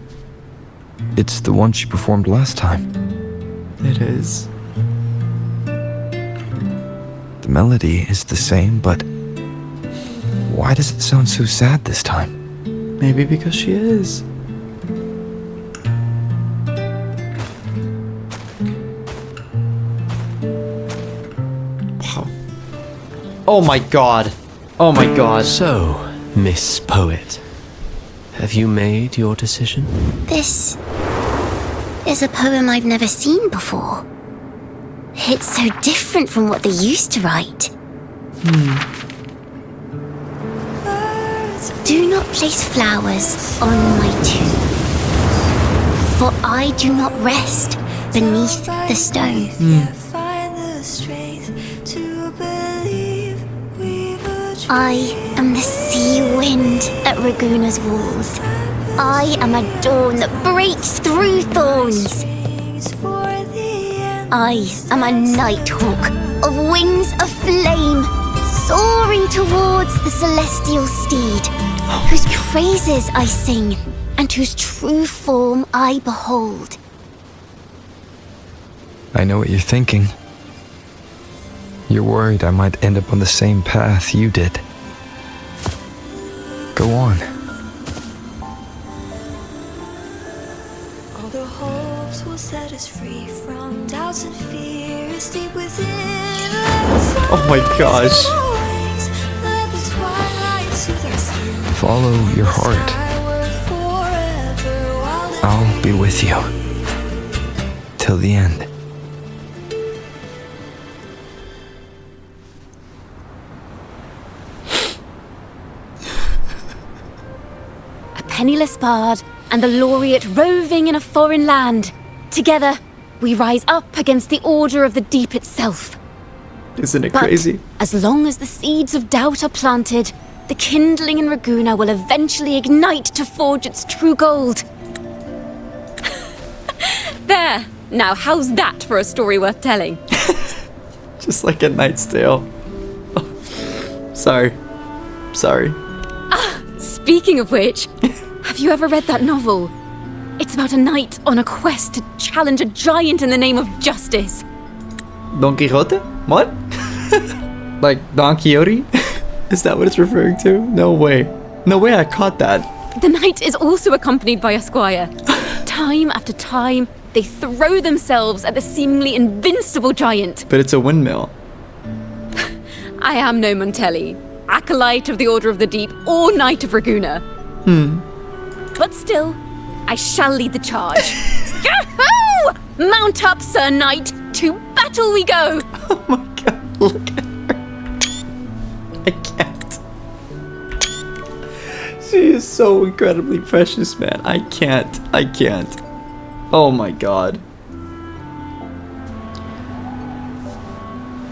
It's the one she performed last time. It is. The melody is the same, but Why does it sound so sad this time? Maybe because she is. Wow. Oh my god. Oh my god. So, Miss Poet, have you made your decision? This is a poem I've never seen before. It's so different from what they used to write. Do not place flowers on my tomb, for I do not rest beneath the stone. I am the sea wind at Raguna's walls. I am a dawn that breaks through thorns. I am a nighthawk of wings of flame, soaring towards the celestial steed, whose praises I sing and whose true form I behold. I know what you're thinking. You're worried I might end up on the same path you did. Go on. All the hopes will set us free from doubts and fears deep within. Oh my gosh. Follow your heart. I'll be with you. Till the end. Penniless bard and the laureate roving in a foreign land. Together, we rise up against the order of the deep itself. Isn't it But crazy? as long as the seeds of doubt are planted, the kindling in Raguna will eventually ignite to forge its true gold. There! Now, how's that for a story worth telling? Just like a Knight's Tale. Sorry. Speaking of which, have you ever read that novel? It's about a knight on a quest to challenge a giant in the name of justice. Don Quixote? What? Like Don Quixote? Is that what it's referring to? No way. No way I caught that. The knight is also accompanied by a squire. Time after time, they throw themselves at the seemingly invincible giant. But it's a windmill. I am no Montelli, acolyte of the Order of the Deep, or Knight of Raguna. But still, I shall lead the charge. Yahoo! Mount up, Sir Knight. To battle we go. Oh my god, look at her. I can't. She is so incredibly precious, man. I can't. Oh my god.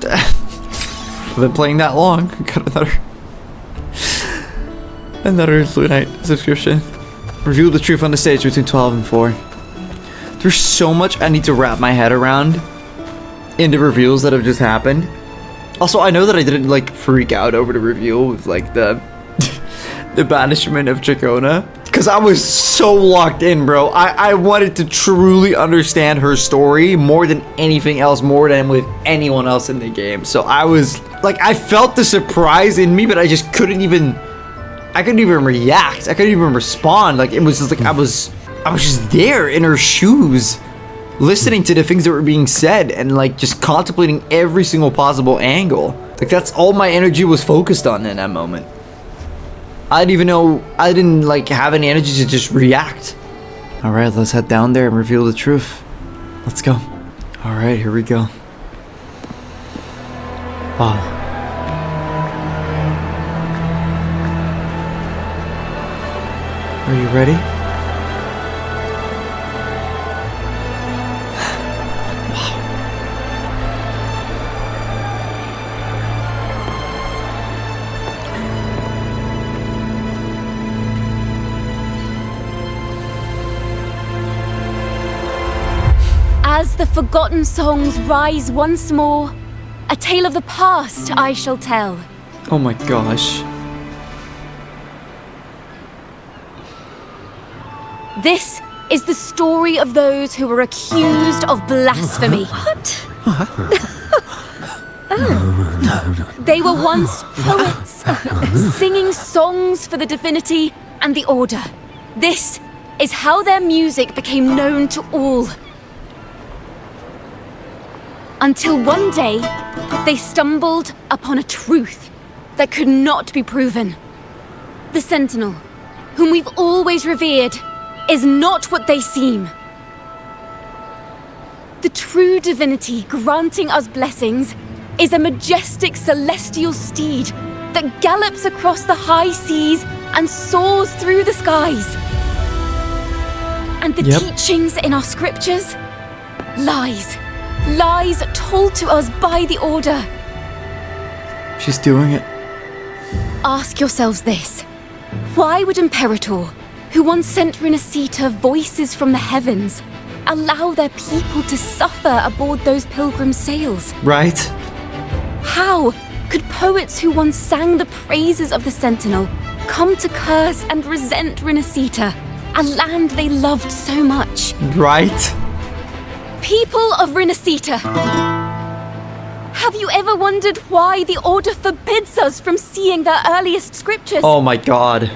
I've been playing that long. Got another Blue Knight subscription. Reveal the truth on the stage between 12 and 4. There's so much I need to wrap my head around in the reveals that have just happened. Also, I know that I didn't like freak out over the reveal with like the banishment of Ciaccona, because I was so locked in, bro. I wanted to truly understand her story more than anything else, more than with anyone else in the game. So I was like, I felt the surprise in me, but I just couldn't even react. I couldn't even respond. Like, it was just like I was just there in her shoes, listening to the things that were being said and like just contemplating every single possible angle. Like, that's all my energy was focused on in that moment. I didn't like have any energy to just react. All right, let's head down there and reveal the truth. Let's go. All right, here we go. Wow. Are you ready? As the forgotten songs rise once more, a tale of the past I shall tell. Oh my gosh. This is the story of those who were accused of blasphemy. What? They were once poets, singing songs for the divinity and the order. This is how their music became known to all. Until one day, they stumbled upon a truth that could not be proven. The Sentinel, whom we've always revered, is not what they seem. The true divinity granting us blessings is a majestic celestial steed that gallops across the high seas and soars through the skies. And the teachings in our scriptures? Lies. Lies told to us by the Order. She's doing it. Ask yourselves this. Why would Imperator, who once sent Renacita voices from the heavens, allow their people to suffer aboard those pilgrim sails? Right? How could poets who once sang the praises of the Sentinel come to curse and resent Renacita, a land they loved so much? Right? People of Renacita, have you ever wondered why the Order forbids us from seeing their earliest scriptures? Oh my god.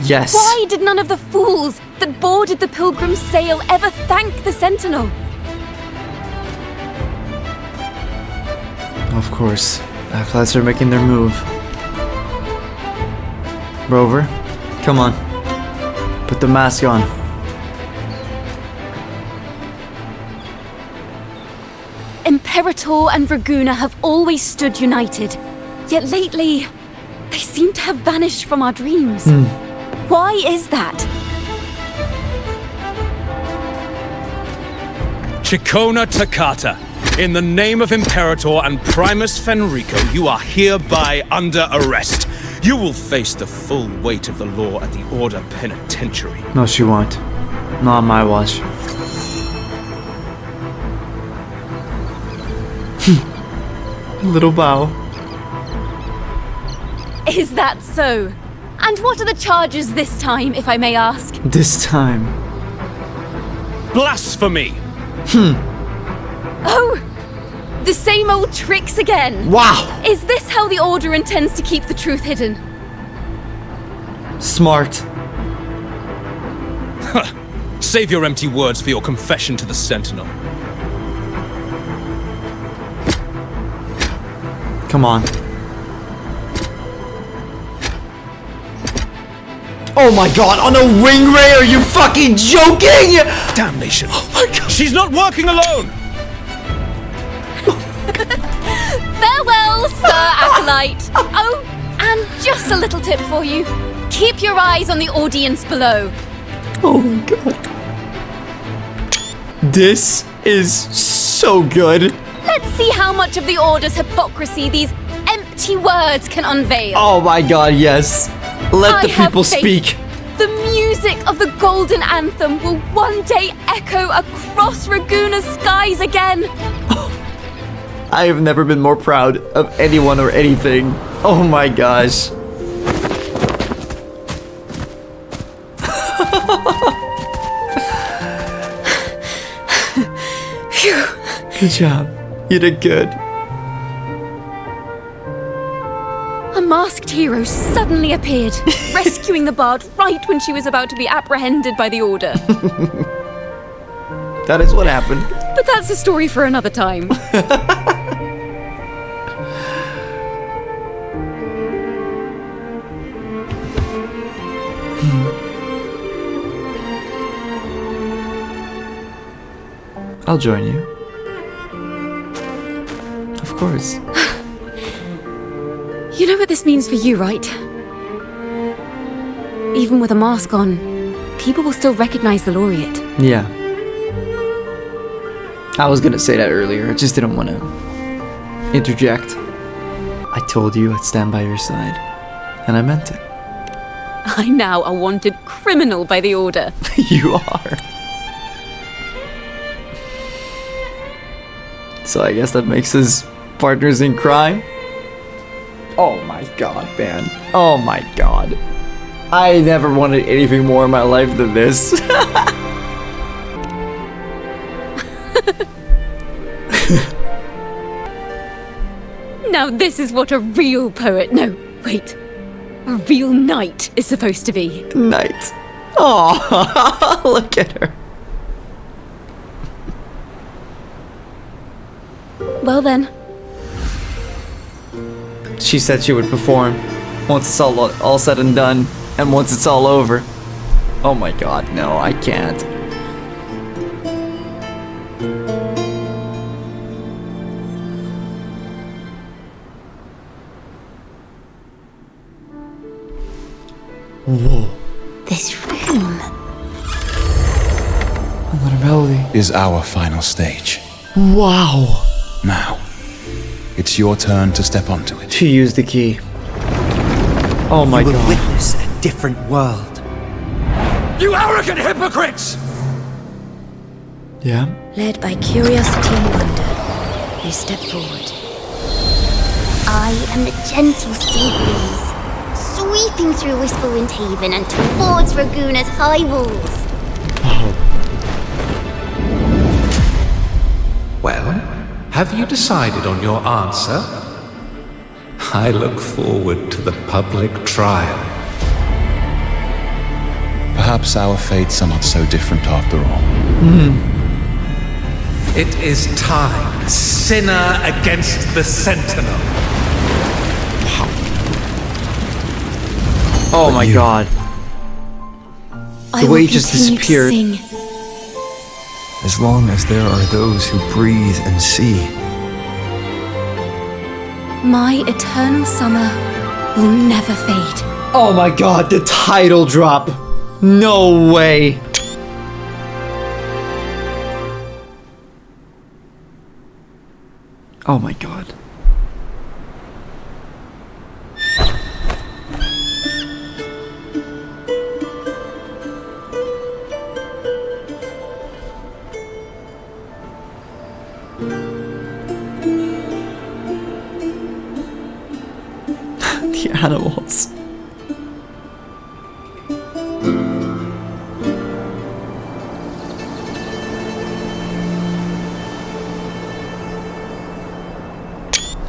Yes. Why did none of the fools that boarded the pilgrim sail ever thank the Sentinel? Of course. Acolytes are making their move. Rover, come on. Put the mask on. Imperator and Draguna have always stood united. Yet lately, they seem to have vanished from our dreams. Why is that? Ciaccona Toccata, in the name of Imperator and Primus Fenrico, you are hereby under arrest. You will face the full weight of the law at the Order Penitentiary. No, she won't. Not on my watch. Little bow. Is that so? And what are the charges this time, if I may ask? This time. Blasphemy! Oh! The same old tricks again! Wow! Is this how the Order intends to keep the truth hidden? Smart. Save your empty words for your confession to the Sentinel. Come on. Oh my god, on a wing ray? Are you fucking joking? Damnation. Oh my god. She's not working alone! Farewell, Sir Acolyte. Oh, and just a little tip for you. Keep your eyes on the audience below. Oh my god. This is so good. Let's see how much of the Order's hypocrisy these empty words can unveil. Oh my god, yes. Let the people speak. The music of the Golden Anthem will one day echo across Raguna's skies again. I have never been more proud of anyone or anything. Oh my gosh. Good job. You did good. A masked hero suddenly appeared, rescuing the bard right when she was about to be apprehended by the Order. That is what happened. But that's a story for another time. I'll join you. Of course. You know what this means for you, right? Even with a mask on, people will still recognize the laureate. Yeah. I was gonna say that earlier, I just didn't want to interject. I told you I'd stand by your side, and I meant it. I'm now a wanted criminal by the Order. You are. So I guess that makes us partners in crime? Oh my god, man. Oh my god. I never wanted anything more in my life than this. Now this is what a real poet, no, wait, a real knight is supposed to be. Knight. Oh, look at her. Well then. She said she would perform once it's all said and done, and once it's all over. Oh my god, no, I can't. Whoa. This room Another melody. Is our final stage. Wow. Now, it's your turn to step onto it. She used the key. Oh my You will god. witness a different world. You arrogant hypocrites! Yeah? led by curiosity and wonder, they step forward. I am the gentle sea breeze, sweeping through Whisperwind Haven and towards Raguna's high walls. Well, have you decided on your answer? I look forward to the public trial. Perhaps our fates are not so different after all. It is time, sinner against the sentinel. Oh my god. I The will way he just continue to disappeared. sing. As long as there are those who breathe and see. My eternal summer will never fade. Oh my god, the title drop. No way. Oh my god. The animals.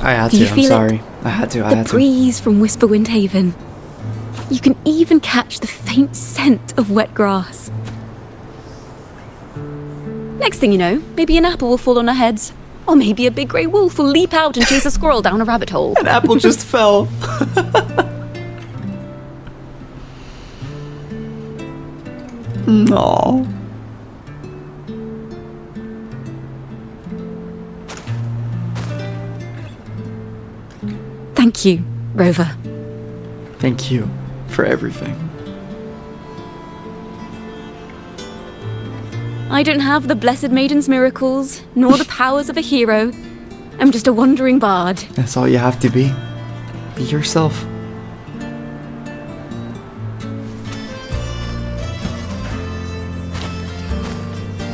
I had Do to, you I'm feel it? sorry. I had to. The breeze from Whisperwind Haven. You can even catch the faint scent of wet grass. Next thing you know, maybe an apple will fall on our heads. Or maybe a big grey wolf will leap out and chase a squirrel down a rabbit hole. An apple just fell. No. Thank you, Rover. Thank you for everything. I don't have the Blessed Maiden's miracles, nor the powers of a hero. I'm just a wandering bard. That's all you have to be. Be yourself.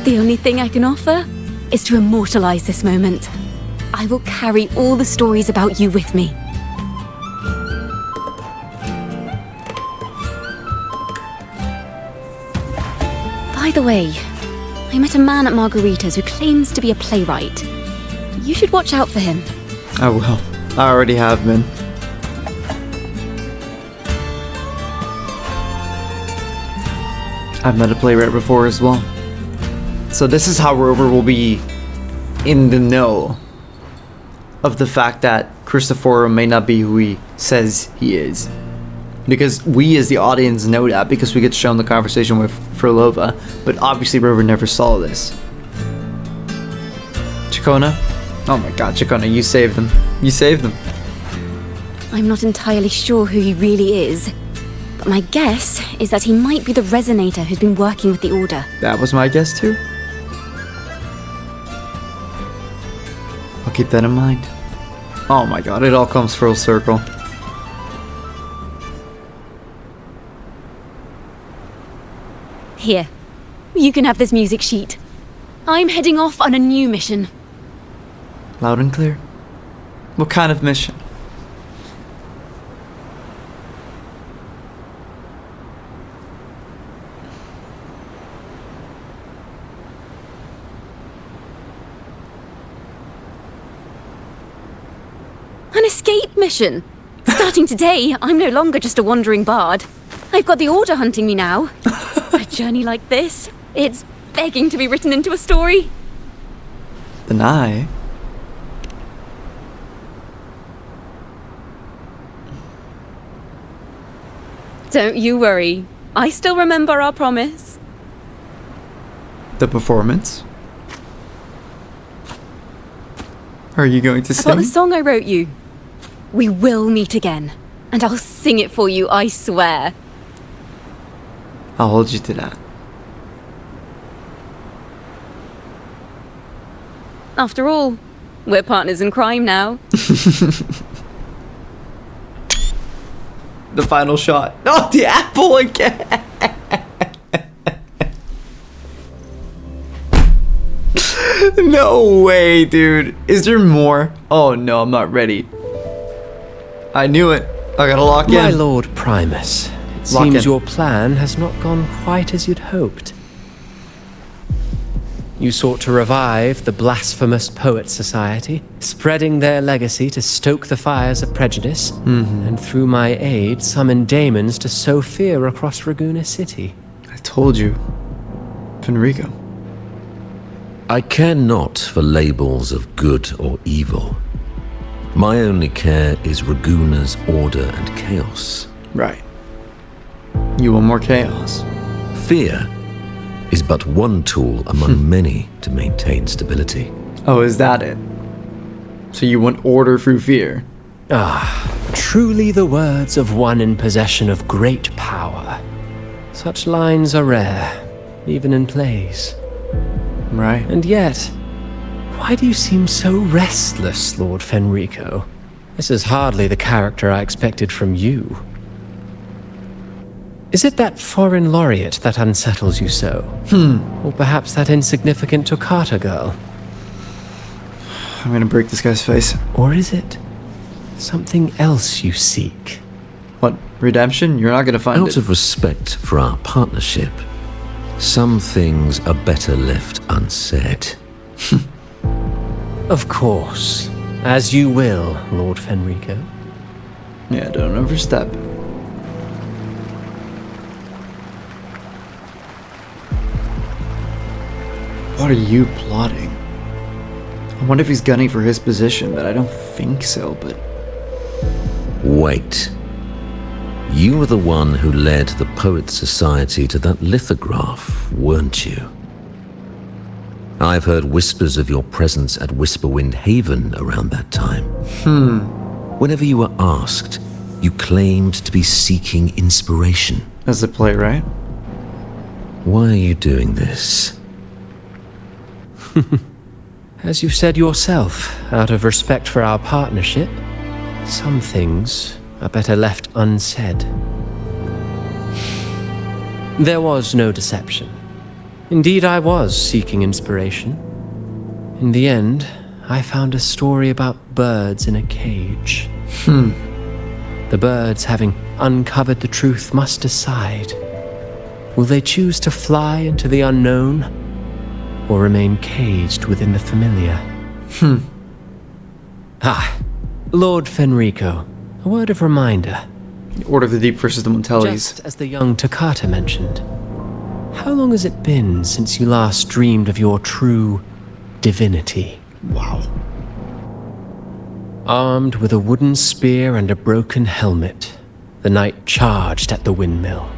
The only thing I can offer is to immortalize this moment. I will carry all the stories about you with me. By the way, I met a man at Margherita's who claims to be a playwright. You should watch out for him. I will. I already have been. I've met a playwright before as well. So this is how Rover will be in the know of the fact that Cristoforo may not be who he says he is. Because we as the audience know that because we get shown the conversation with Frolova, but obviously Rover never saw this. Ciaccona? Oh my god, Ciaccona, you saved them. You saved them. I'm not entirely sure who he really is, but my guess is that he might be the resonator who's been working with the Order. That was my guess too. I'll keep that in mind. Oh my god, it all comes full circle. Here, you can have this music sheet. I'm heading off on a new mission. Loud and clear. What kind of mission? An escape mission. Starting today, I'm no longer just a wandering bard. I've got the Order hunting me now. A journey like this, it's begging to be written into a story. Then I... Don't you worry. I still remember our promise. The performance? Are you going to I've got the sing? song I wrote you. We will meet again. And I'll sing it for you, I swear. I'll hold you to that. After all, we're partners in crime now. The final shot. Oh, the apple again! No way, dude. Is there more? Oh no, I'm not ready. I knew it. I gotta lock in. My Lord Primus, it Lock seems in. your plan has not gone quite as you'd hoped. You sought to revive the blasphemous Poets Society, spreading their legacy to stoke the fires of prejudice, and through my aid summon Daemons to sow fear across Raguena City. I told you. Fenrico. I care not for labels of good or evil. My only care is Raguena's order and chaos. Right. You want more chaos. Fear is but one tool among many to maintain stability. Oh, is that it? So you want order through fear? Ah, truly the words of one in possession of great power. Such lines are rare, even in plays. Right. And yet, why do you seem so restless, Lord Fenrico? This is hardly the character I expected from you. Is it that foreign laureate that unsettles you so? Or perhaps that insignificant Toccata girl? I'm gonna break this guy's face. Or is it something else you seek? What, redemption? You're not gonna find it. Out of respect for our partnership, some things are better left unsaid. Of course. As you will, Lord Fenrico. Yeah, don't overstep. What are you plotting? I wonder if he's gunning for his position, but I don't think so, but... Wait. You were the one who led the Poets Society to that lithograph, weren't you? I've heard whispers of your presence at Whisperwind Haven around that time. Whenever you were asked, you claimed to be seeking inspiration. As a playwright? Why are you doing this? As you said yourself, out of respect for our partnership, some things are better left unsaid. There was no deception. Indeed, I was seeking inspiration. In the end, I found a story about birds in a cage. The birds, having uncovered the truth, must decide. Will they choose to fly into the unknown, or remain caged within the familiar? Lord Fenrico, a word of reminder. Order of the Deep versus the Montellis. Just as the young Toccata mentioned, how long has it been since you last dreamed of your true divinity? Wow. Armed with a wooden spear and a broken helmet, the knight charged at the windmill.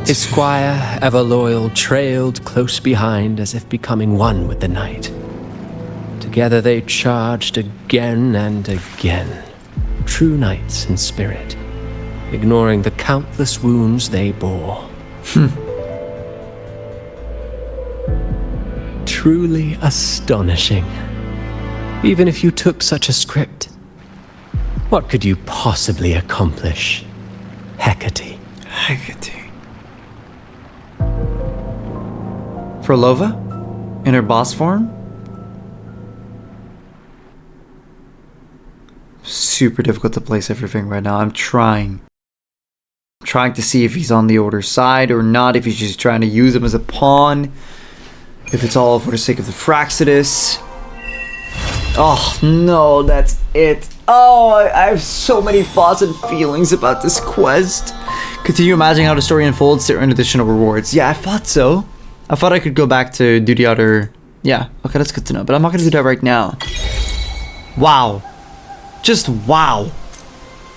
His squire, ever loyal, trailed close behind as if becoming one with the knight. Together they charged again and again, true knights in spirit, ignoring the countless wounds they bore. Truly astonishing. Even if you took such a script, what could you possibly accomplish? Hecate. For Lova? In her boss form? Super difficult to place everything right now. I'm trying to see if he's on the Order's side or not, if he's just trying to use him as a pawn. if it's all for the sake of the Fraxidus. Oh no, that's it. Oh, I have so many thoughts and feelings about this quest. Continue imagining how the story unfolds to earn additional rewards. Yeah, I thought so. I thought I could go back to do the other... Yeah, okay, that's good to know. But I'm not going to do that right now. Wow. Just wow.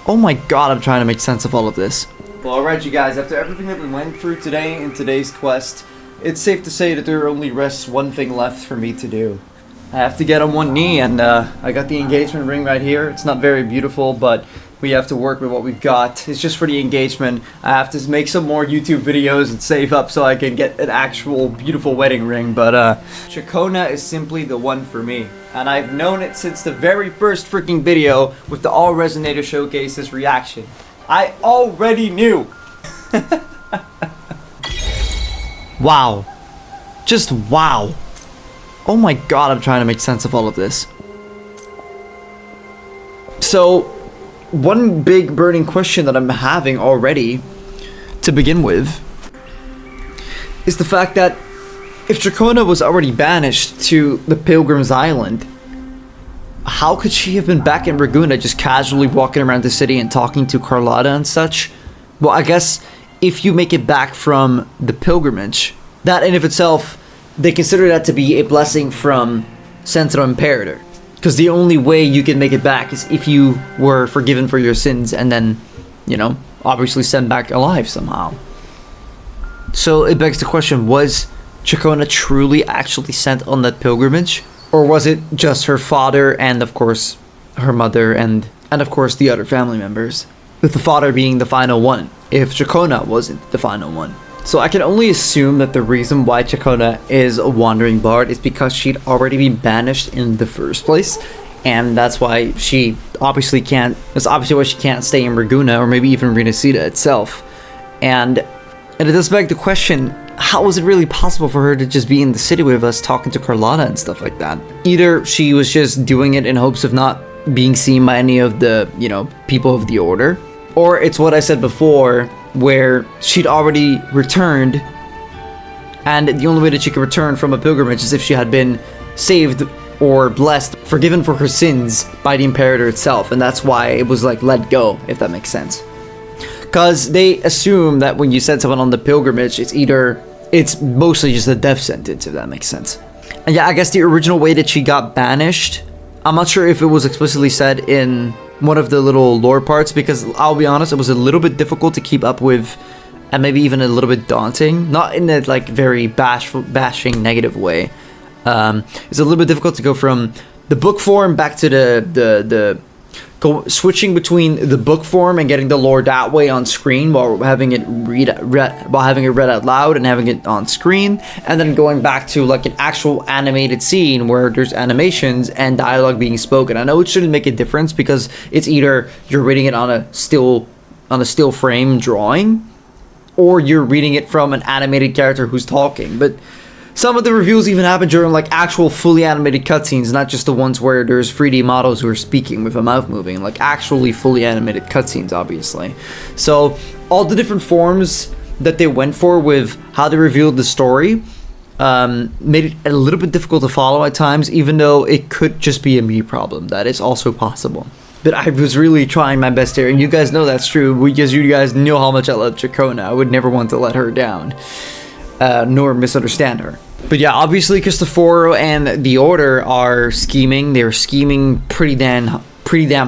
Oh my god, I'm trying to make sense of all of this. Well, alright you guys, after everything that we went through today in today's quest, it's safe to say that there only rests one thing left for me to do. I have to get on one knee, and I got the engagement ring right here. It's not very beautiful, but we have to work with what we've got. It's just for the engagement. I have to make some more YouTube videos and save up so I can get an actual beautiful wedding ring, but Ciaccona is simply the one for me. And I've known it since the very first freaking video with the All Resonators Showcases reaction. I already knew! Wow. Just wow. Oh my god, I'm trying to make sense of all of this. So, one big burning question that I'm having already, to begin with, is the fact that if Ciaccona was already banished to the Pilgrim's Island, how could she have been back in Ragusa just casually walking around the city and talking to Carlotta and such? Well, I guess if you make it back from the pilgrimage, that in of itself, they consider that to be a blessing from Centro Imperator. Because the only way you can make it back is if you were forgiven for your sins and then, you know, obviously sent back alive somehow. So it begs the question, was Ciaccona truly actually sent on that pilgrimage? Or was it just her father and, of course, her mother and of course, the other family members? With the father being the final one, if Ciaccona wasn't the final one. So I can only assume that the reason why Ciaccona is a wandering bard is because she'd already been banished in the first place. And that's why she obviously can't, that's obviously why she can't stay in Ragusa or maybe even Renacida itself. And it does beg the question, how was it really possible for her to just be in the city with us talking to Carlotta and stuff like that? Either she was just doing it in hopes of not being seen by any of the, you know, people of the order. Or it's what I said before, where she'd already returned, and the only way that she could return from a pilgrimage is if she had been saved or blessed, forgiven for her sins by the Imperator itself, and that's why it was like let go, if that makes sense. Because they assume that when you send someone on the pilgrimage, it's mostly just a death sentence, if that makes sense. And yeah, I guess the original way that she got banished, I'm not sure if it was explicitly said in one of the little lore parts, because I'll be honest, it was a little bit difficult to keep up with, and maybe even a little bit daunting, not in a like very bashing negative way. It's a little bit difficult to go from the book form back to switching between the book form and getting the lore that way on screen while having it read out loud and having it on screen, and then going back to like an actual animated scene where there's animations and dialogue being spoken. I know it shouldn't make a difference because it's either you're reading it on a still frame drawing, or you're reading it from an animated character who's talking. But some of the reveals even happen during like actual fully animated cutscenes, not just the ones where there's 3D models who are speaking with a mouth moving, like actually fully animated cutscenes, obviously. So all the different forms that they went for with how they revealed the story made it a little bit difficult to follow at times, even though it could just be a me problem. That is also possible. But I was really trying my best here, and you guys know that's true because you guys know how much I love Ciaccona. I would never want to let her down, nor misunderstand her. But yeah, obviously Cristoforo and the Order are scheming. They're scheming pretty damn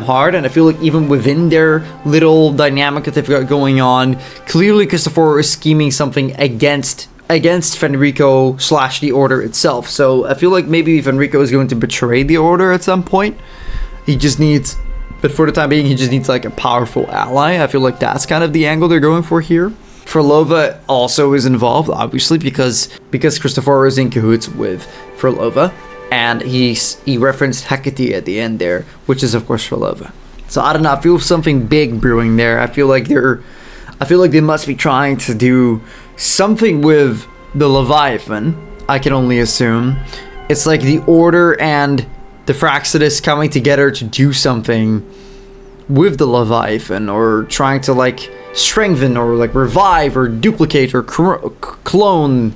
hard, and I feel like even within their little dynamic that they've got going on, clearly Cristoforo is scheming something against Fenrico / the Order itself. So I feel like maybe Fenrico is going to betray the Order at some point. But for the time being, he just needs like a powerful ally. I feel like that's kind of the angle they're going for here. Frolova also is involved, obviously, because Cristoforo is in cahoots with Frolova, and he referenced Hecate at the end there, which is of course Frolova. So I don't know, I feel something big brewing there. I feel like they must be trying to do something with the Leviathan. I can only assume it's like the Order and the Fraxidus coming together to do something with the Leviathan, or trying to like strengthen or like revive or duplicate or clone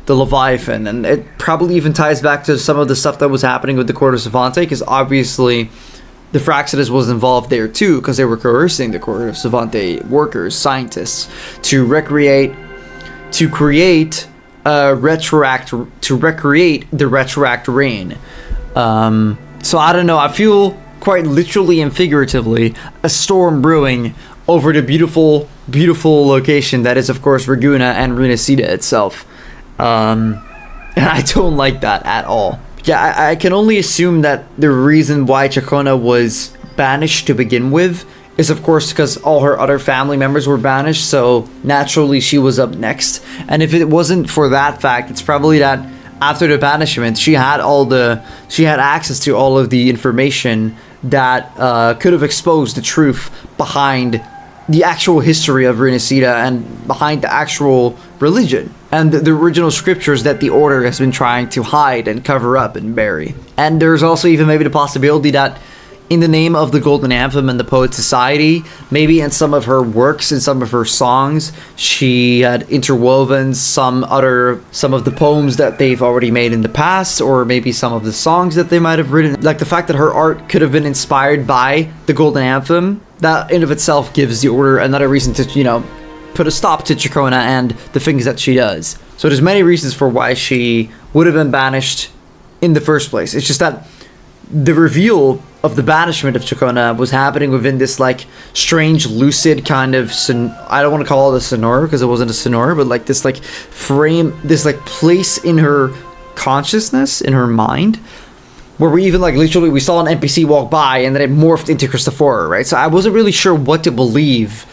the Leviathan, and it probably even ties back to some of the stuff that was happening with the Quarter Savante, because obviously the Fraxidus was involved there too, because they were coercing the Quarter Savante workers, scientists, to recreate the retroact rain. So I don't know, I feel quite literally and figuratively a storm brewing over the beautiful location that is, of course, Ragusa and Runacida itself. And I don't like that at all. Yeah, I can only assume that the reason why Ciaccona was banished to begin with is, of course, because all her other family members were banished, so naturally she was up next. And if it wasn't for that fact, it's probably that after the banishment, she had access to all of the information that could have exposed the truth behind the actual history of Runacida and behind the actual religion and the original scriptures that the Order has been trying to hide and cover up and bury. And there's also even maybe the possibility that in the name of the Golden Anthem and the Poet Society, maybe in some of her works, in some of her songs, she had interwoven some of the poems that they've already made in the past, or maybe some of the songs that they might have written. Like the fact that her art could have been inspired by the Golden Anthem, that in of itself gives the Order another reason to, put a stop to Ciaccona and the things that she does. So there's many reasons for why she would have been banished in the first place. It's just that the reveal of the banishment of Ciaccona was happening within this like strange lucid kind of I don't want to call it a sonora because it wasn't a sonora, but like this like frame, this like place in her consciousness, in her mind, where we even like literally we saw an NPC walk by and then it morphed into Cristoforo, right? So I wasn't really sure what to believe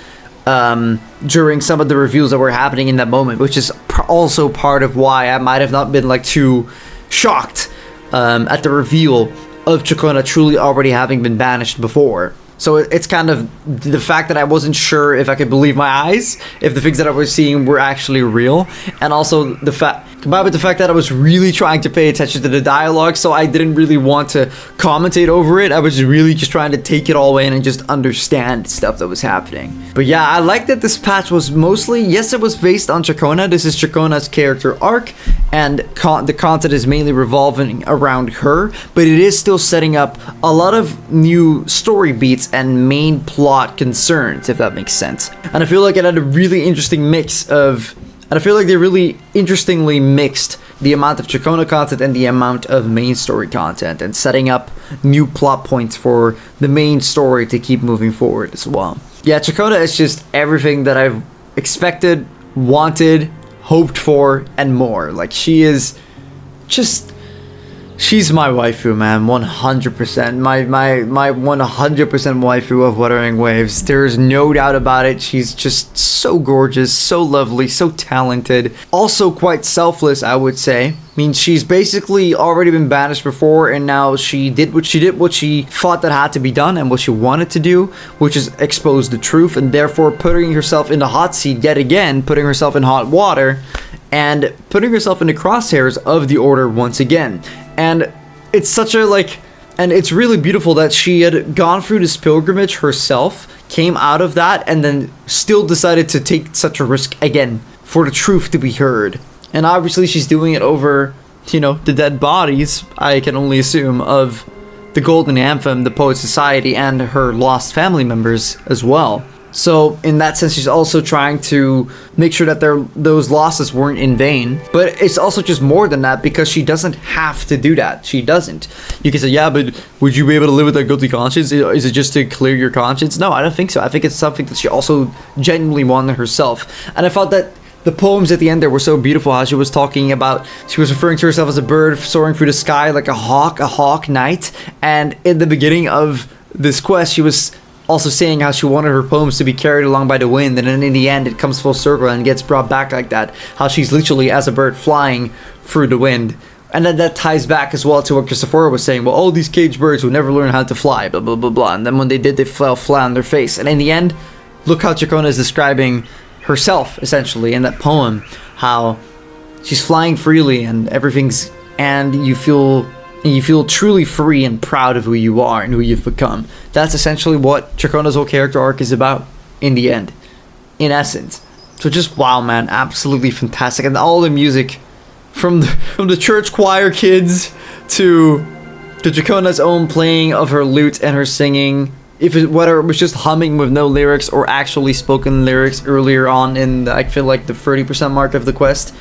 during some of the reveals that were happening in that moment, which is also part of why I might have not been like too shocked at the reveal of Ciaccona truly already having been banished before. So it's kind of the fact that I wasn't sure if I could believe my eyes, if the things that I was seeing were actually real, and also the fact, combined with the fact that I was really trying to pay attention to the dialogue, so I didn't really want to commentate over it. I was really just trying to take it all in and just understand stuff that was happening. But yeah, I like that this patch was mostly, yes, it was based on Ciaccona. This is Ciaccona's character arc, and the content is mainly revolving around her, but it is still setting up a lot of new story beats and main plot concerns, if that makes sense. And I feel like it had a really interesting mix of, and I feel like they really interestingly mixed the amount of Ciaccona content and the amount of main story content, and setting up new plot points for the main story to keep moving forward as well. Yeah, Ciaccona is just everything that I've expected, wanted, hoped for, and more. Like, she is just... she's my waifu, man, 100%. My 100% waifu of Wuthering Waves. There's no doubt about it. She's just so gorgeous, so lovely, so talented. Also quite selfless, I would say. I mean, she's basically already been banished before, and now she did what she thought that had to be done and what she wanted to do, which is expose the truth, and therefore putting herself in the hot seat yet again, putting herself in hot water, and putting herself in the crosshairs of the Order once again. And it's such a and it's really beautiful that she had gone through this pilgrimage herself, came out of that, and then still decided to take such a risk again for the truth to be heard. And obviously she's doing it over, the dead bodies, I can only assume, of the Golden Anthem, the Poet Society, and her lost family members as well. So in that sense, she's also trying to make sure that those losses weren't in vain. But it's also just more than that, because she doesn't have to do that. She doesn't. You can say, yeah, but would you be able to live with that guilty conscience? Is it just to clear your conscience? No, I don't think so. I think it's something that she also genuinely wanted herself. And I thought that the poems at the end there were so beautiful, how she was talking about, she was referring to herself as a bird soaring through the sky like a hawk knight. And in the beginning of this quest, she was also saying how she wanted her poems to be carried along by the wind, and then in the end it comes full circle and gets brought back like that, how she's literally as a bird flying through the wind. And then that ties back as well to what Cristoforo was saying, well, all these caged birds will never learn how to fly, blah blah blah blah, and then when they did, they fell flat on their face. And in the end, look how Ciaccona is describing herself essentially in that poem, how she's flying freely and everything's, and you feel truly free and proud of who you are and who you've become. That's essentially what Ciaccona's whole character arc is about in the end, in essence. So just wow, man, absolutely fantastic. And all the music from the church choir kids to Ciaccona's own playing of her lute and her singing. Whether it was just humming with no lyrics or actually spoken lyrics earlier on in I feel like the 30% mark of the quest.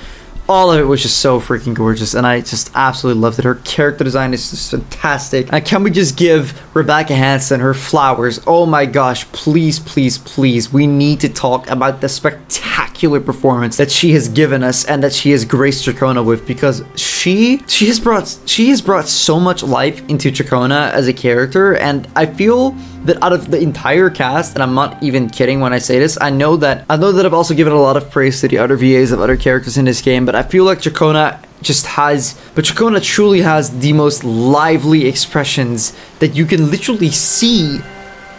All of it was just so freaking gorgeous, and I just absolutely loved it. Her character design is just fantastic. And can we just give Rebecca Hanssen her flowers? Oh my gosh, please, please, please. We need to talk about the spectacular performance that she has given us and that she has graced Ciaccona with, because she has brought so much life into Ciaccona as a character, and I feel that out of the entire cast, and I'm not even kidding when I say this, I know that I've also given a lot of praise to the other VAs of other characters in this game, but I feel like Ciaccona truly has the most lively expressions that you can literally see,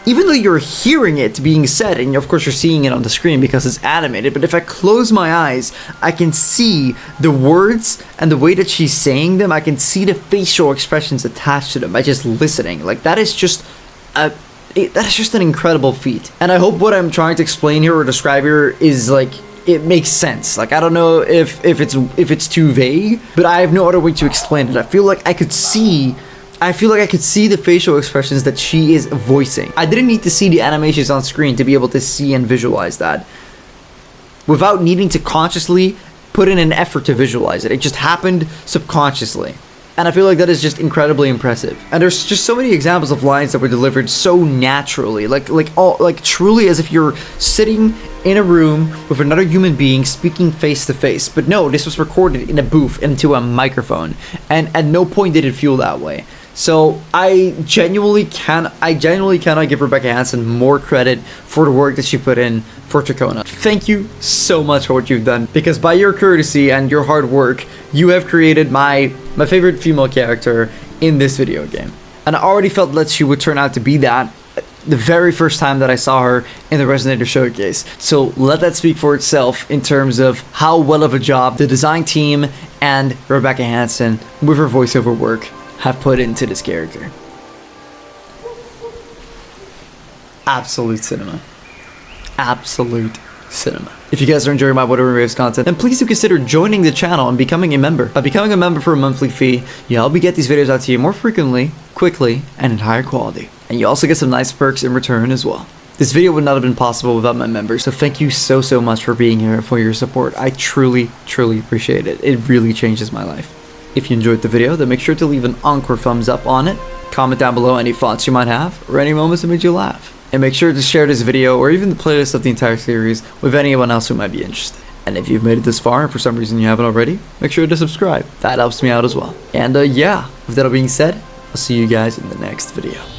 even though you're hearing it being said, and of course you're seeing it on the screen because it's animated, but if I close my eyes, I can see the words and the way that she's saying them. I can see the facial expressions attached to them by just listening. Like, that is just an incredible feat. And I hope what I'm trying to explain here or describe here is like, it makes sense. Like, I don't know if it's too vague, but I have no other way to explain it. I feel like I could see the facial expressions that she is voicing. I didn't need to see the animations on screen to be able to see and visualize that without needing to consciously put in an effort to visualize it. It just happened subconsciously. And I feel like that is just incredibly impressive. And there's just so many examples of lines that were delivered so naturally, like truly as if you're sitting in a room with another human being speaking face to face. But no, this was recorded in a booth into a microphone, and at no point did it feel that way. So I genuinely cannot give Rebecca Hanssen more credit for the work that she put in for Ciaccona. Thank you so much for what you've done, because by your courtesy and your hard work, you have created my favorite female character in this video game. And I already felt that she would turn out to be that the very first time that I saw her in the Resonator Showcase. So let that speak for itself in terms of how well of a job the design team and Rebecca Hanssen with her voiceover work have put into this character. Absolute cinema. Absolute cinema. If you guys are enjoying my Wuthering Waves content, then please do consider joining the channel and becoming a member. By becoming a member for a monthly fee, you help me get these videos out to you more frequently, quickly, and in higher quality. And you also get some nice perks in return as well. This video would not have been possible without my members, so thank you so much for being here, for your support. I truly appreciate it. It really changes my life. If you enjoyed the video, then make sure to leave an encore thumbs up on it. Comment down below any thoughts you might have, or any moments that made you laugh. And make sure to share this video, or even the playlist of the entire series, with anyone else who might be interested. And if you've made it this far, and for some reason you haven't already, make sure to subscribe. That helps me out as well. And yeah, with that all being said, I'll see you guys in the next video.